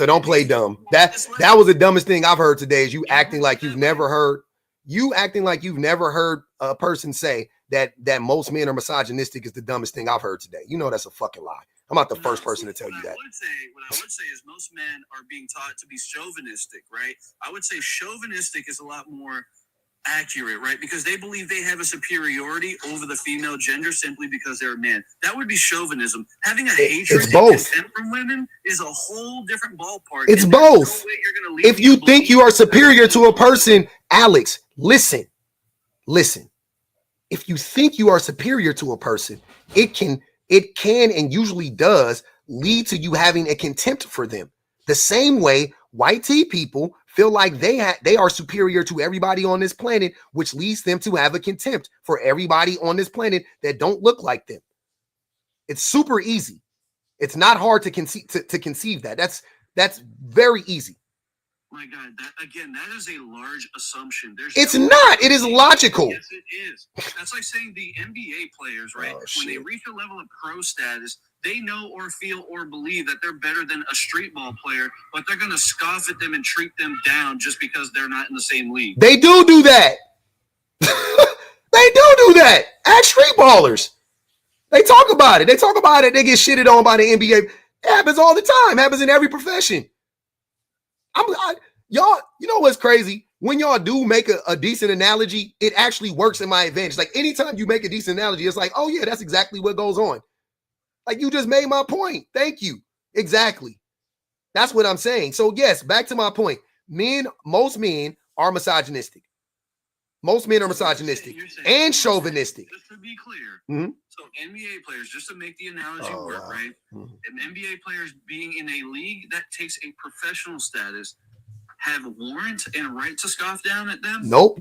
don't play dumb. That was the dumbest thing I've heard today. Is you acting like you've never heard. You acting like you've never heard a person say that most men are misogynistic is the dumbest thing I've heard today. You know that's a fucking lie. I'm not the first person to tell you that. What I would say is most men are being taught to be chauvinistic, right? I would say chauvinistic is a lot more accurate, right? Because they believe they have a superiority over the female gender simply because they're a man. That would be chauvinism. Having a hatred and contempt from women is a whole different ballpark. It's both. If you think you are superior to a person, Alex, listen. If you think you are superior to a person, it can and usually does lead to you having a contempt for them. The same way white tea people feel like they are superior to everybody on this planet, which leads them to have a contempt for everybody on this planet that don't look like them. It's super easy. It's not hard to conceive that. That's very easy. My God, that is a large assumption. It's not. It is logical. Yes, it is. That's like saying the NBA players, right? When they reach a level of pro status, they know or feel or believe that they're better than a street ball player, but they're going to scoff at them and treat them down just because they're not in the same league. They do that. They do that. Ask street ballers. They talk about it. They get shitted on by the NBA. It happens all the time. It happens in every profession. Y'all, you know what's crazy? When y'all do make a decent analogy, it actually works in my advantage. Like anytime you make a decent analogy, it's like, oh yeah, that's exactly what goes on. Like you just made my point. Thank you. Exactly. That's what I'm saying. So yes, back to my point. Most men are misogynistic. Most men are misogynistic and chauvinistic. Just to be clear, so NBA players, just to make the analogy work, right? And NBA players being in a league that takes a professional status have warrant and right to scoff down at them? Nope.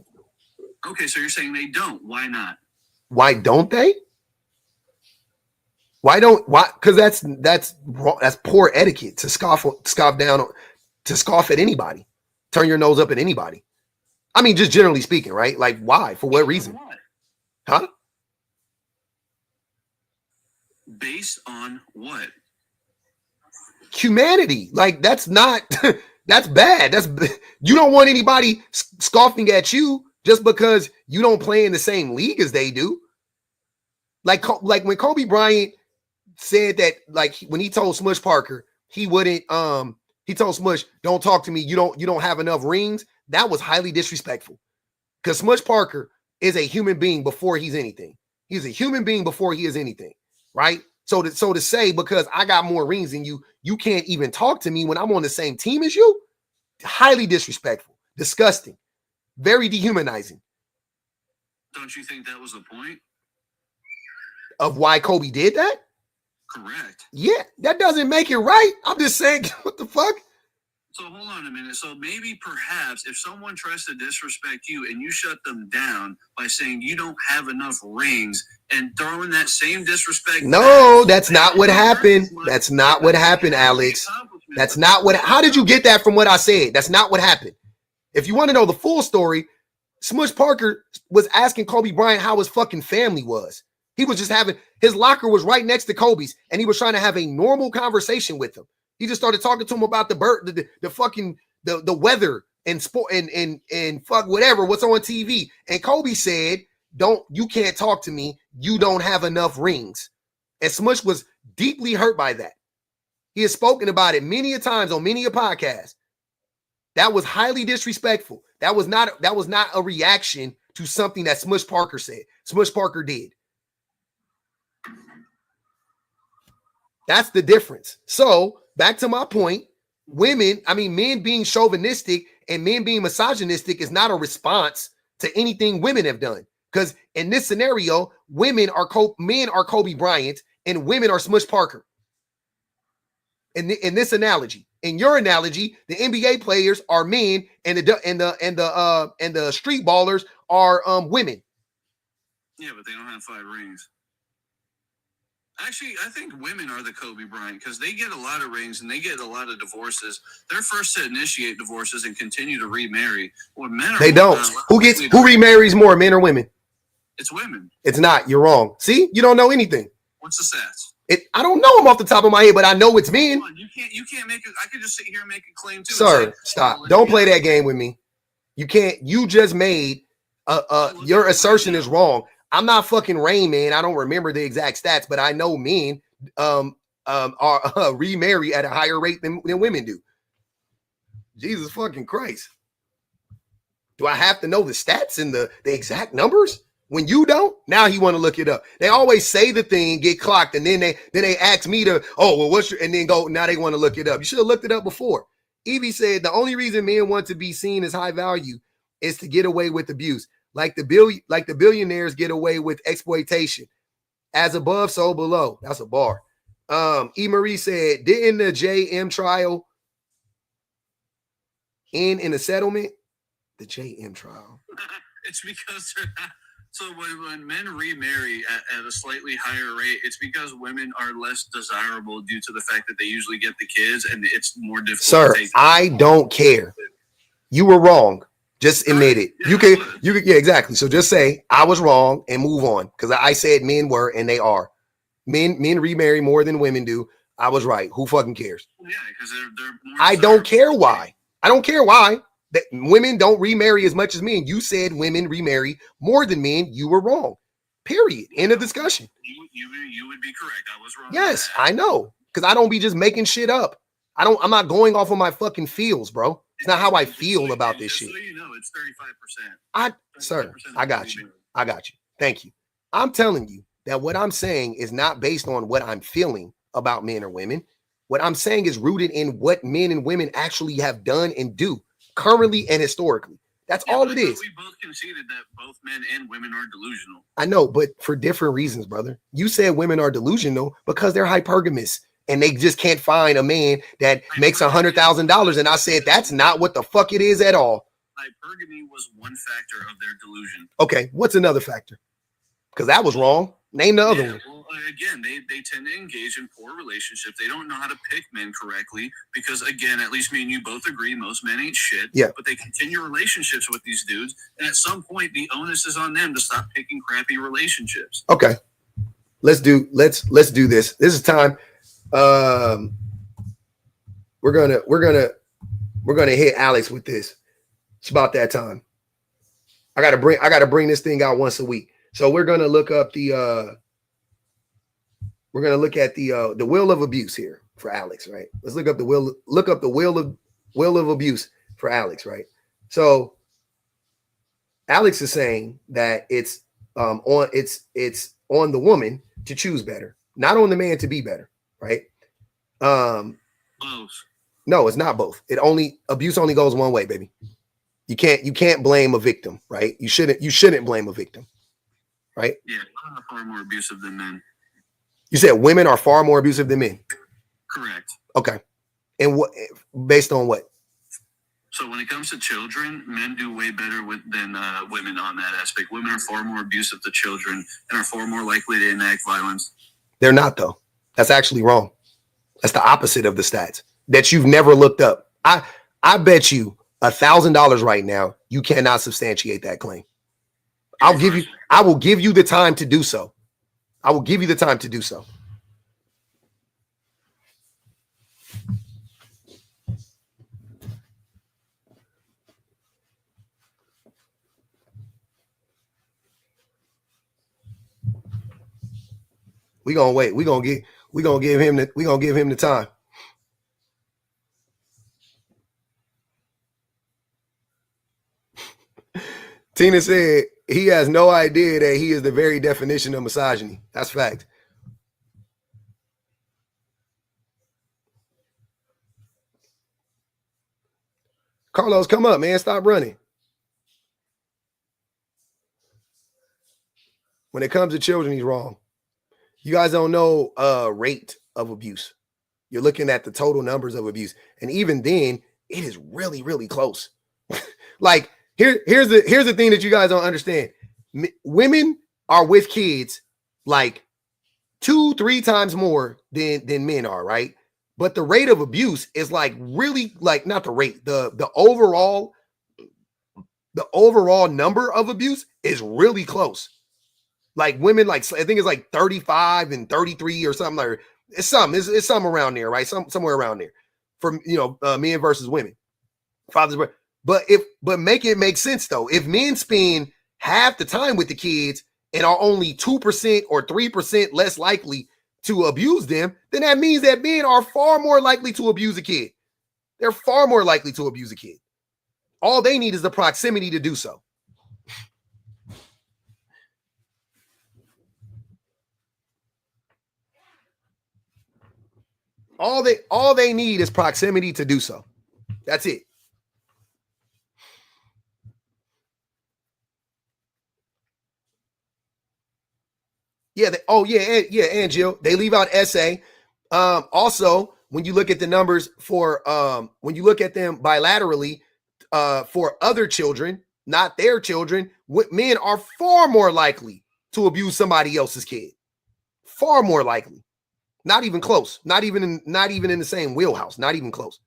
Okay, so you're saying they don't. Why not? Why don't they? Why? Because that's poor etiquette to scoff down, to scoff at anybody, turn your nose up at anybody. I mean, just generally speaking, right? Like, why? For what reason? Huh? Based on what? Humanity. Like, that's not, that's bad. You don't want anybody scoffing at you just because you don't play in the same league as they do. Like when Kobe Bryant said that, like when he told Smush Parker, he told Smush, don't talk to me. You don't have enough rings. That was highly disrespectful because Smush Parker is a human being before he's anything. He's a human being before he is anything, right? So to say, because I got more rings than you, you can't even talk to me when I'm on the same team as you, highly disrespectful, disgusting, very dehumanizing. Don't you think that was the point? Of why Kobe did that? Correct. Yeah, that doesn't make it right. I'm just saying, what the fuck? So hold on a minute. So maybe perhaps if someone tries to disrespect you and you shut them down by saying you don't have enough rings and throwing that same disrespect. No, that's not what happened. That's not what happened, Alex. That's not what. How did you get that from what I said? That's not what happened. If you want to know the full story, Smush Parker was asking Kobe Bryant how his fucking family was. He was just his locker was right next to Kobe's, and he was trying to have a normal conversation with him. He just started talking to him about the weather and sport and fuck whatever, what's on TV. And Kobe said, you can't talk to me. You don't have enough rings. And Smush was deeply hurt by that. He has spoken about it many a times on many a podcast. That was highly disrespectful. That was not a reaction to something that Smush Parker said. Smush Parker did. That's the difference. So back to my point, men being chauvinistic and men being misogynistic is not a response to anything women have done. Because in this scenario, men are Kobe Bryant and women are Smush Parker. In this analogy, in your analogy, the NBA players are men and the street ballers are women. Yeah, but they don't have 5 rings. Actually, I think women are the Kobe Bryant because they get a lot of rings and they get a lot of divorces. They're first to initiate divorces and continue to remarry. When men are, They don't. Who remarries more, men or women? It's women. It's not. You're wrong. See, you don't know anything. What's the stats? I don't know them off the top of my head, but I know it's men. You can't make it. I could just sit here and make a claim too. Sir, stop. Don't play that game with me. You can't. You just made your assertion is wrong. I'm not fucking Rain Man. I don't remember the exact stats, but I know men are remarry at a higher rate than women do. Jesus fucking Christ. Do I have to know the stats and the exact numbers? When you don't, now he want to look it up. They always say the thing, get clocked, and then they ask me to, and then go, now they want to look it up. You should have looked it up before. Evie said the only reason men want to be seen as high value is to get away with abuse. Like the billionaires get away with exploitation. As above, so below. That's a bar. E. Marie said, didn't the JM trial end in a settlement? The JM trial. It's because so when men remarry at a slightly higher rate, it's because women are less desirable due to the fact that they usually get the kids and it's more difficult. Sir, I don't care. You were wrong. Just admit it. Yeah, you could, yeah, exactly. So just say I was wrong and move on. Because I said men were and they are. Men remarry more than women do. I was right. Who fucking cares? Yeah, because they're more I don't care why. I don't care why. That women don't remarry as much as men. You said women remarry more than men. You were wrong. Period. End of discussion. You would be correct. I was wrong. Yes, I know. Because I don't be just making shit up. I'm not going off of my fucking feels, bro. It's not how I feel about this shit. So you know, it's 35%. Sir, I got you. I got you. Thank you. I'm telling you that what I'm saying is not based on what I'm feeling about men or women. What I'm saying is rooted in what men and women actually have done and do currently and historically. That's all it is. We both conceded that both men and women are delusional. I know, but for different reasons, brother. You said women are delusional because they're hypergamous. And they just can't find a man that makes $100,000. And I said, that's not what the fuck it is at all. Hypergamy was one factor of their delusion. Okay, what's another factor? Because that was wrong. Name the other one. Well, again, they tend to engage in poor relationships. They don't know how to pick men correctly because, again, at least me and you both agree, most men ain't shit. Yeah. But they continue relationships with these dudes. And at some point, the onus is on them to stop picking crappy relationships. Okay. Let's do this. This is time. We're gonna hit Alex with this. It's about that time. I gotta bring this thing out once a week. So we're gonna look up the the will of abuse here for Alex, right? Let's look up the will of abuse for Alex, right? So Alex is saying that it's on the woman to choose better, not on the man to be better. Right. Both. No, it's not both. Abuse only goes one way, baby. You can't blame a victim, right? You shouldn't blame a victim. Right? Yeah, women are far more abusive than men. You said women are far more abusive than men. Correct. Okay. And what based on what? So when it comes to children, men do way better than women on that aspect. Women are far more abusive to children and are far more likely to enact violence. They're not, though. That's actually wrong. That's the opposite of the stats that you've never looked up. I bet you $1,000 right now you cannot substantiate that claim. I will give you the time to do so. I will give you the time to do so. We're gonna wait. We're gonna give him the time. Tina said he has no idea that he is the very definition of misogyny. That's fact. Carlos, come up, man. Stop running. When it comes to children, he's wrong. You guys don't know rate of abuse. You're looking at the total numbers of abuse. And even then, it is really, really close. Like, here's the thing that you guys don't understand. Women are with kids like 2-3 times more than men are, right? But the rate of abuse is like really like not the rate, the overall number of abuse is really close. Like women, like I think it's like 35 and 33 or something like it's something around there, right? Somewhere around there from men versus women, fathers. But make it make sense though. If men spend half the time with the kids and are only 2% or 3% less likely to abuse them, then that means that men are far more likely to abuse a kid. They're far more likely to abuse a kid. All they need is the proximity to do so. All they need is proximity to do so. That's it. Yeah. And Jill, they leave out essay. Also, when you look at the numbers for when you look at them bilaterally for other children, not their children, men are far more likely to abuse somebody else's kid. Far more likely. Not even close. Not even in the same wheelhouse. Not even close.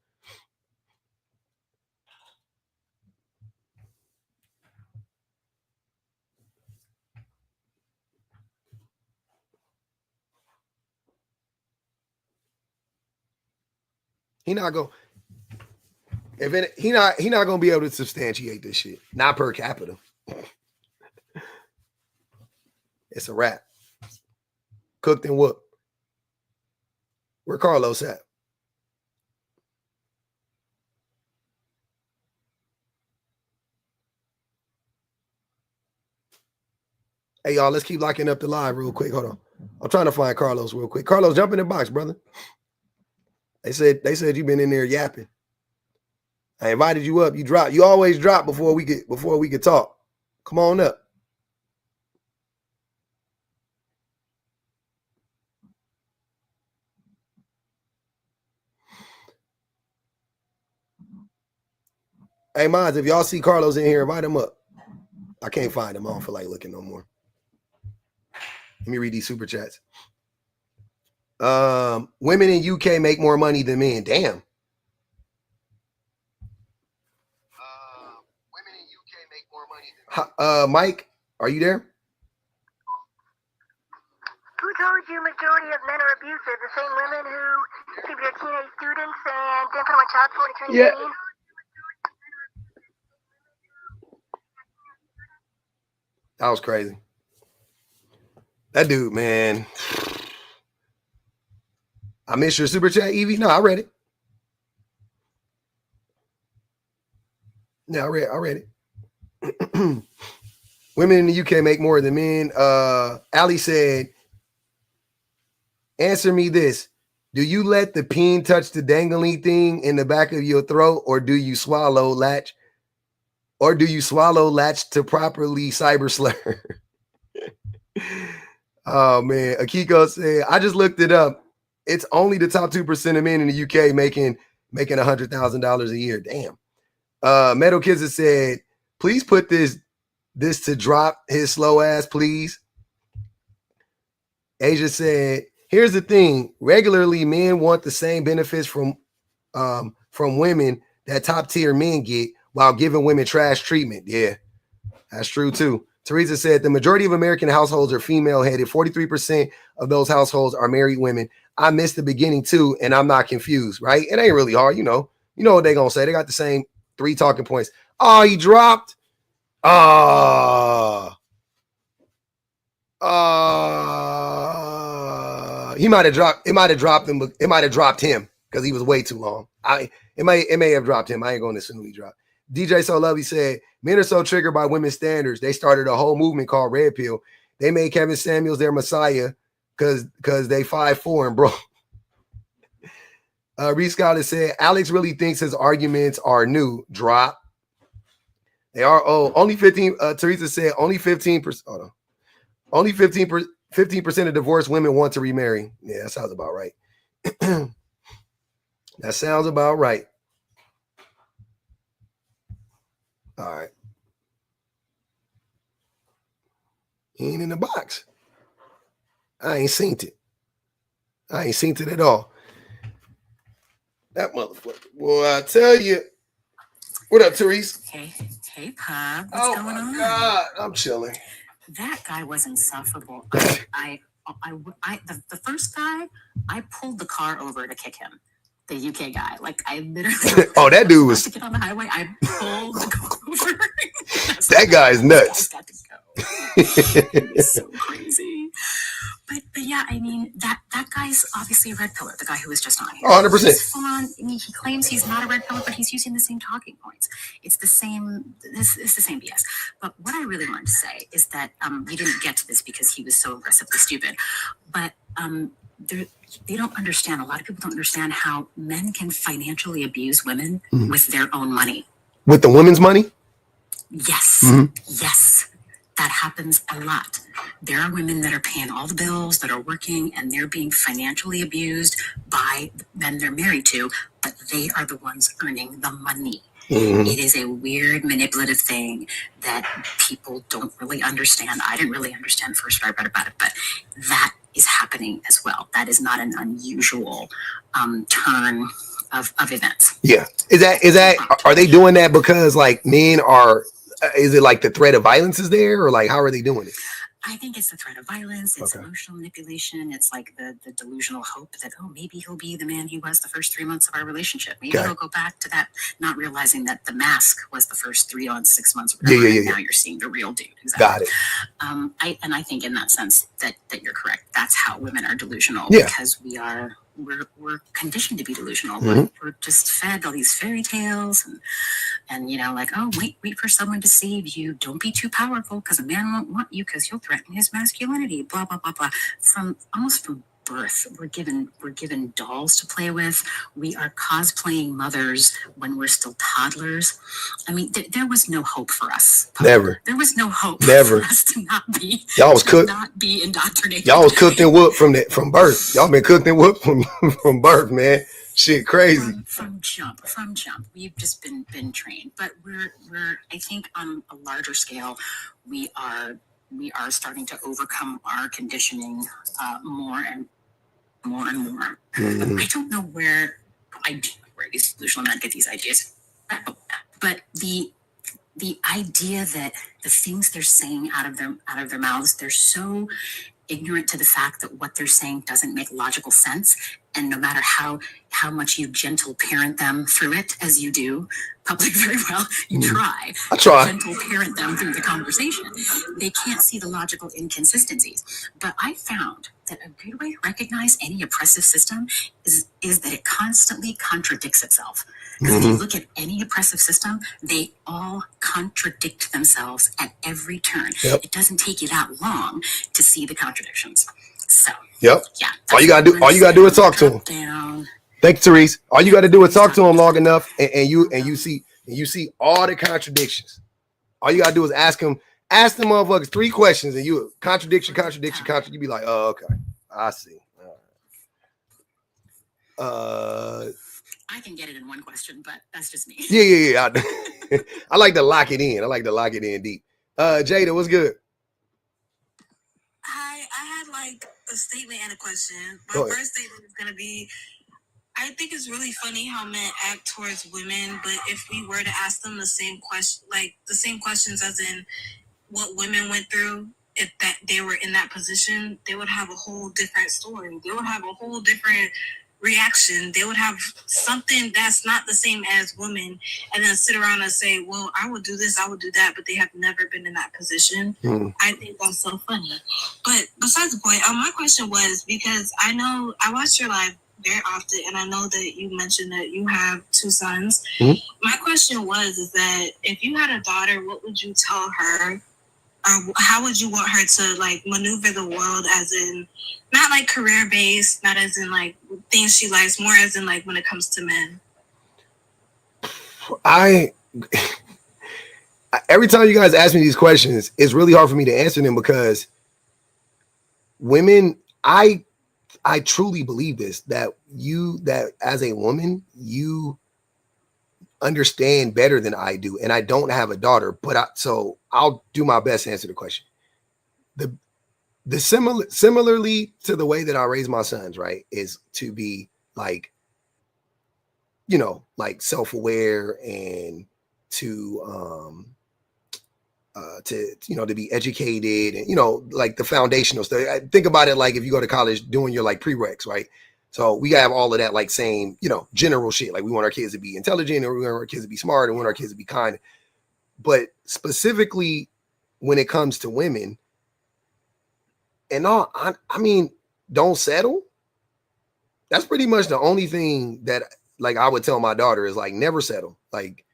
He not going. He not gonna be able to substantiate this shit. Not per capita. It's a wrap. Cooked and whooped. Where Carlos at? Hey y'all, let's keep locking up the live real quick. Hold on. I'm trying to find Carlos real quick. Carlos, jump in the box, brother. They said you've been in there yapping. I invited you up. You dropped. You always drop before we could talk. Come on up. Hey, Mons, if y'all see Carlos in here, invite him up. I can't find him. I don't feel like looking no more. Let me read these super chats. Women in UK make more money than men. Damn. Women in UK make more money than men. Mike, are you there? Who told you majority of men are abusive? The same women who keep their teenage students and didn't put them on child support and turn 18? That was crazy. That dude, man. I missed your super chat, Evie. No, I read it. Yeah, I read it. Women in the UK make more than men. Ali said, answer me this. Do you let the peen touch the dangling thing in the back of your throat, or do you swallow latch? Or do you swallow latch to properly cyber slur? Oh, man. Akiko said, I just looked it up. It's only the top 2% of men in the UK making $100,000 a year. Damn. Metal Kids has said, please put this to drop his slow ass, please. Asia said, here's the thing. Regularly, men want the same benefits from women that top tier men get while giving women trash treatment. Yeah, that's true too. Teresa said the majority of American households are female headed. 43% of those households are married women. I missed the beginning too, and I'm not confused, right? It ain't really hard. You know what they're going to say. They got the same 3 talking points. Oh, he dropped. He might have dropped. It might have dropped him. It might have dropped him because he was way too long. It may have dropped him. I ain't going to assume he dropped. DJ So Lovey said, men are so triggered by women's standards. They started a whole movement called Red Pill. They made Kevin Samuels their messiah because they 5'4" and bro. Reese Scott said, Alex really thinks his arguments are new. Drop. They are old. Only 15. Teresa said only 15%. Hold on. Only 15% of divorced women want to remarry. Yeah, that sounds about right. That sounds about right. All right. He ain't in the box. I ain't seen it. I ain't seen it at all. That motherfucker. Well, I tell you. What up, Therese? Hey, Pop. What's going on? God, I'm chilling. That guy was insufferable. The first guy, I pulled the car over to kick him. The UK guy, like I literally. Oh, that dude was. To get on the highway, I pulled the car over. That guy is nuts. Got to go. It's so crazy. But yeah, I mean that guy's obviously a red pillar. The guy who was just on here. 100%. Full on. I mean, he claims he's not a red pillar, but he's using the same talking points. It's the same. It's the same BS. But what I really wanted to say is that we didn't get to this because he was so aggressively stupid. But they don't understand. A lot of people don't understand how men can financially abuse women with their own money. With the women's money? Yes. Yes. That happens a lot. There are women that are paying all the bills, that are working, and they're being financially abused by the men they're married to, but they are the ones earning the money. It is a weird, manipulative thing that people don't really understand. I didn't really understand first when I read about it, but that is happening as well. That is not an unusual turn of events. Yeah. Is that are they doing that because like men are, is it like the threat of violence is there, or like how are they doing it? I think it's the threat of violence. It's emotional manipulation. It's like the delusional hope that, oh, maybe he'll be the man he was the first 3 months of our relationship. Maybe he'll go back to that, not realizing that the mask was the first 3 months, 6 months. Whatever, and now you're seeing the real dude. Exactly. Got it. I think in that sense that you're correct. That's how women are delusional because we're conditioned to be delusional. We're just fed all these fairy tales and you know, like, oh, wait for someone to save you. Don't be too powerful because a man won't want you because you'll threaten his masculinity. Blah blah blah blah. From birth, we're given dolls to play with. We are cosplaying mothers when we're still toddlers. I mean, there was no hope for us. Never. There was no hope for us to not be. Y'all was cooked. Not be indoctrinated. Y'all was cooked and whooped from birth. Y'all been cooked and whooped from birth, man. Shit, crazy. From jump. We've just been trained, but we're I think on a larger scale, we are starting to overcome our conditioning more and more. I don't know where these delusional men get these ideas, but the idea that the things they're saying out of their mouths, they're so ignorant to the fact that what they're saying doesn't make logical sense. And no matter how much you gentle parent them through it, as you do, public very well, you try. I try. Gentle parent them through the conversation. They can't see the logical inconsistencies. But I found that a good way to recognize any oppressive system is that it constantly contradicts itself. Because if you look at any oppressive system, they all contradict themselves at every turn. It doesn't take you that long to see the contradictions. So yeah. All you gotta do is talk to him. Thank you, Therese. All you gotta do is talk to him long enough, and you see all the contradictions. All you gotta do is ask them motherfuckers 3 questions, and you contradiction. You be like, oh, okay, I see. I can get it in one question, but that's just me. Yeah. I like to lock it in. Deep. Jada, what's good? Hi, I had like a statement and a question. My first statement is gonna be, I think it's really funny how men act towards women, but if we were to ask them the same questions as in what women went through, if that they were in that position, they would have a whole different story. They would have a whole different reaction. They would have something that's not the same as women, and then sit around and say, well, I would do this, I would do that, but they have never been in that position. I think that's so funny. But besides the point, my question was, because I know I watch your live very often, and I know that you mentioned that you have 2 sons. My question is that if you had a daughter, what would you tell her? Or how would you want her to like maneuver the world, as in not like career based, not as in like things she likes, more as in like when it comes to men? Every time you guys ask me these questions, it's really hard for me to answer them because women, I truly believe this, that as a woman, you understand better than I do, and I don't have a daughter, but so I'll do my best to answer the question. similarly to the way that I raise my sons, right, is to be like, you know, like self-aware and to you know, to be educated and, you know, like the foundational stuff. I think about it like if you go to college doing your like prereqs, right? So we have all of that like same, you know, general shit. Like we want our kids to be intelligent, or we want our kids to be smart, and we want our kids to be kind. But specifically when it comes to women, and all, I mean, don't settle. That's pretty much the only thing that like I would tell my daughter is like never settle. Like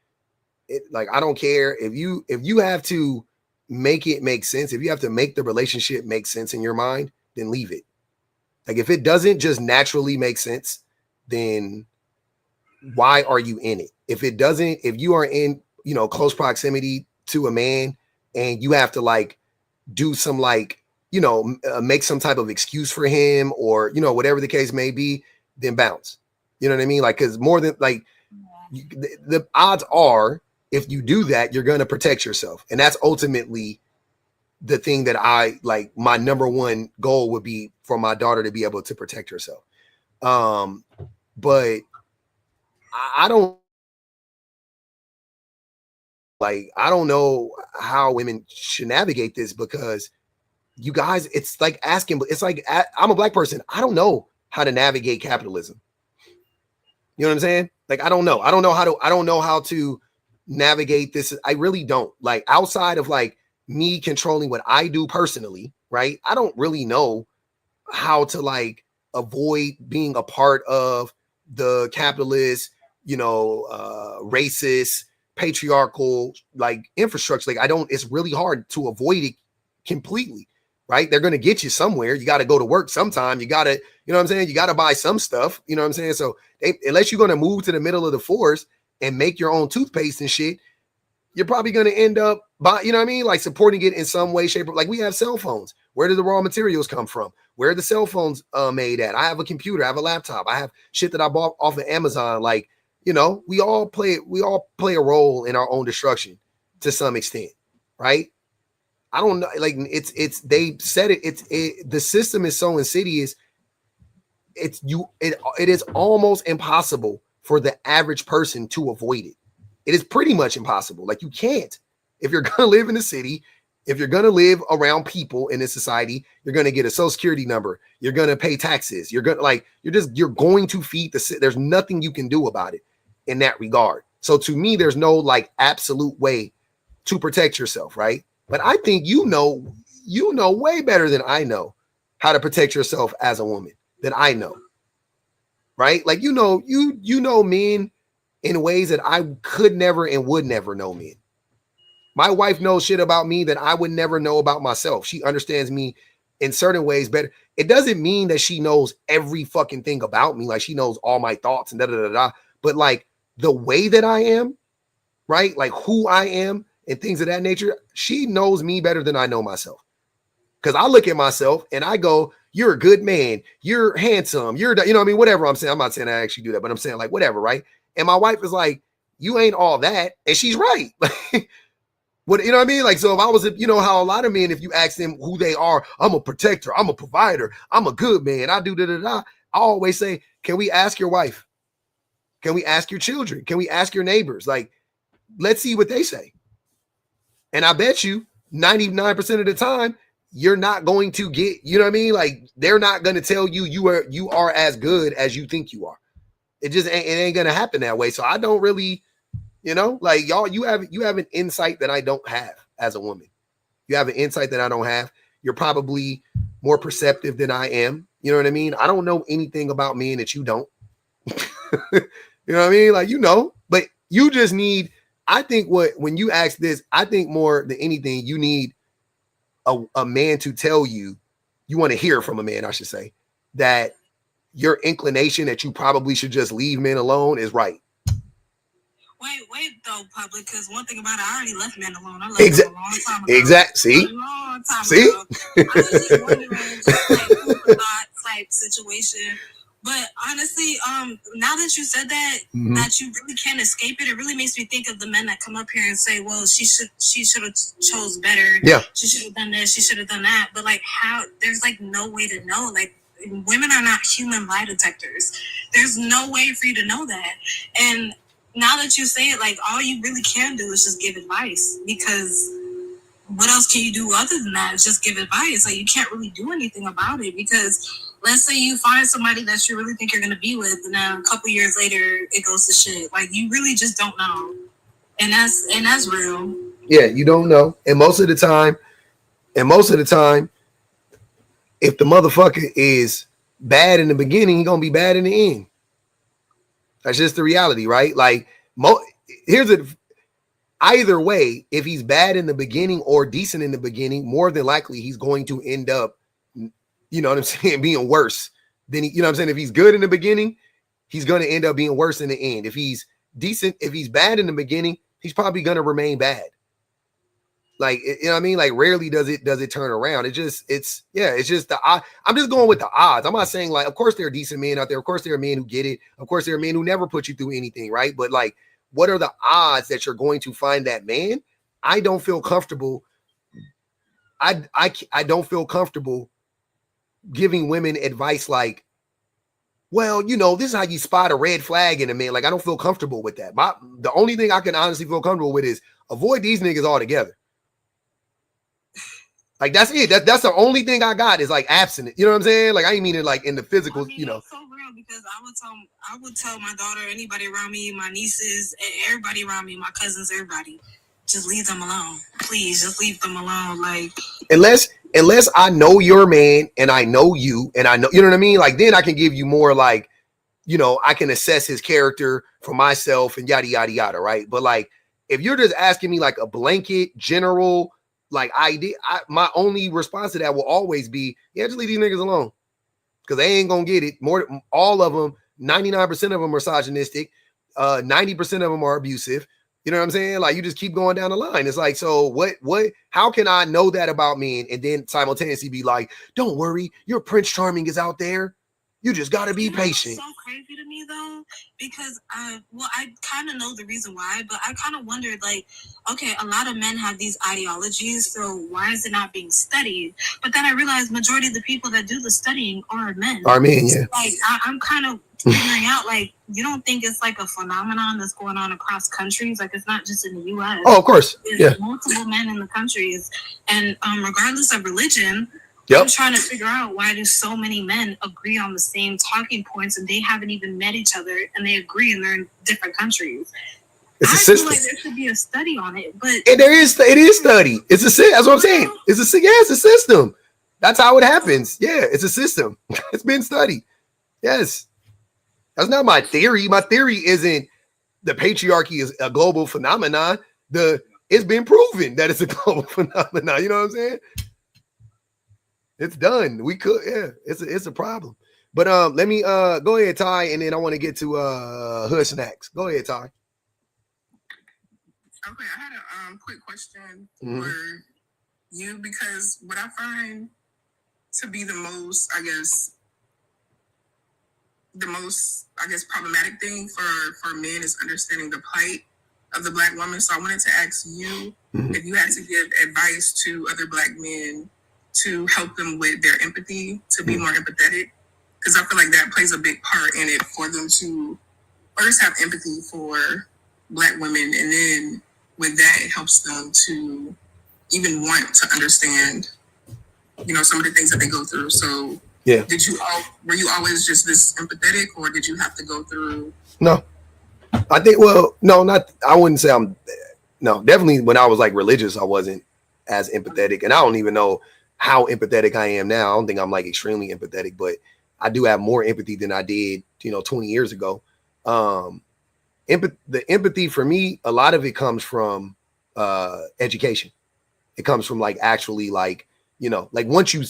I don't care if you have to make it make sense. If you have to make the relationship make sense in your mind, then leave it. Like if it doesn't just naturally make sense, then why are you in it? If it doesn't, if you are in, you know, close proximity to a man and you have to like do some like, you know, make some type of excuse for him, or, you know, whatever the case may be, then bounce. You know what I mean? Like, because more than like the odds are, if you do that, you're going to protect yourself. And that's ultimately the thing that I like. My number one goal would be for my daughter to be able to protect herself. But I don't know how women should navigate this, because you guys, it's like asking, it's like, I'm a black person. I don't know how to navigate capitalism. You know what I'm saying? Like, I don't know how to navigate this. I really don't. Like, outside of like me controlling what I do personally, right? I don't really know how to like avoid being a part of the capitalist, you know, racist, patriarchal like infrastructure. Like, it's really hard to avoid it completely, right? They're going to get you somewhere. You got to go to work sometime. You got to, you know what I'm saying? You got to buy some stuff, you know what I'm saying? So unless you're going to move to the middle of the forest and make your own toothpaste and shit, you're probably going to end up by, you know what I mean? Like supporting it in some way, shape, or like we have cell phones. Where do the raw materials come from? Where are the cell phones made at? I have a computer, I have a laptop, I have shit that I bought off of Amazon. Like, you know, we all play a role in our own destruction to some extent, right? I don't know. Like they said it, the system is so insidious. It is almost impossible for the average person to avoid it. It is pretty much impossible. Like you can't, if you're going to live in the city, if you're going to live around people in this society, you're going to get a social security number. You're going to pay taxes. You're going to you're going to feed there's nothing you can do about it in that regard. So to me, there's no like absolute way to protect yourself. Right. But I think, you know way better than I know how to protect yourself as a woman than I know. Right. Like, you know men in ways that I could never and would never know men. My wife knows shit about me that I would never know about myself. She understands me in certain ways better. It doesn't mean that she knows every fucking thing about me. Like she knows all my thoughts and da. But like the way that I am, right? Like who I am and things of that nature, she knows me better than I know myself. Because I look at myself and I go, you're a good man. You're handsome. You know what I mean? Whatever I'm saying. I'm not saying I actually do that, but I'm saying like whatever, right? And my wife is like, you ain't all that. And she's right. What, you know what I mean? Like, so if I was, you know, how a lot of men, if you ask them who they are, I'm a protector, I'm a provider, I'm a good man, I do da. I always say, can we ask your wife? Can we ask your children? Can we ask your neighbors? Like, let's see what they say. And I bet you 99% of the time, you're not going to get, you know what I mean? Like, they're not going to tell you you are as good as you think you are. It ain't going to happen that way. So I don't really, you know, like y'all, you have an insight that I don't have as a woman. You have an insight that I don't have. You're probably more perceptive than I am. You know what I mean? I don't know anything about men that you don't. You know what I mean? Like, you know, but you just need, I think when you ask this, I think more than anything, you need a man to tell you want to hear from a man, I should say, that your inclination that you probably should just leave men alone is right. Wait, though, public, because one thing about it, I already left men alone. I left them a long time ago. Exactly. See? A long time ago. I was just wondering, just like food for thought type situation. But honestly, now that you said that, that you really can't escape it, it really makes me think of the men that come up here and say, well, she should have chose better. Yeah. She should have done this. She should have done that. But like, how? There's like no way to know. Like, women are not human lie detectors. There's no way for you to know that. And now that you say it, like, all you really can do is just give advice, because what else can you do other than that? It's just give advice. Like, you can't really do anything about it, because let's say you find somebody that you really think you're going to be with, and then a couple years later it goes to shit. Like, you really just don't know. And that's real. Yeah, you don't know. And most of the time, if the motherfucker is bad in the beginning, he's going to be bad in the end. That's just the reality, right? Like, here's it. Either way, if he's bad in the beginning or decent in the beginning, more than likely he's going to end up, you know what I'm saying, being worse than you know what I'm saying. If he's good in the beginning, he's going to end up being worse in the end. If he's decent, if he's bad in the beginning, he's probably going to remain bad. Like, you know what I mean? Like, rarely does it turn around. It's just I'm just going with the odds. I'm not saying, like, of course there are decent men out there. Of course there are men who get it. Of course there are men who never put you through anything, right? But like, what are the odds that you're going to find that man? I don't feel comfortable. I don't feel comfortable giving women advice like, well, you know, this is how you spot a red flag in a man. Like, I don't feel comfortable with that. The only thing I can honestly feel comfortable with is avoid these niggas altogether. Like, that's it. That's the only thing I got is like abstinent. You know what I'm saying? Like, I ain't mean it like in the physical, you know. It's so real, because I would tell my daughter, anybody around me, my nieces, everybody around me, my cousins, everybody, just leave them alone. Please, just leave them alone. Like, unless I know your man and I know you and I know, you know what I mean? Like, then I can give you more, like, you know, I can assess his character for myself and yada, yada, yada, right? But like, if you're just asking me like a blanket general, like, my only response to that will always be, yeah, just leave these niggas alone, because they ain't gonna get it. All of them, 99% of them are misogynistic, 90% of them are abusive. You know what I'm saying? Like, you just keep going down the line. It's like, so what? How can I know that about men and then simultaneously be like, don't worry, your Prince Charming is out there. You just got to be patient. It's so crazy to me, though, because I kind of know the reason why, but I kind of wondered, like, okay, a lot of men have these ideologies, so why is it not being studied? But then I realized majority of the people that do the studying are men. Are men, yeah. Like, I'm kind of figuring out, like, you don't think it's like a phenomenon that's going on across countries? Like, it's not just in the U.S. Oh, of course. There's multiple men in the countries, and regardless of religion, I'm trying to figure out, why do so many men agree on the same talking points and they haven't even met each other and they agree and they're in different countries? It's a system. Feel like there should be a study on it, but it is study. It's a that's what I'm saying. It's a system. That's how it happens. Yeah, it's a system. It's been studied. Yes, that's not my theory. My theory isn't the patriarchy is a global phenomenon. It's been proven that it's a global phenomenon. You know what I'm saying? It's done. We could, yeah. It's a problem. But let me go ahead, Ty, and then I want to get to hood snacks. Go ahead, Ty. Okay, I had a quick question for you, because what I find to be the most problematic thing for men is understanding the plight of the Black woman. So I wanted to ask you if you had to give advice to other Black men to help them with their empathy, to be more empathetic, because I feel like that plays a big part in it, for them to first have empathy for Black women, and then with that it helps them to even want to understand, you know, some of the things that they go through. So yeah, were you always just this empathetic, or did you have to go through? No, I think, I wouldn't say definitely when I was like religious, I wasn't as empathetic, and I don't even know how empathetic I am now. I don't think I'm like extremely empathetic, but I do have more empathy than I did, 20 years ago. The empathy for me, a lot of it comes from education. It comes from like actually like, like once you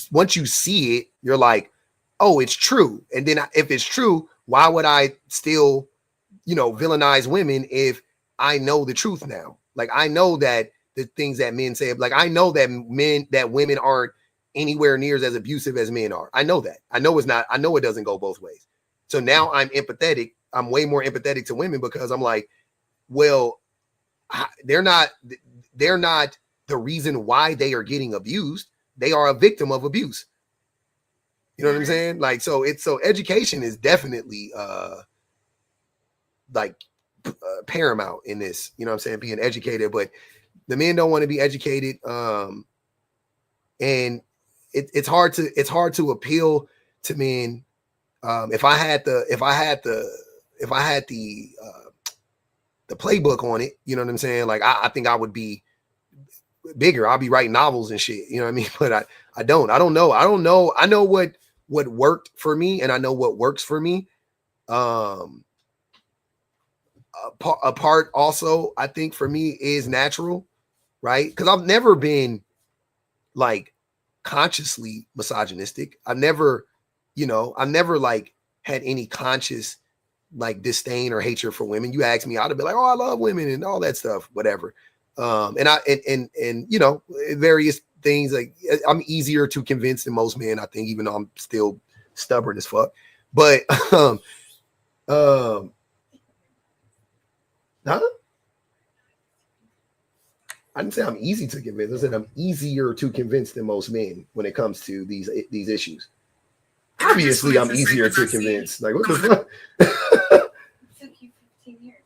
see it, you're like, oh, it's true. And then if it's true, why would I still, villainize women if I know the truth now? Like, I know that the things that men say, like, I know that women aren't anywhere near as abusive as men are. I know that. I know it doesn't go both ways. So now I'm empathetic. I'm way more empathetic to women because I'm like, well, they're not the reason why they are getting abused. They are a victim of abuse. You know what I'm saying? Like, so education is definitely paramount in this, you know what I'm saying? Being educated, but the men don't want to be educated. And it's hard to appeal to men. If I had the playbook on it, you know what I'm saying? Like, I think I would be bigger. I'll be writing novels and shit. You know what I mean? But I don't know. I know what worked for me, and I know what works for me. A part also, I think for me is natural, right? Because I've never been like consciously misogynistic. I've never like had any conscious like disdain or hatred for women. You ask me, I'd be like, oh, I love women and all that stuff, whatever. And you know, various things, like I'm easier to convince than most men, I think, even though I'm still stubborn as fuck. But huh? I didn't say I'm easy to convince. I said I'm easier to convince than most men when it comes to these issues. Obviously, I'm easier to convince. Like, what the fuck? It took you 15 years.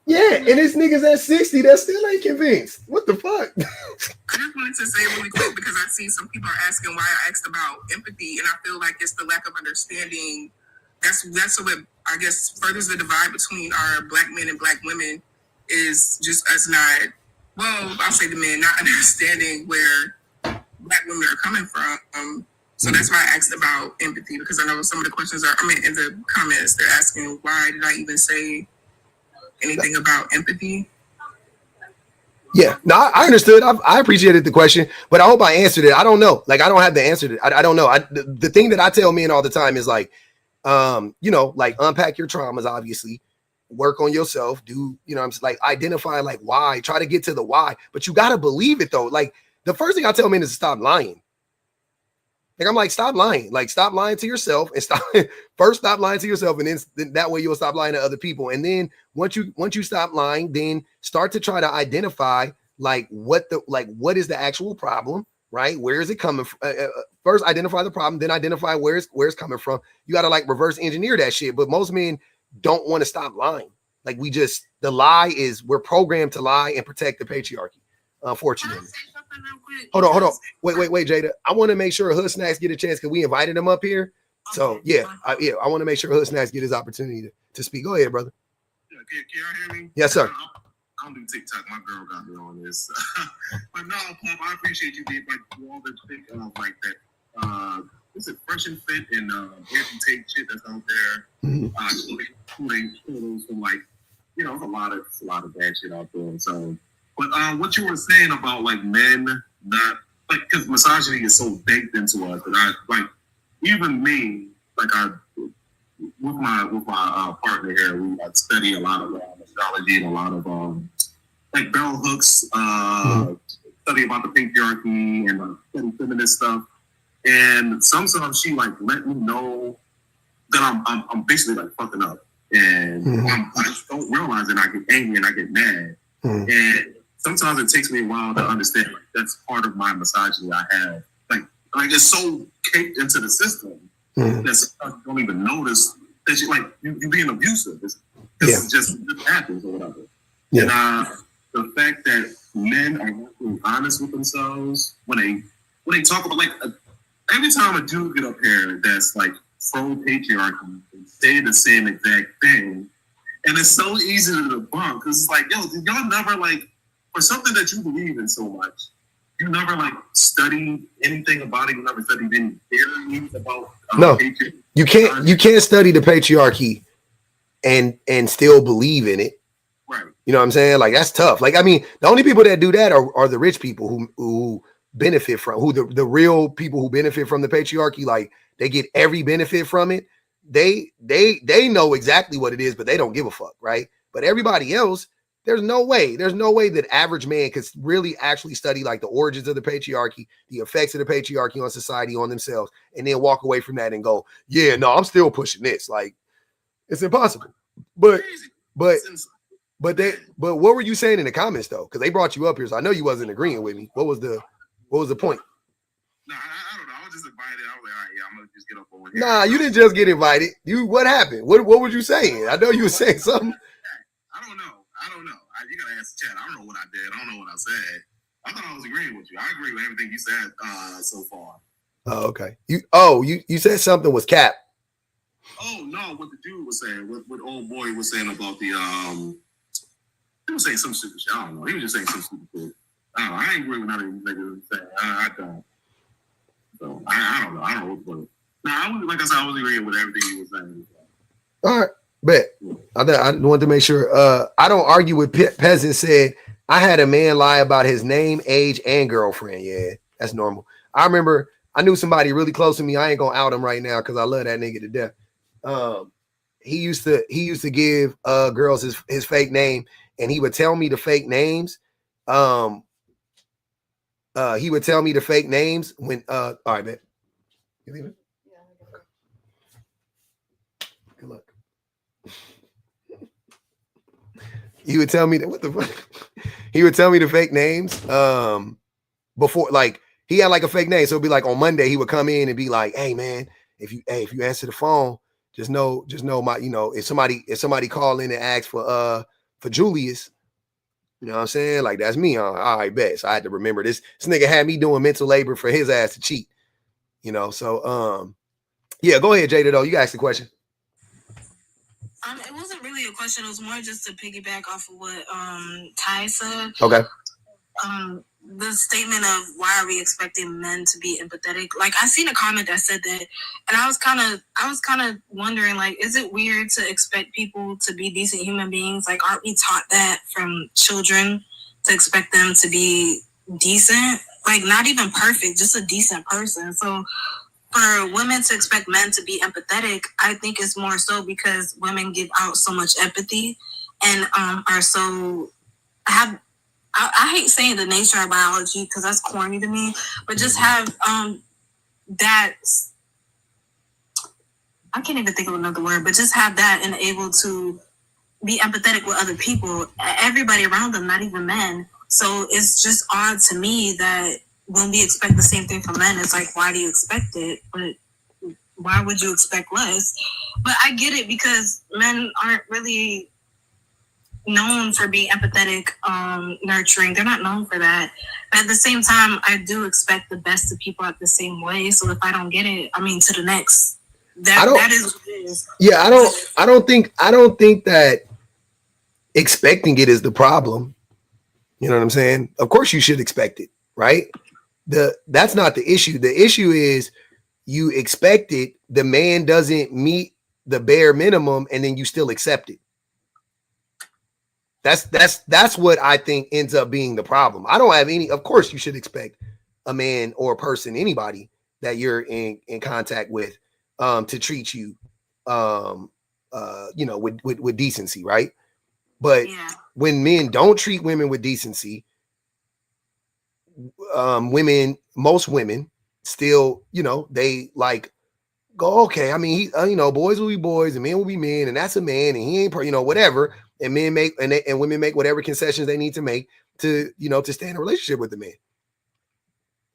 Yeah, and this nigga's at 60 that still ain't convinced. What the fuck? I just wanted to say really quick because I see some people are asking why I asked about empathy, and I feel like it's the lack of understanding. That's what I guess furthers the divide between our black men and black women, is just us not, well, I'll say the men not understanding where black women are coming from. So that's why I asked about empathy, because I know some of the questions are, in the comments, they're asking, why did I even say anything about empathy? Yeah, no, I understood. I appreciated the question, but I hope I answered it. I don't know. Like, I don't have the answer to it. I don't know. The thing that I tell men all the time is like, you know, like, unpack your traumas, obviously, work on yourself, do, you know, I'm like, identify like why, try to get to the why, but you got to believe it though. Like, the first thing I tell men is to stop lying. Like, I'm like, stop lying. Like, stop lying to yourself, and stop lying to yourself. And then that way you'll stop lying to other people. And then once you stop lying, then start to try to identify like what is the actual problem, right? Where is it coming from? First identify the problem, then identify where it's coming from. You got to like reverse engineer that shit. But most men don't want to stop lying. Like, the lie is, we're programmed to lie and protect the patriarchy. Unfortunately. Hold on. Wait, Jada. I want to make sure Hood Snacks get a chance because we invited him up here. So yeah, I want to make sure Hood Snacks get his opportunity to speak. Go ahead, brother. Yeah, can y'all hear me? Yes, sir. I don't do TikTok. My girl got me on this. But no, Pop, I appreciate you being like all the thing like that. Is it Fresh and Fit and anti-take shit that's out there? Including some, like, you know, a lot of bad shit out there. So, but what you were saying about like men not like, because misogyny is so baked into us, and I like, even me, like, with my partner here, we study a lot of astrology and a lot of like bell hooks, study about the patriarchy and study feminist stuff. And sometimes she like let me know that I'm basically like fucking up, and I just don't realize it. And I get angry and I get mad, and sometimes it takes me a while to understand like that's part of my misogyny I have. Like it's so caked into the system that sometimes you don't even notice that you're being abusive. It just happens or whatever. Yeah. And the fact that men are not honest with themselves when they talk about, like, every time a dude get up here that's like pro patriarchy, they say the same exact thing, and it's so easy to debunk because it's like, yo, did y'all never, like, for something that you believe in so much, you never like study anything about it? You never studied any theories about patriarchy? You can't study the patriarchy and still believe in it. Right. You know what I'm saying? Like, that's tough. Like, I mean, the only people that do that are the rich people who benefit from, the real people who benefit from the patriarchy. Like, they get every benefit from it. They know exactly what it is, but they don't give a fuck, right? But everybody else, there's no way that average man could really actually study like the origins of the patriarchy, the effects of the patriarchy on society, on themselves, and then walk away from that and go, yeah, no, I'm still pushing this. Like, It's impossible. But what were you saying in the comments though? Because they brought you up here, so I know you wasn't agreeing with me. What was the point? No, I don't know. I was just invited. I was like, all right, yeah, I'm gonna just get up over here. Nah, you didn't just get invited. What happened? What was you saying? I know you were saying something. I don't know. You gotta ask the chat. I don't know what I did. I don't know what I said. I thought I was agreeing with you. I agree with everything you said so far. Oh, okay. You said something was cap. Oh no, what the dude was saying, what old boy was saying about the he was saying some stupid shit. I don't know. He was just saying some stupid shit. I don't know. I ain't agree with none of these niggas saying. I don't. So I don't know. I don't know what. No, like I said, I was agreeing with everything he was saying. All right, bet. I wanted to make sure. I don't argue with Peasant said I had a man lie about his name, age, and girlfriend. Yeah, that's normal. I remember I knew somebody really close to me. I ain't gonna out him right now because I love that nigga to death. He used to give girls his fake name, and he would tell me the fake names. He would tell me the fake names when all right, man. You leave it? Good luck. He would tell me that what the fuck? He would tell me the fake names before, like he had like a fake name. So it'd be like on Monday he would come in and be like, "Hey man, if you answer the phone, just know my, if somebody call in and ask for Julius, you know what I'm saying? Like that's me. All right, bet. So I had to remember this nigga had me doing mental labor for his ass to cheat, So yeah, go ahead, Jada though. You asked the question. It wasn't really a question. It was more just to piggyback off of what Ty said. Okay. The statement of why are we expecting men to be empathetic? Like I seen a comment that said that, and I was kind of wondering, like, is it weird to expect people to be decent human beings? Like, aren't we taught that from children to expect them to be decent? Like, not even perfect, just a decent person. So for women to expect men to be empathetic, I think it's more so because women give out so much empathy and are so have. I hate saying the nature of biology because that's corny to me, but just have that. I can't even think of another word, but just have that and able to be empathetic with other people, everybody around them, not even men. So it's just odd to me that when we expect the same thing from men, it's like, why do you expect it? But why would you expect less? But I get it because men aren't really known for being empathetic, nurturing. They're not known for that. But at the same time, I do expect the best of people at the same way. So if I don't get it, I mean, to the next. That is what it is. Yeah, I don't think that expecting it is the problem. You know what I'm saying? Of course you should expect it, right? That's not the issue. The issue is you expect it, the man doesn't meet the bare minimum, and then you still accept it. That's what I think ends up being the problem. I don't have any. Of course, you should expect a man or a person, anybody that you're in contact with, to treat you, with decency, right? But when men don't treat women with decency, most women still, they like go, okay. I mean, boys will be boys and men will be men, and that's a man, and he ain't, whatever. And men make and women make whatever concessions they need to make to, to stay in a relationship with the man.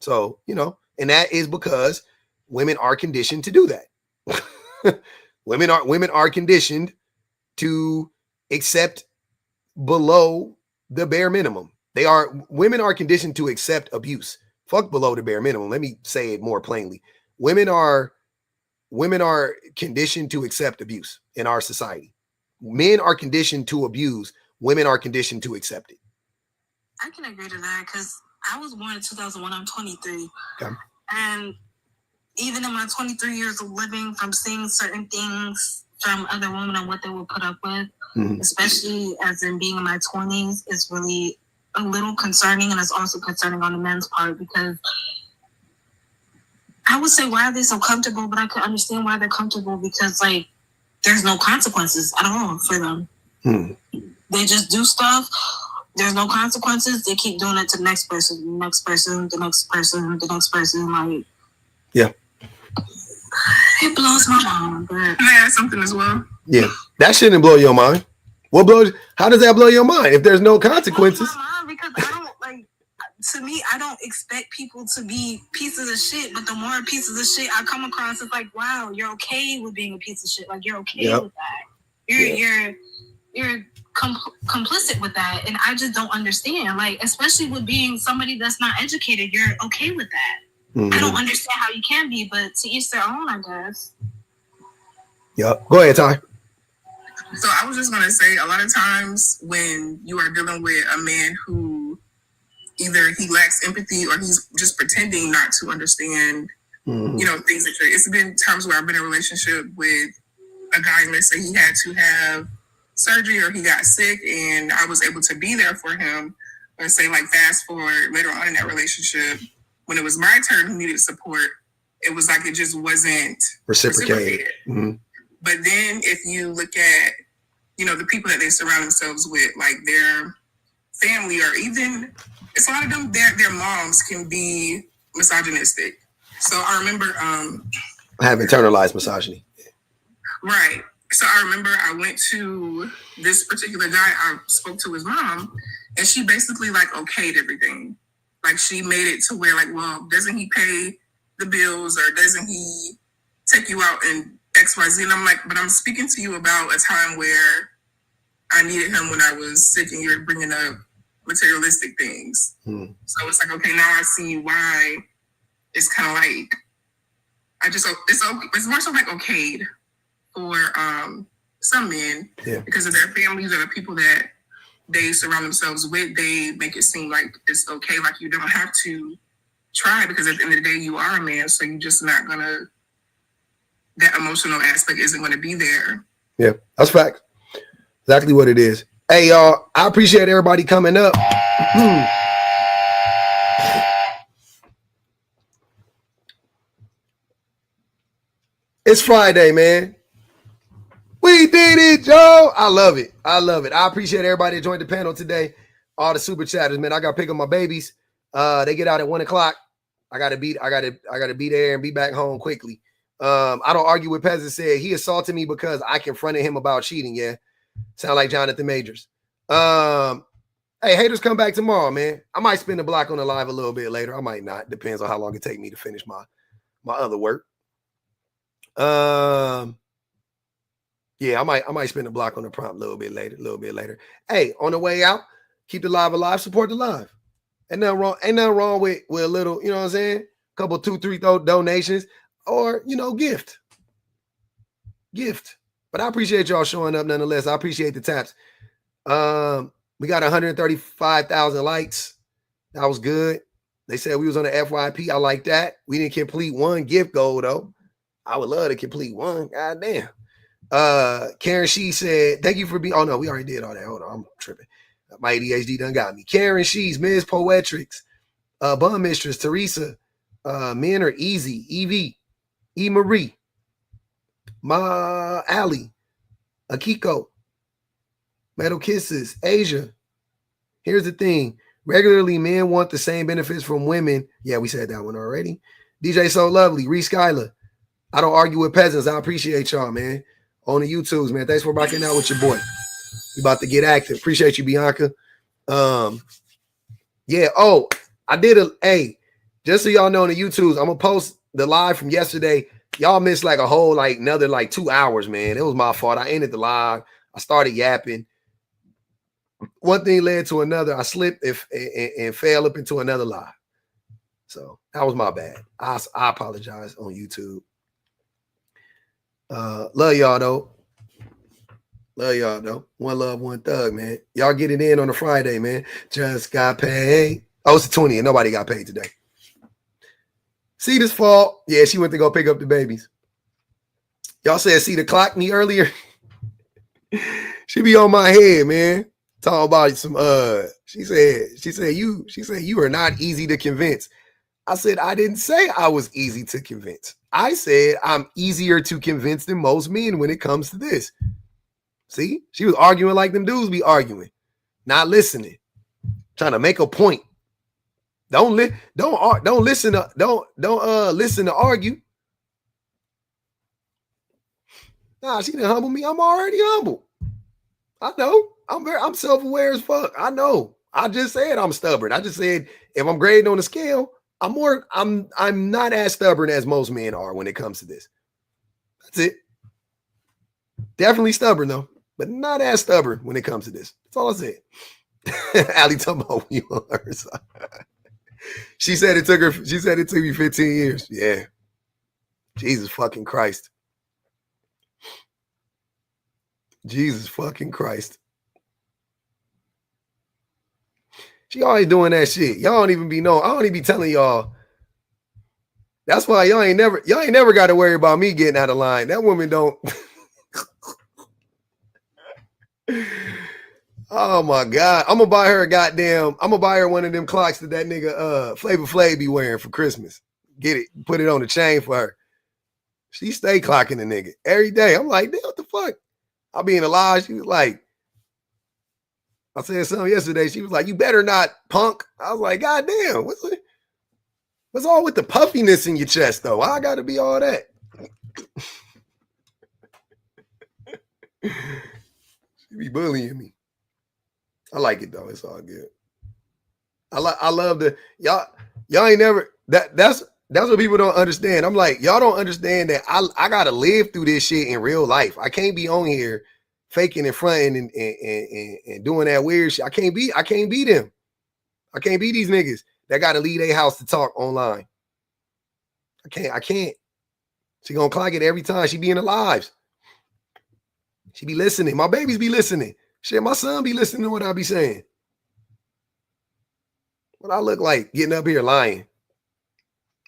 So, and that is because women are conditioned to do that. Women are conditioned to accept below the bare minimum. Women are conditioned to accept abuse. Fuck below the bare minimum. Let me say it more plainly. Women are conditioned to accept abuse in our society. Men are conditioned to abuse. Women are conditioned to accept it. I can agree to that because I was born in 2001. I'm 23. Okay. And even in my 23 years of living, from seeing certain things from other women and what they will put up with, especially as in being in my 20s, it's really a little concerning, and it's also concerning on the men's part because I would say, why are they so comfortable? But I could understand why they're comfortable because, like, there's no consequences at all for them. They just do stuff. There's no consequences. They keep doing it to the next person, the next person, the next person, the next person. Like, yeah, it blows my mind. But can I add something as well? Yeah, that shouldn't blow your mind. How does that blow your mind if there's no consequences? Because I don't like. To me, I don't expect people to be pieces of shit, but the more pieces of shit I come across, it's like, wow, you're okay with being a piece of shit. Like, you're okay with that. You're complicit with that, and I just don't understand. Like, especially with being somebody that's not educated, you're okay with that. Mm-hmm. I don't understand how you can be, but to each their own, I guess. Yep. Go ahead, Ty. So I was just gonna say, a lot of times when you are dealing with a man who either he lacks empathy or he's just pretending not to understand, you know, things that it's been times where I've been in a relationship with a guy, and let's say he had to have surgery or he got sick, and I was able to be there for him. Let's say, like, fast forward later on in that relationship, when it was my turn who needed support, it was like it just wasn't reciprocated. Mm-hmm. But then if you look at, you know, the people that they surround themselves with, like their family, or even, it's a lot of them, their moms can be misogynistic. So I remember I have internalized misogyny. Right. So I remember I went to this particular guy, I spoke to his mom, and she basically like okayed everything. Like, she made it to where, like, well, doesn't he pay the bills, or doesn't he take you out and XYZ? And I'm like, but I'm speaking to you about a time where I needed him when I was sick, and you're bringing up materialistic things. So it's like, okay, now I see why it's kind of like, it's more so like okayed for some men, because of their families or the people that they surround themselves with. They make it seem like it's okay, like you don't have to try, because at the end of the day, you are a man, so you're just not gonna, that emotional aspect isn't gonna be there. Yeah, that's fact. Exactly what it is. Hey, y'all, I appreciate everybody coming up. It's Friday, man. We did it, Joe. I love it. I love it. I appreciate everybody that joined the panel today. All the super chatters, man. I got to pick up my babies. They get out at 1:00. I gotta be there and be back home quickly. I don't argue with Peasant said he assaulted me because I confronted him about cheating. Yeah. Sound like Jonathan Majors. Hey, haters, come back tomorrow, man. I might spin the block on the live a little bit later. I might not. Depends on how long it take me to finish my other work. Yeah, I might spin the block on the prompt a little bit later. Hey, on the way out, keep the live alive, support the live. Ain't nothing wrong with a little, you know what I'm saying? Couple 2-3 donations, or, you know, gift. But I appreciate y'all showing up nonetheless. I appreciate the taps. We got 135,000 likes. That was good. They said we was on the FYP. I like that. We didn't complete one gift goal though. I would love to complete one. God damn. Karen, she said, thank you for being. Oh no, we already did all that. Hold on, I'm tripping. My ADHD done got me. Karen, she's Ms. Poetrix, Bun Mistress, Teresa, Men Are Easy, Evie, E. Marie, Ma Ali, Akiko, Metal Kisses, Asia. Here's the thing. Regularly, men want the same benefits from women. Yeah, we said that one already. DJ So Lovely, Reese Skyler. I don't argue with peasants. I appreciate y'all, man. On the YouTubes, man. Thanks for rocking out with your boy. We about to get active. Appreciate you, Bianca. Yeah. Oh, I did just so y'all know on the YouTubes, I'm gonna post the live from yesterday. Y'all missed like a whole another 2 hours, man. It was my fault. I ended the live. I started yapping. One thing led to another. I slipped and fell up into another live. So that was my bad. I apologize on YouTube. Love y'all though. One love, one thug, man. Y'all get it in on a Friday, man. Just got paid. Oh, it's the 20th. Nobody got paid today. See this fault. Yeah, she went to go pick up the babies. Y'all said see the clock me earlier. She be on my head, man. Talking about some she said you are not easy to convince. I said I didn't say I was easy to convince. I said I'm easier to convince than most men when it comes to this. See, she was arguing like them dudes be arguing, not listening, trying to make a point. Don't listen to argue. Nah, she didn't humble me. I'm already humble. I know. I'm self-aware as fuck. I know. I just said I'm stubborn. I just said if I'm grading on a scale, I'm not as stubborn as most men are when it comes to this. That's it. Definitely stubborn though, but not as stubborn when it comes to this. That's all I said. Allie talking about you on her side. She said it took me 15 years. Yeah. Jesus fucking Christ. Jesus fucking Christ. She always doing that shit. Y'all don't even be knowing. I don't even be telling y'all. That's why y'all ain't never got to worry about me getting out of line. That woman don't. Oh my God. I'm gonna buy her one of them clocks that nigga Flavor Flav be wearing for Christmas. Get it, put it on the chain for her. She stay clocking the nigga every day. I'm like, damn, what the fuck? I'll be in the lodge. She was like, I said something yesterday. She was like, you better not, punk. I was like, God damn, what's all with the puffiness in your chest though? Why I gotta be all that? She be bullying me. I like it though. It's all good. I love the y'all ain't never that's what people don't understand. I'm like, y'all don't understand that I gotta live through this shit in real life. I can't be on here faking and fronting and doing that weird shit. I can't be them. I can't be these niggas that gotta leave their house to talk online. I can't. She gonna clock it every time. She be in the lives. She be listening. My babies be listening. Shit, my son be listening to what I be saying. What I look like getting up here lying.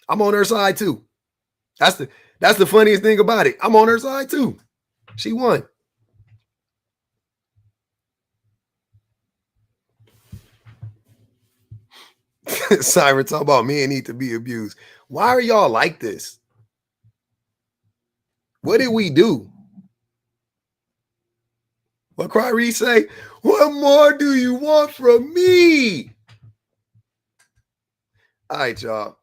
I'm on her side too. That's the funniest thing about it. I'm on her side too. She won. Siren talking about men need to be abused. Why are y'all like this? What did we do? What Kyrie say? What more do you want from me? All right, y'all.